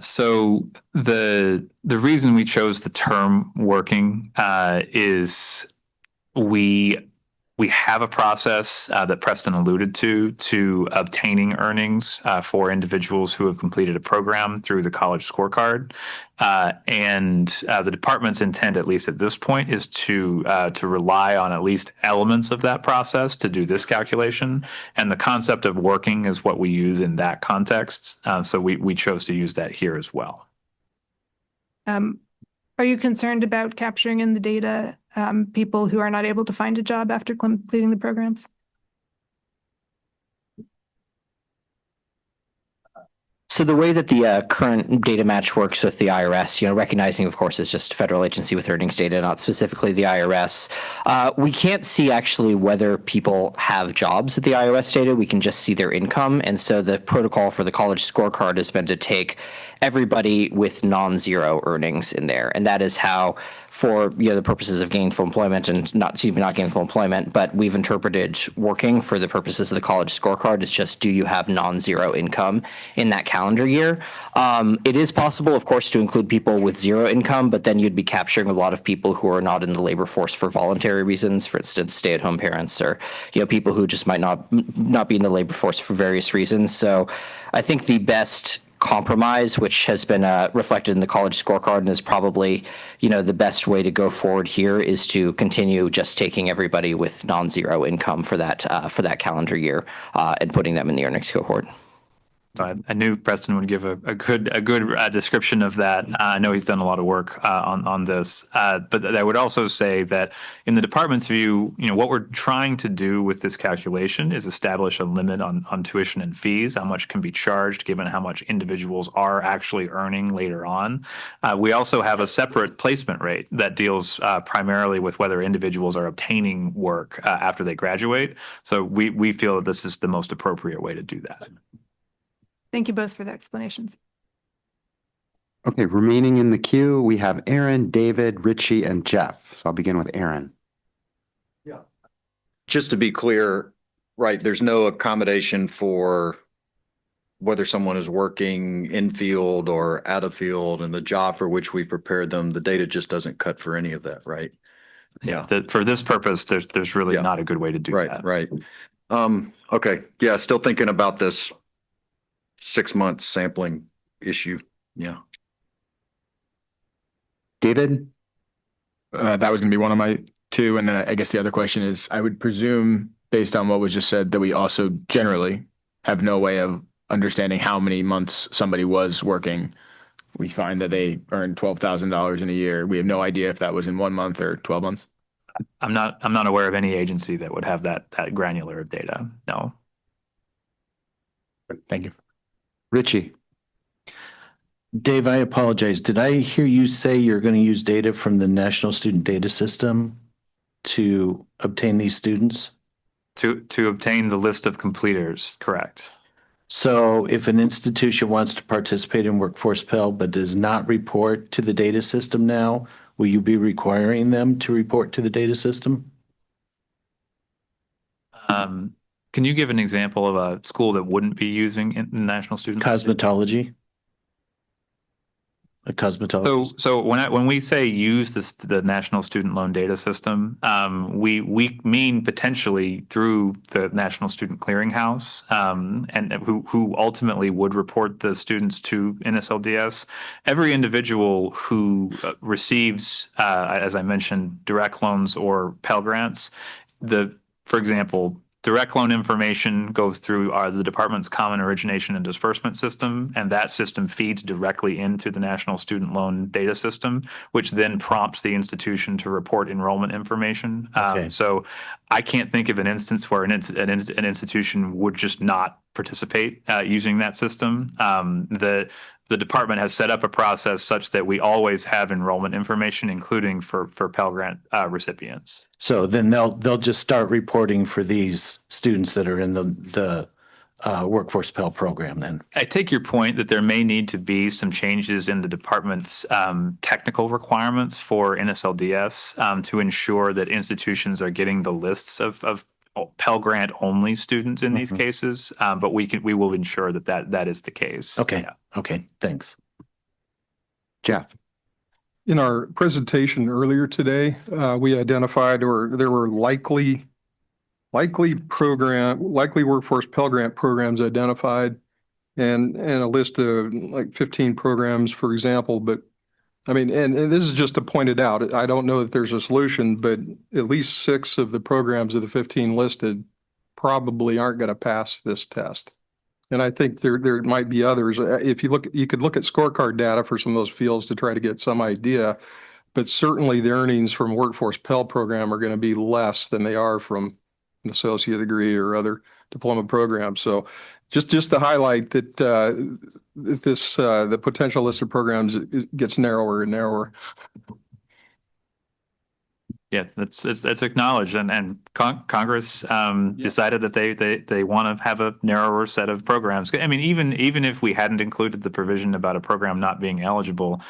Speaker 2: So the reason we chose the term working is we have a process that Preston alluded to obtaining earnings for individuals who have completed a program through the college scorecard. And the department's intent, at least at this point, is to rely on at least elements of that process to do this calculation. And the concept of working is what we use in that context. So we chose to use that here as well.
Speaker 9: Are you concerned about capturing in the data people who are not able to find a job after completing the programs?
Speaker 11: So the way that the current data match works with the IRS, recognizing, of course, it's just a federal agency with earnings data, not specifically the IRS. We can't see actually whether people have jobs at the IRS data. We can just see their income. And so the protocol for the college scorecard has been to take everybody with non-zero earnings in there. And that is how, for the purposes of gainful employment and not gainful employment, but we've interpreted working for the purposes of the college scorecard. It's just, do you have non-zero income in that calendar year? It is possible, of course, to include people with zero income, but then you'd be capturing a lot of people who are not in the labor force for voluntary reasons, for instance, stay-at-home parents, or people who just might not be in the labor force for various reasons. So I think the best compromise, which has been reflected in the college scorecard and is probably, the best way to go forward here, is to continue just taking everybody with non-zero income for that calendar year and putting them in the earnings cohort.
Speaker 2: So I knew Preston would give a good description of that. I know he's done a lot of work on this, but I would also say that in the department's view, what we're trying to do with this calculation is establish a limit on tuition and fees, how much can be charged given how much individuals are actually earning later on. We also have a separate placement rate that deals primarily with whether individuals are obtaining work after they graduate. So we feel that this is the most appropriate way to do that.
Speaker 9: Thank you both for the explanations.
Speaker 1: Okay, remaining in the queue, we have Aaron, David, Richie, and Jeff. So I'll begin with Aaron.
Speaker 6: Just to be clear, right, there's no accommodation for whether someone is working in field or out of field, and the job for which we prepared them, the data just doesn't cut for any of that, right?
Speaker 2: Yeah. For this purpose, there's really not a good way to do that.
Speaker 6: Right. Okay. Yeah. Still thinking about this 6 months sampling issue. Yeah.
Speaker 1: David?
Speaker 12: That was going to be one of my two. And then I guess the other question is, I would presume, based on what was just said, that we also generally have no way of understanding how many months somebody was working. We find that they earned $12,000 in a year. We have no idea if that was in 1 month or 12 months.
Speaker 2: I'm not aware of any agency that would have that granular of data. No.
Speaker 12: Thank you.
Speaker 1: Richie?
Speaker 15: Dave, I apologize. Did I hear you say you're going to use data from the National Student Data System to obtain these students?
Speaker 2: To obtain the list of completers, correct.
Speaker 15: So if an institution wants to participate in Workforce Pell but does not report to the data system now, will you be requiring them to report to the data system?
Speaker 2: Can you give an example of a school that wouldn't be using the National Student?
Speaker 15: Cosmetology. A cosmetologist.
Speaker 2: So when we say use the National Student Loan Data System, we mean potentially through the National Student Clearinghouse, and who ultimately would report the students to NSLDS. Every individual who receives, as I mentioned, direct loans or Pell Grants, for example, direct loan information goes through the department's common origination and disbursement system, and that system feeds directly into the National Student Loan Data System, which then prompts the institution to report enrollment information. So I can't think of an instance where an institution would just not participate using that system. The department has set up a process such that we always have enrollment information, including for Pell Grant recipients.
Speaker 15: So then they'll just start reporting for these students that are in the Workforce Pell program then.
Speaker 2: I take your point that there may need to be some changes in the department's technical requirements for NSLDS to ensure that institutions are getting the lists of Pell Grant only students in these cases, but we will ensure that is the case.
Speaker 15: Okay.
Speaker 2: Yeah.
Speaker 15: Okay. Thanks.
Speaker 1: Jeff?
Speaker 17: In our presentation earlier today, we identified, or there were likely workforce Pell Grant programs identified, and a list of like 15 programs, for example. But I mean, and this is just to point it out. I don't know that there's a solution, but at least 6 of the programs of the 15 listed probably aren't going to pass this test. And I think there might be others. If you look, you could look at scorecard data for some of those fields to try to get some idea, but certainly the earnings from Workforce Pell program are going to be less than they are from an associate degree or other diploma programs. So just to highlight that the potential list of programs gets narrower and narrower.
Speaker 2: Yeah, it's acknowledged, and Congress decided that they want to have a narrower set of programs. I mean, even if we hadn't included the provision about a program not being eligible,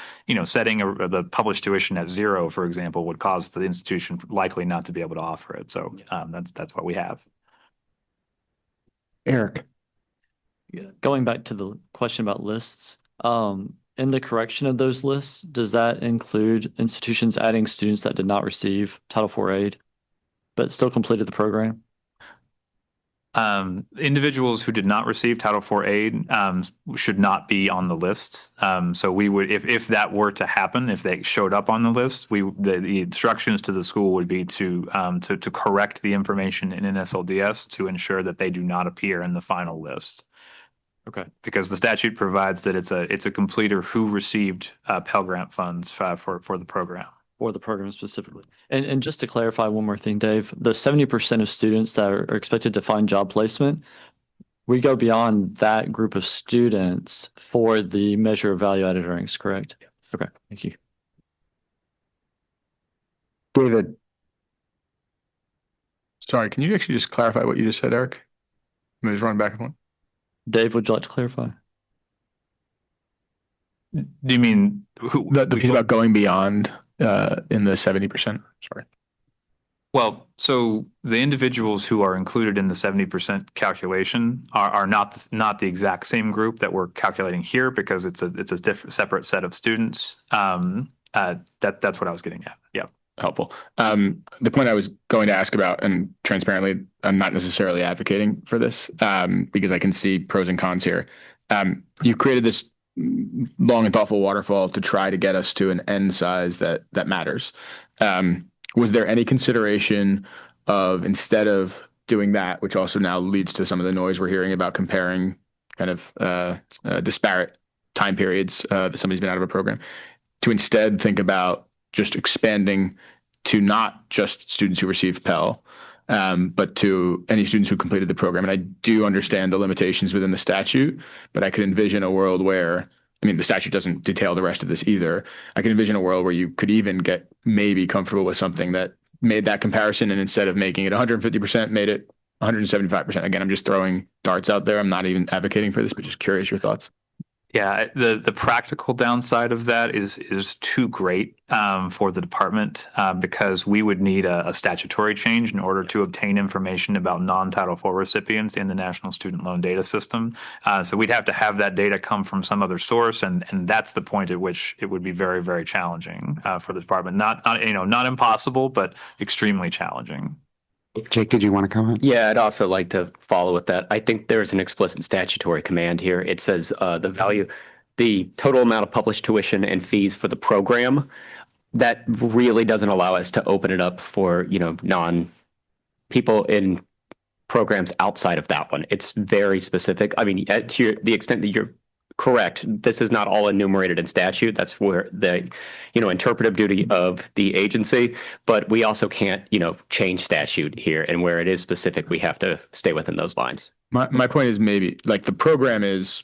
Speaker 2: setting the published tuition at 0, for example, would cause the institution likely not to be able to offer it. So that's what we have.
Speaker 1: Eric?
Speaker 4: Going back to the question about lists, in the correction of those lists, does that include institutions adding students that did not receive Title IV aid, but still completed the program?
Speaker 2: Individuals who did not receive Title IV aid should not be on the list. So we would, if that were to happen, if they showed up on the list, the instructions to the school would be to correct the information in NSLDS to ensure that they do not appear in the final list.
Speaker 4: Okay.
Speaker 2: Because the statute provides that it's a completer who received Pell Grant funds for the program.
Speaker 4: For the program specifically. And just to clarify one more thing, Dave, the 70% of students that are expected to find job placement, we go beyond that group of students for the measure of value added earnings, correct? Okay, thank you.
Speaker 1: David,
Speaker 12: Sorry, can you actually just clarify what you just said, Eric? I'm just running back and forth.
Speaker 4: Dave, would you like to clarify?
Speaker 2: Do you mean who?
Speaker 12: The piece about going beyond in the 70%? Sorry.
Speaker 2: Well, so the individuals who are included in the 70% calculation are not the exact same group that we're calculating here, because it's a different separate set of students. That's what I was getting at. Yeah.
Speaker 12: Helpful. The point I was going to ask about, and transparently, I'm not necessarily advocating for this because I can see pros and cons here. You created this long and thoughtful waterfall to try to get us to an end size that matters. Was there any consideration of, instead of doing that, which also now leads to some of the noise we're hearing about comparing kind of disparate time periods that somebody's been out of a program, to instead think about just expanding to not just students who received Pell, but to any students who completed the program? And I do understand the limitations within the statute, but I could envision a world where, I mean, the statute doesn't detail the rest of this either. I can envision a world where you could even get maybe comfortable with something that made that comparison, and instead of making it 150%, made it 175%. Again, I'm just throwing darts out there. I'm not even advocating for this, but just curious your thoughts.
Speaker 2: Yeah, the practical downside of that is too great for the department because we would need a statutory change in order to obtain information about non-Title IV recipients in the National Student Loan Data System. So we'd have to have that data come from some other source, and that's the point at which it would be very, very challenging for the department. Not impossible, but extremely challenging.
Speaker 1: Jake, did you want to comment?
Speaker 16: Yeah, I'd also like to follow with that. I think there's an explicit statutory command here. It says the total amount of published tuition and fees for the program. That really doesn't allow us to open it up for, people in programs outside of that one. It's very specific. I mean, to the extent that you're correct, this is not all enumerated in statute. That's where the, interpretive duty of the agency, but we also can't, change statute here. And where it is specific, we have to stay within those lines.
Speaker 12: My point is, maybe like the program is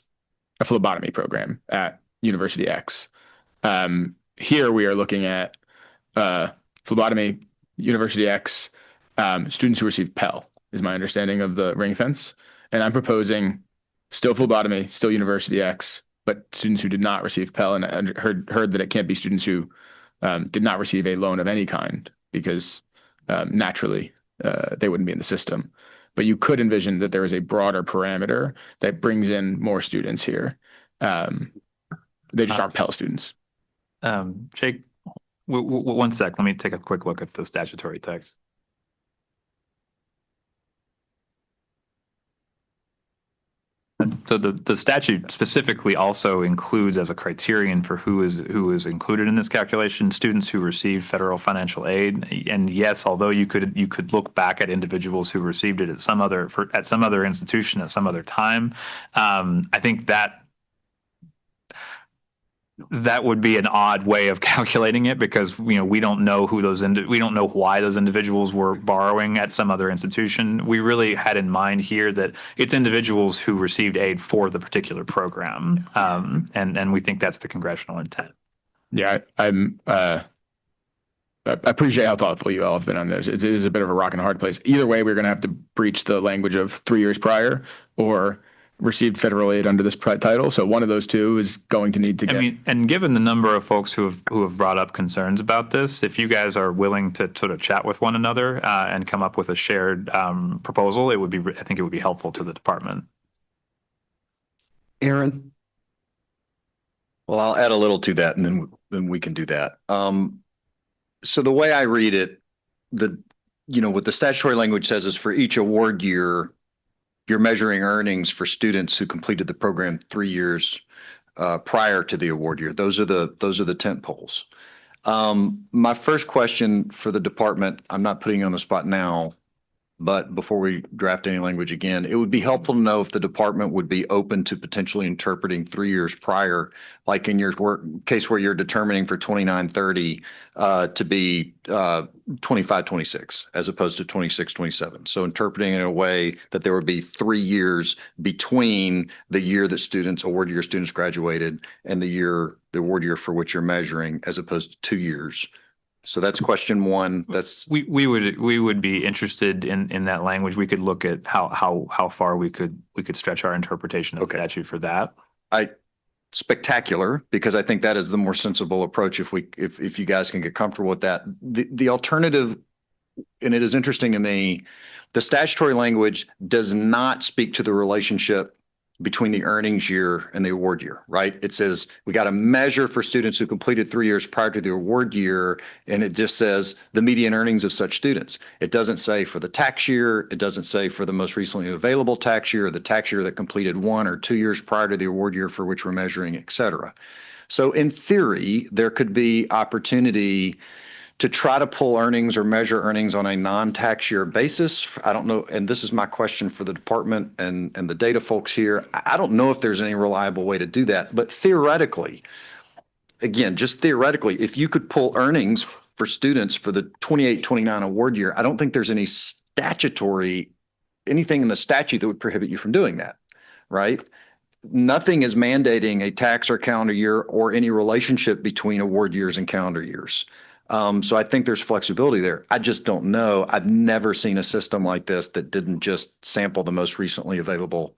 Speaker 12: a phlebotomy program at University X. Here we are looking at phlebotomy, University X, students who receive Pell is my understanding of the ring fence. And I'm proposing still phlebotomy, still University X, but students who did not receive Pell, and I heard that it can't be students who did not receive a loan of any kind, because naturally they wouldn't be in the system. But you could envision that there is a broader parameter that brings in more students here. They just aren't Pell students.
Speaker 2: Jake, one sec. Let me take a quick look at the statutory text. So the statute specifically also includes as a criterion for who is included in this calculation students who receive federal financial aid. And yes, although you could look back at individuals who received it at some other institution at some other time, I think that would be an odd way of calculating it, because we don't know we don't know why those individuals were borrowing at some other institution. We really had in mind here that it's individuals who received aid for the particular program, and we think that's the congressional intent.
Speaker 12: Yeah, I appreciate how thoughtful you all have been on this. It is a bit of a rock and a hard place. Either way, we're going to have to breach the language of 3 years prior or received federal aid under this title. So one of those two is going to need to get.
Speaker 2: I mean, and given the number of folks who have brought up concerns about this, if you guys are willing to sort of chat with one another and come up with a shared proposal, I think it would be helpful to the department.
Speaker 1: Aaron?
Speaker 6: Well, I'll add a little to that, and then we can do that. So the way I read it, what the statutory language says is for each award year, you're measuring earnings for students who completed the program 3 years prior to the award year. Those are the tent poles. My first question for the department, I'm not putting you on the spot now, but before we draft any language again, it would be helpful to know if the department would be open to potentially interpreting 3 years prior, like in your work case where you're determining for 29-30 to be 25-26 as opposed to 26-27. So interpreting in a way that there would be 3 years between the year that award year students graduated and the award year for which you're measuring, as opposed to 2 years. So that's question one. That's
Speaker 2: We would be interested in that language. We could look at how far we could stretch our interpretation of the statute for that.
Speaker 6: spectacular, because I think that is the more sensible approach if you guys can get comfortable with that. The alternative, and it is interesting to me, the statutory language does not speak to the relationship between the earnings year and the award year, right? It says we got a measure for students who completed 3 years prior to the award year, and it just says the median earnings of such students. It doesn't say for the tax year. It doesn't say for the most recently available tax year, or the tax year that completed 1 or 2 years prior to the award year for which we're measuring, et cetera. So in theory, there could be opportunity to try to pull earnings or measure earnings on a non-tax year basis. I don't know, and this is my question for the department and the data folks here. I don't know if there's any reliable way to do that, but theoretically, again, just theoretically, if you could pull earnings for students for the 28-29 award year, I don't think there's anything in the statute that would prohibit you from doing that, right? Nothing is mandating a tax or calendar year or any relationship between award years and calendar years. So I think there's flexibility there. I just don't know. I've never seen a system like this that didn't just sample the most recently available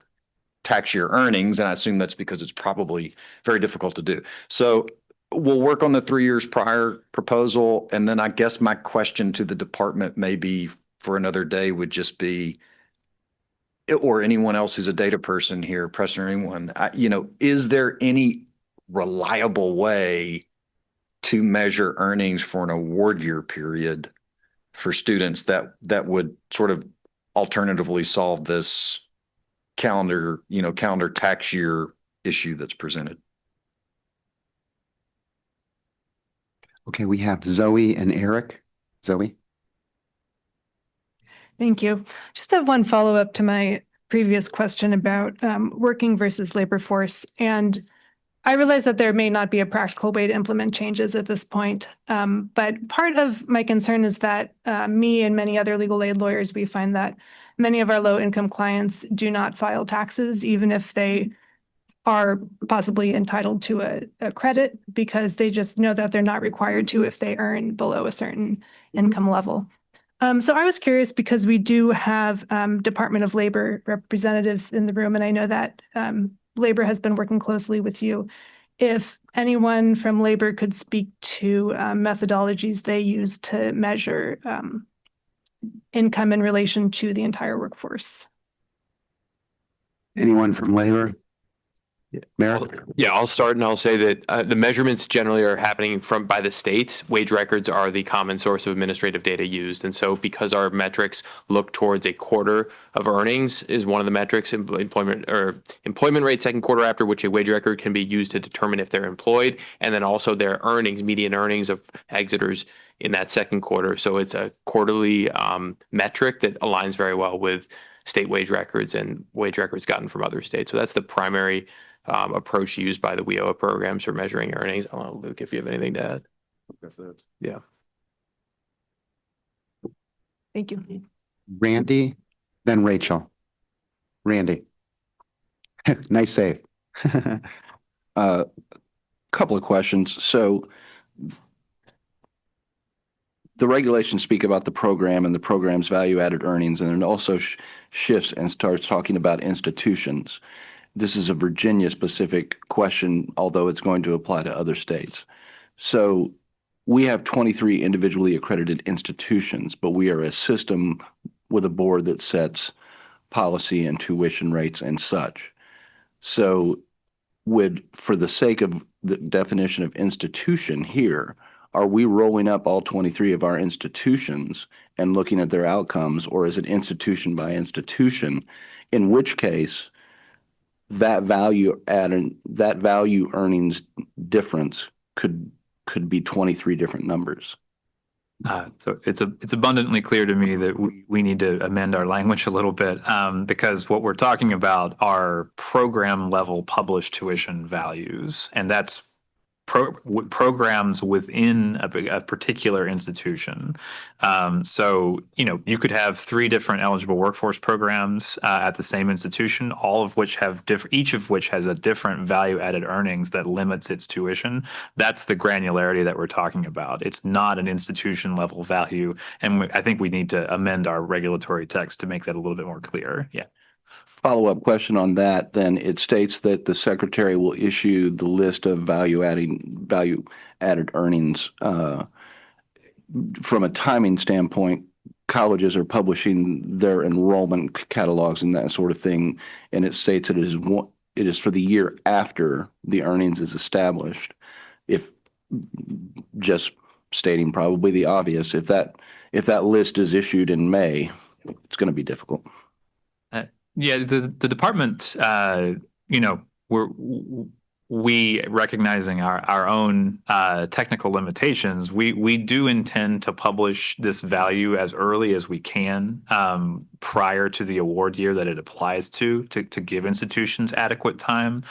Speaker 6: tax year earnings. And I assume that's because it's probably very difficult to do. So we'll work on the 3 years prior proposal. And then I guess my question to the department maybe for another day would just be, or anyone else who's a data person here, Preston or anyone, is there any reliable way to measure earnings for an award year period for students that would sort of alternatively solve this calendar tax year issue that's presented?
Speaker 1: Okay, we have Zoe and Eric. Zoe?
Speaker 9: Thank you. Just have one follow-up to my previous question about working versus labor force. And I realize that there may not be a practical way to implement changes at this point, but part of my concern is that me and many other legal aid lawyers, we find that many of our low-income clients do not file taxes, even if they are possibly entitled to a credit, because they just know that they're not required to if they earn below a certain income level. So I was curious, because we do have Department of Labor representatives in the room, and I know that Labor has been working closely with you. If anyone from Labor could speak to methodologies they use to measure income in relation to the entire workforce.
Speaker 1: Anyone from Labor? Merrick?
Speaker 5: Yeah, I'll start and I'll say that the measurements generally are happening by the states. Wage records are the common source of administrative data used. And so because our metrics look towards a quarter of earnings is one of the metrics, employment rate second quarter after which a wage record can be used to determine if they're employed, and then also their earnings, median earnings of exiters in that second quarter. So it's a quarterly metric that aligns very well with state wage records and wage records gotten from other states. So that's the primary approach used by the WIOA programs for measuring earnings. I don't know, Luke, if you have anything to add.
Speaker 18: That's it.
Speaker 5: Yeah.
Speaker 9: Thank you.
Speaker 1: Randy, then Rachel. Randy. Nice save.
Speaker 7: Couple of questions. So the regulations speak about the program and the program's value-added earnings, and it also shifts and starts talking about institutions. This is a Virginia-specific question, although it's going to apply to other states. So we have 23 individually accredited institutions, but we are a system with a board that sets policy and tuition rates and such. So for the sake of the definition of institution here, are we rolling up all 23 of our institutions and looking at their outcomes, or is it institution by institution, in which case that value earnings difference could be 23 different numbers?
Speaker 2: So it's abundantly clear to me that we need to amend our language a little bit, because what we're talking about are program level published tuition values, and that's programs within a particular institution. So, you could have 3 different eligible workforce programs at the same institution, all of which have each of which has a different value added earnings that limits its tuition. That's the granularity that we're talking about. It's not an institution level value. And I think we need to amend our regulatory text to make that a little bit more clear. Yeah.
Speaker 7: Follow-up question on that, then it states that the secretary will issue the list of value added earnings. From a timing standpoint, colleges are publishing their enrollment catalogs and that sort of thing, and it states that it is for the year after the earnings is established. If just stating probably the obvious, if that list is issued in May, it's going to be difficult.
Speaker 2: Yeah, the department, we recognizing our own technical limitations, we do intend to publish this value as early as we can prior to the award year that it applies to give institutions adequate time.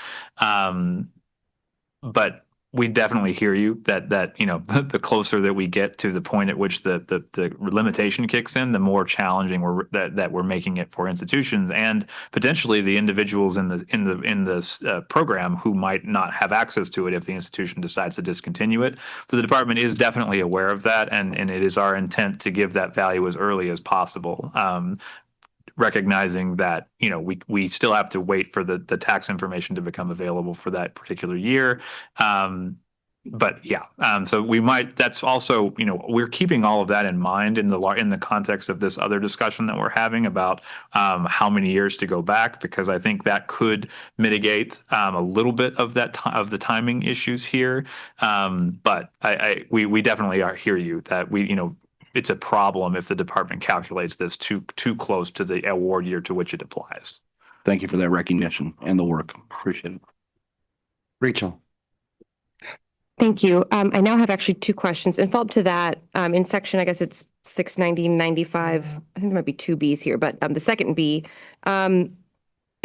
Speaker 2: But we definitely hear you that the closer that we get to the point at which the limitation kicks in, the more challenging that we're making it for institutions and potentially the individuals in this program who might not have access to it if the institution decides to discontinue it. So the department is definitely aware of that, and it is our intent to give that value as early as possible. Recognizing that we still have to wait for the tax information to become available for that particular year, but yeah, so we might. That's also we're keeping all of that in mind in the context of this other discussion that we're having about how many years to go back, because I think that could mitigate a little bit of of the timing issues here. But we definitely hear you that it's a problem if the department calculates this too close to the award year to which it applies.
Speaker 7: Thank you for that recognition and the work. Appreciate it.
Speaker 1: Rachel.
Speaker 10: Thank you. I now have actually 2 questions. And follow up to that, in section, I guess it's 690-95, I think there might be 2 Bs here, but the second B, it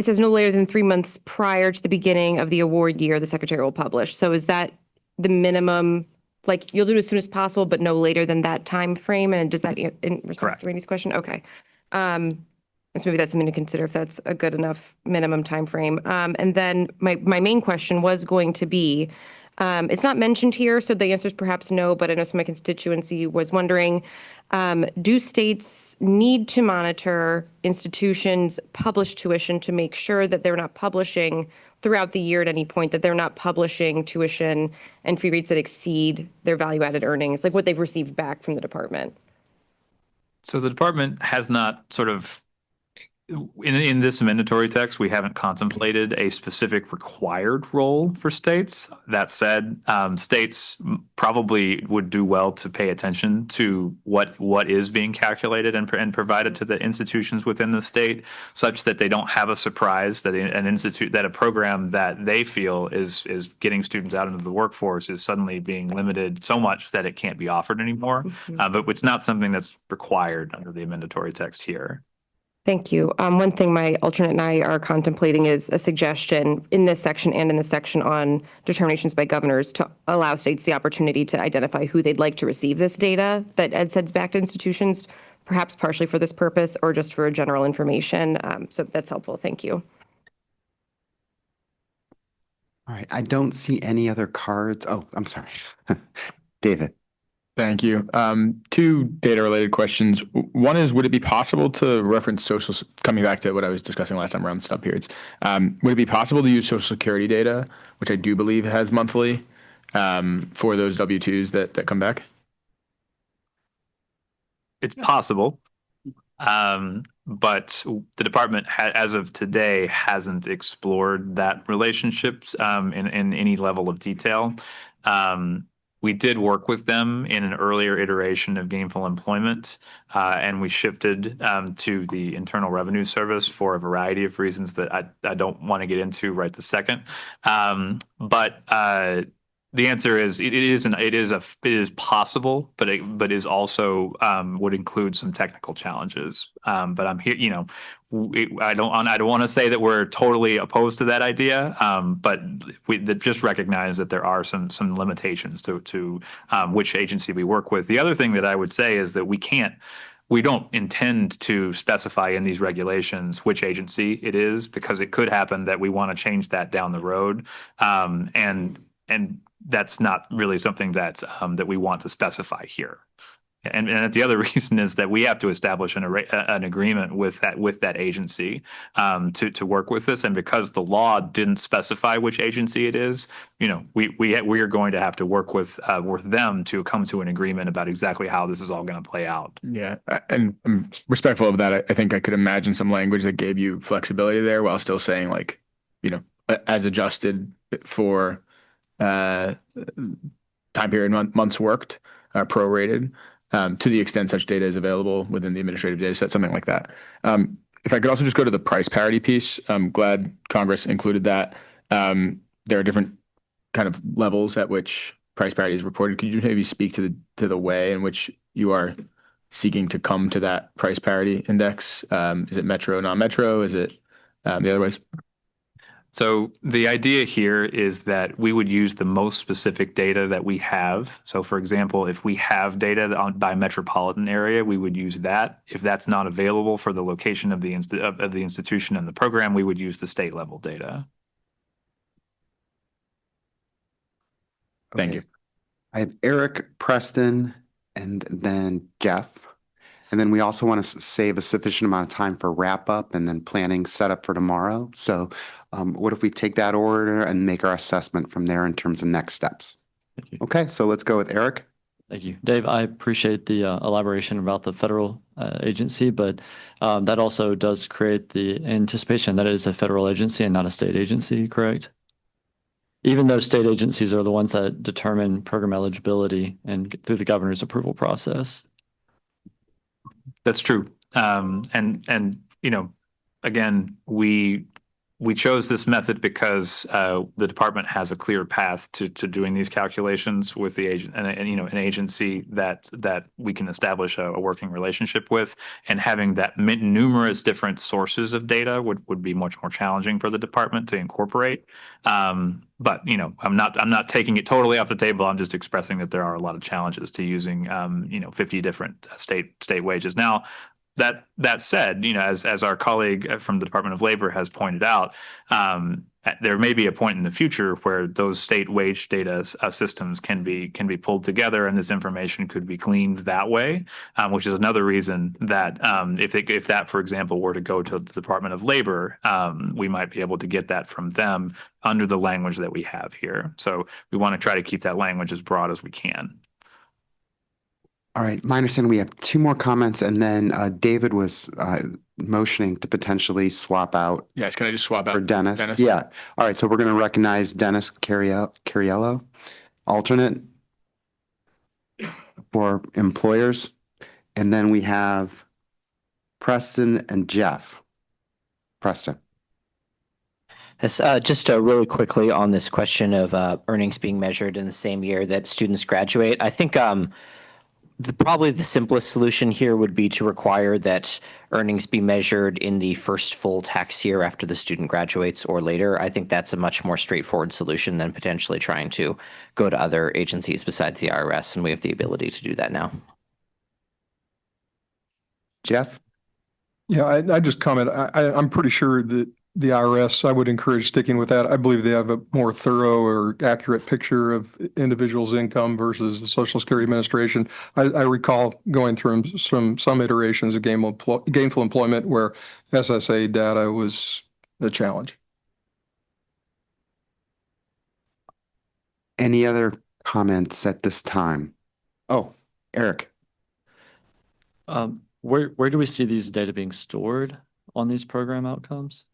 Speaker 10: says no later than 3 months prior to the beginning of the award year, the secretary will publish. So is that the minimum? Like you'll do it as soon as possible, but no later than that time frame. And does that in response to Randy's question? Okay. So maybe that's something to consider if that's a good enough minimum time frame. And then my main question was going to be, it's not mentioned here, so the answer is perhaps no, but I know some of my constituency was wondering, do states need to monitor institutions' published tuition to make sure that they're not publishing throughout the year at any point, that they're not publishing tuition and fee rates that exceed their value-added earnings, like what they've received back from the department?
Speaker 2: So the department has not sort of, in this mandatory text, we haven't contemplated a specific required role for states. That said, states probably would do well to pay attention to what is being calculated and provided to the institutions within the state, such that they don't have a surprise that a program that they feel is getting students out into the workforce is suddenly being limited so much that it can't be offered anymore. But it's not something that's required under the mandatory text here.
Speaker 10: Thank you. One thing my alternate and I are contemplating is a suggestion in this section and in the section on determinations by governors to allow states the opportunity to identify who they'd like to receive this data that Ed sends back to institutions, perhaps partially for this purpose or just for general information. So that's helpful. Thank you.
Speaker 1: All right. I don't see any other cards. Oh, I'm sorry. David.
Speaker 12: Thank you. 2 data-related questions. One is, would it be possible to reference coming back to what I was discussing last time around the stub periods, would it be possible to use Social Security data, which I do believe has monthly, for those W-2s that come back?
Speaker 2: It's possible, but the department, as of today, hasn't explored that relationships in any level of detail. We did work with them in an earlier iteration of gainful employment, and we shifted to the Internal Revenue Service for a variety of reasons that I don't want to get into right this second. But The answer is it is possible, but it is also would include some technical challenges. But I'm here, I don't want to say that we're totally opposed to that idea, but we just recognize that there are some limitations to which agency we work with. The other thing that I would say is that we don't intend to specify in these regulations which agency it is, because it could happen that we want to change that down the road, and that's not really something that we want to specify here. And the other reason is that we have to establish an agreement with that agency to work with this. And because the law didn't specify which agency it is, we are going to have to work with them to come to an agreement about exactly how this is all going to play out.
Speaker 12: Yeah, and I'm respectful of that. I think I could imagine some language that gave you flexibility there while still saying, like, as adjusted for time period, months worked, prorated, to the extent such data is available within the administrative data set, something like that. If I could also just go to the price parity piece, I'm glad Congress included that. There are different kind of levels at which price parity is reported. Could you maybe speak to the way in which you are seeking to come to that price parity index? Is it metro, non-metro? Is it the other ways?
Speaker 2: So the idea here is that we would use the most specific data that we have. So for example, if we have data by metropolitan area, we would use that. If that's not available for the location of the institution and the program, we would use the state level data.
Speaker 12: Thank you.
Speaker 1: I have Eric, Preston, and then Jeff. And then we also want to save a sufficient amount of time for wrap up and then planning setup for tomorrow. So what if we take that order and make our assessment from there in terms of next steps?
Speaker 4: Thank you.
Speaker 1: Okay, so let's go with Eric.
Speaker 4: Thank you. Dave, I appreciate the elaboration about the federal agency, but that also does create the anticipation that it is a federal agency and not a state agency, correct? Even though state agencies are the ones that determine program eligibility and through the governor's approval process.
Speaker 2: That's true. And again, we chose this method because the department has a clear path to doing these calculations with the agent and an agency that we can establish a working relationship with, and having that numerous different sources of data would be much more challenging for the department to incorporate. But I'm not taking it totally off the table. I'm just expressing that there are a lot of challenges to using 50 different state wages. Now, that said, as our colleague from the Department of Labor has pointed out, there may be a point in the future where those state wage data systems can be pulled together, and this information could be gleaned that way, which is another reason that if that, for example, were to go to the Department of Labor, we might be able to get that from them under the language that we have here. So we want to try to keep that language as broad as we can.
Speaker 1: All right, my understanding, we have two more comments, and then David was motioning to potentially swap out.
Speaker 12: Yes, can I just swap out
Speaker 1: for Dennis? Yeah. All right, so we're going to recognize Dennis Cariello, alternate for employers, and then we have Preston and Jeff. Preston.
Speaker 11: Yes, just really quickly on this question of earnings being measured in the same year that students graduate. I think probably the simplest solution here would be to require that earnings be measured in the first full tax year after the student graduates or later. I think that's a much more straightforward solution than potentially trying to go to other agencies besides the IRS, and we have the ability to do that now.
Speaker 1: Jeff?
Speaker 17: Yeah, I just comment. I'm pretty sure that the IRS, I would encourage sticking with that. I believe they have a more thorough or accurate picture of individuals' income versus the Social Security Administration. I recall going through some iterations of gainful employment where SSA data was a challenge.
Speaker 1: Any other comments at this time? Oh, Eric.
Speaker 4: Where do we see these data being stored on these program outcomes?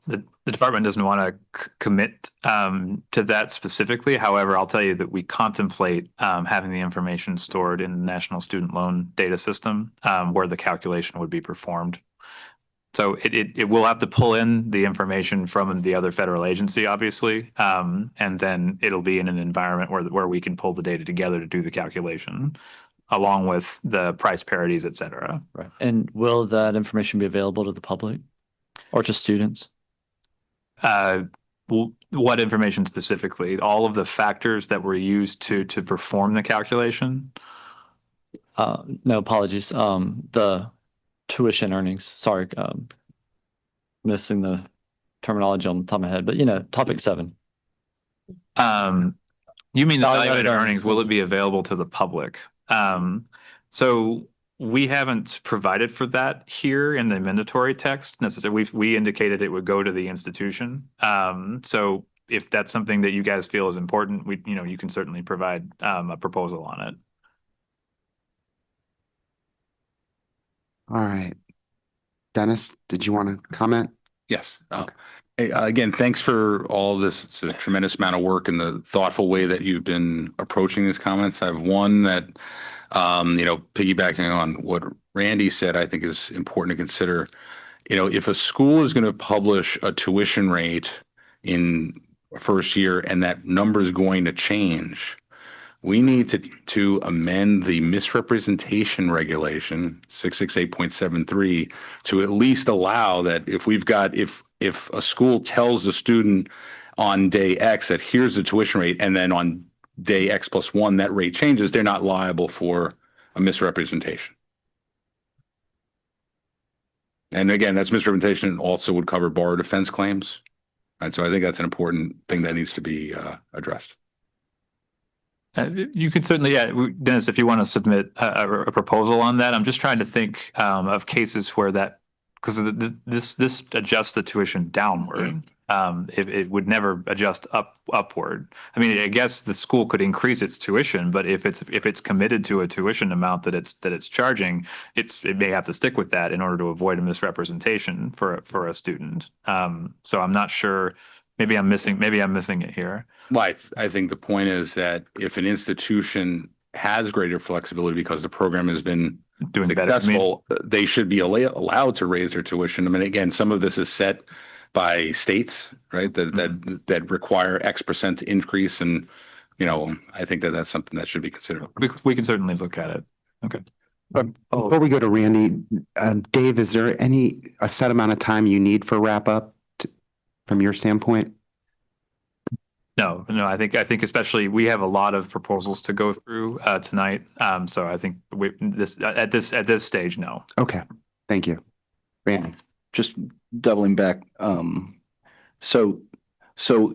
Speaker 2: The department doesn't want to commit to that specifically. However, I'll tell you that we contemplate having the information stored in the National Student Loan Data System where the calculation would be performed. So it will have to pull in the information from the other federal agency, obviously. And then it'll be in an environment where we can pull the data together to do the calculation, along with the price parities, et cetera.
Speaker 4: Right. And will that information be available to the public or to students?
Speaker 2: What information specifically? All of the factors that were used to perform the calculation?
Speaker 4: No, apologies. The tuition earnings. Sorry, missing the terminology on the top of my head. But topic 7.
Speaker 2: You mean the
Speaker 4: Value-added
Speaker 2: value-added
Speaker 4: earnings.
Speaker 2: earnings? Will it be available to the public? So we haven't provided for that here in the mandatory text necessarily. We indicated it would go to the institution. So if that's something that you guys feel is important, you can certainly provide a proposal on it.
Speaker 1: All right. Dennis, did you want to comment?
Speaker 8: Yes. Hey, again, thanks for all this. It's a tremendous amount of work and the thoughtful way that you've been approaching these comments. I have one that, piggybacking on what Randy said, I think is important to consider. If a school is going to publish a tuition rate in first year and that number is going to change, we need to amend the misrepresentation regulation 668.73 to at least allow that if a school tells a student on day X that here's the tuition rate, and then on day X plus 1 that rate changes, they're not liable for a misrepresentation. And again, that's misrepresentation also would cover borrower defense claims. And so I think that's an important thing that needs to be addressed.
Speaker 2: You can certainly, Dennis, if you want to submit a proposal on that. I'm just trying to think of cases where that, because this adjusts the tuition downward. It would never adjust upward. I mean, I guess the school could increase its tuition, but if it's committed to a tuition amount that it's charging, it may have to stick with that in order to avoid a misrepresentation for a student. So I'm not sure. Maybe I'm missing it here.
Speaker 8: Well, I think the point is that if an institution has greater flexibility because the program has been
Speaker 2: doing
Speaker 8: successful, they should be allowed to raise their tuition. I mean, again, some of this is set by states, right? That require X percent increase, and I think that's something that should be considered.
Speaker 2: We can certainly look at it. Okay.
Speaker 1: Before we go to Randy, Dave, is there a set amount of time you need for wrap up from your standpoint?
Speaker 2: No, I think especially we have a lot of proposals to go through tonight. So I think at this stage, no.
Speaker 1: Okay, thank you. Randy.
Speaker 7: Just doubling back. So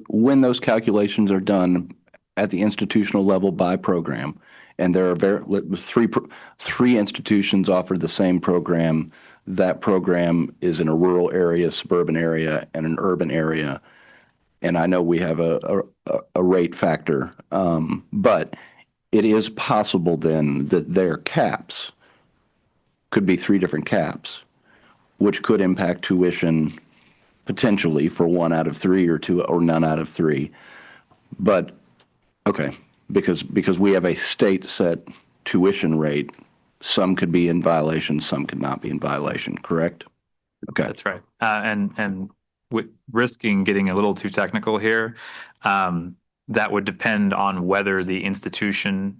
Speaker 7: when those calculations are done at the institutional level by program, and there are three institutions offer the same program, that program is in a rural area, suburban area, and an urban area. And I know we have a rate factor, but it is possible then that their caps could be 3 different caps, which could impact tuition potentially for 1 out of 3 or 2 or none out of 3. But okay, because we have a state set tuition rate, some could be in violation, some could not be in violation, correct? Okay.
Speaker 2: That's right. And with risking getting a little too technical here, that would depend on whether the institution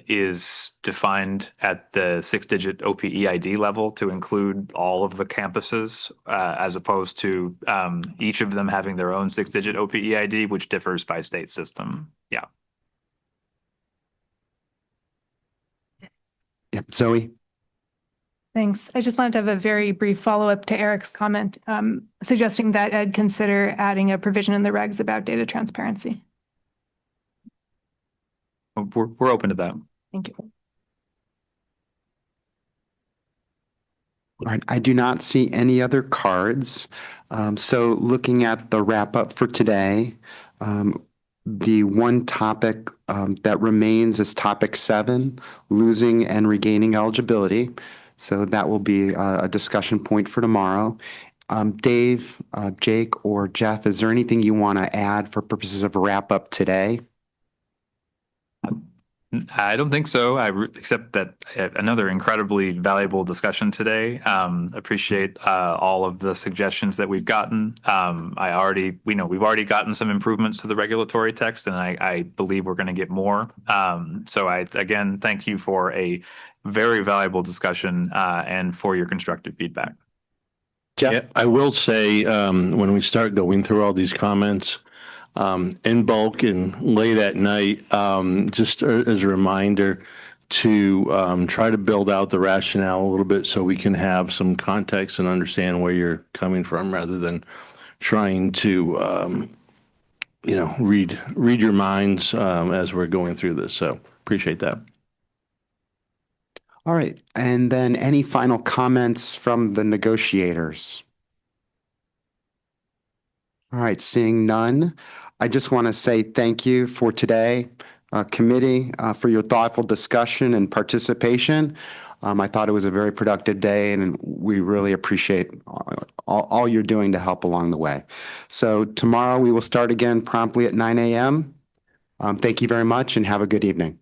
Speaker 2: is defined at the 6-digit OPEID level to include all of the campuses, as opposed to each of them having their own 6-digit OPEID, which differs by state system. Yeah.
Speaker 1: Yep. Zoe.
Speaker 9: Thanks. I just wanted to have a very brief follow-up to Eric's comment, suggesting that Ed consider adding a provision in the regs about data transparency.
Speaker 2: We're open to that.
Speaker 9: Thank you.
Speaker 1: All right. I do not see any other cards. So looking at the wrap up for today, the one topic that remains is topic 7, losing and regaining eligibility. So that will be a discussion point for tomorrow. Dave, Jake, or Jeff, is there anything you want to add for purposes of a wrap up today?
Speaker 2: I don't think so. Except that another incredibly valuable discussion today. Appreciate all of the suggestions that we've gotten. We know we've already gotten some improvements to the regulatory text, and I believe we're going to get more. So I again thank you for a very valuable discussion and for your constructive feedback.
Speaker 15: Yeah, I will say, when we start going through all these comments, in bulk and late at night, just as a reminder to try to build out the rationale a little bit so we can have some context and understand where you're coming from rather than trying to, read your minds as we're going through this. So appreciate that.
Speaker 1: All right. And then any final comments from the negotiators? All right. Seeing none, I just want to say thank you for today, committee, for your thoughtful discussion and participation. I thought it was a very productive day, and we really appreciate all you're doing to help along the way. So tomorrow we will start again promptly at 9 a.m. Thank you very much and have a good evening.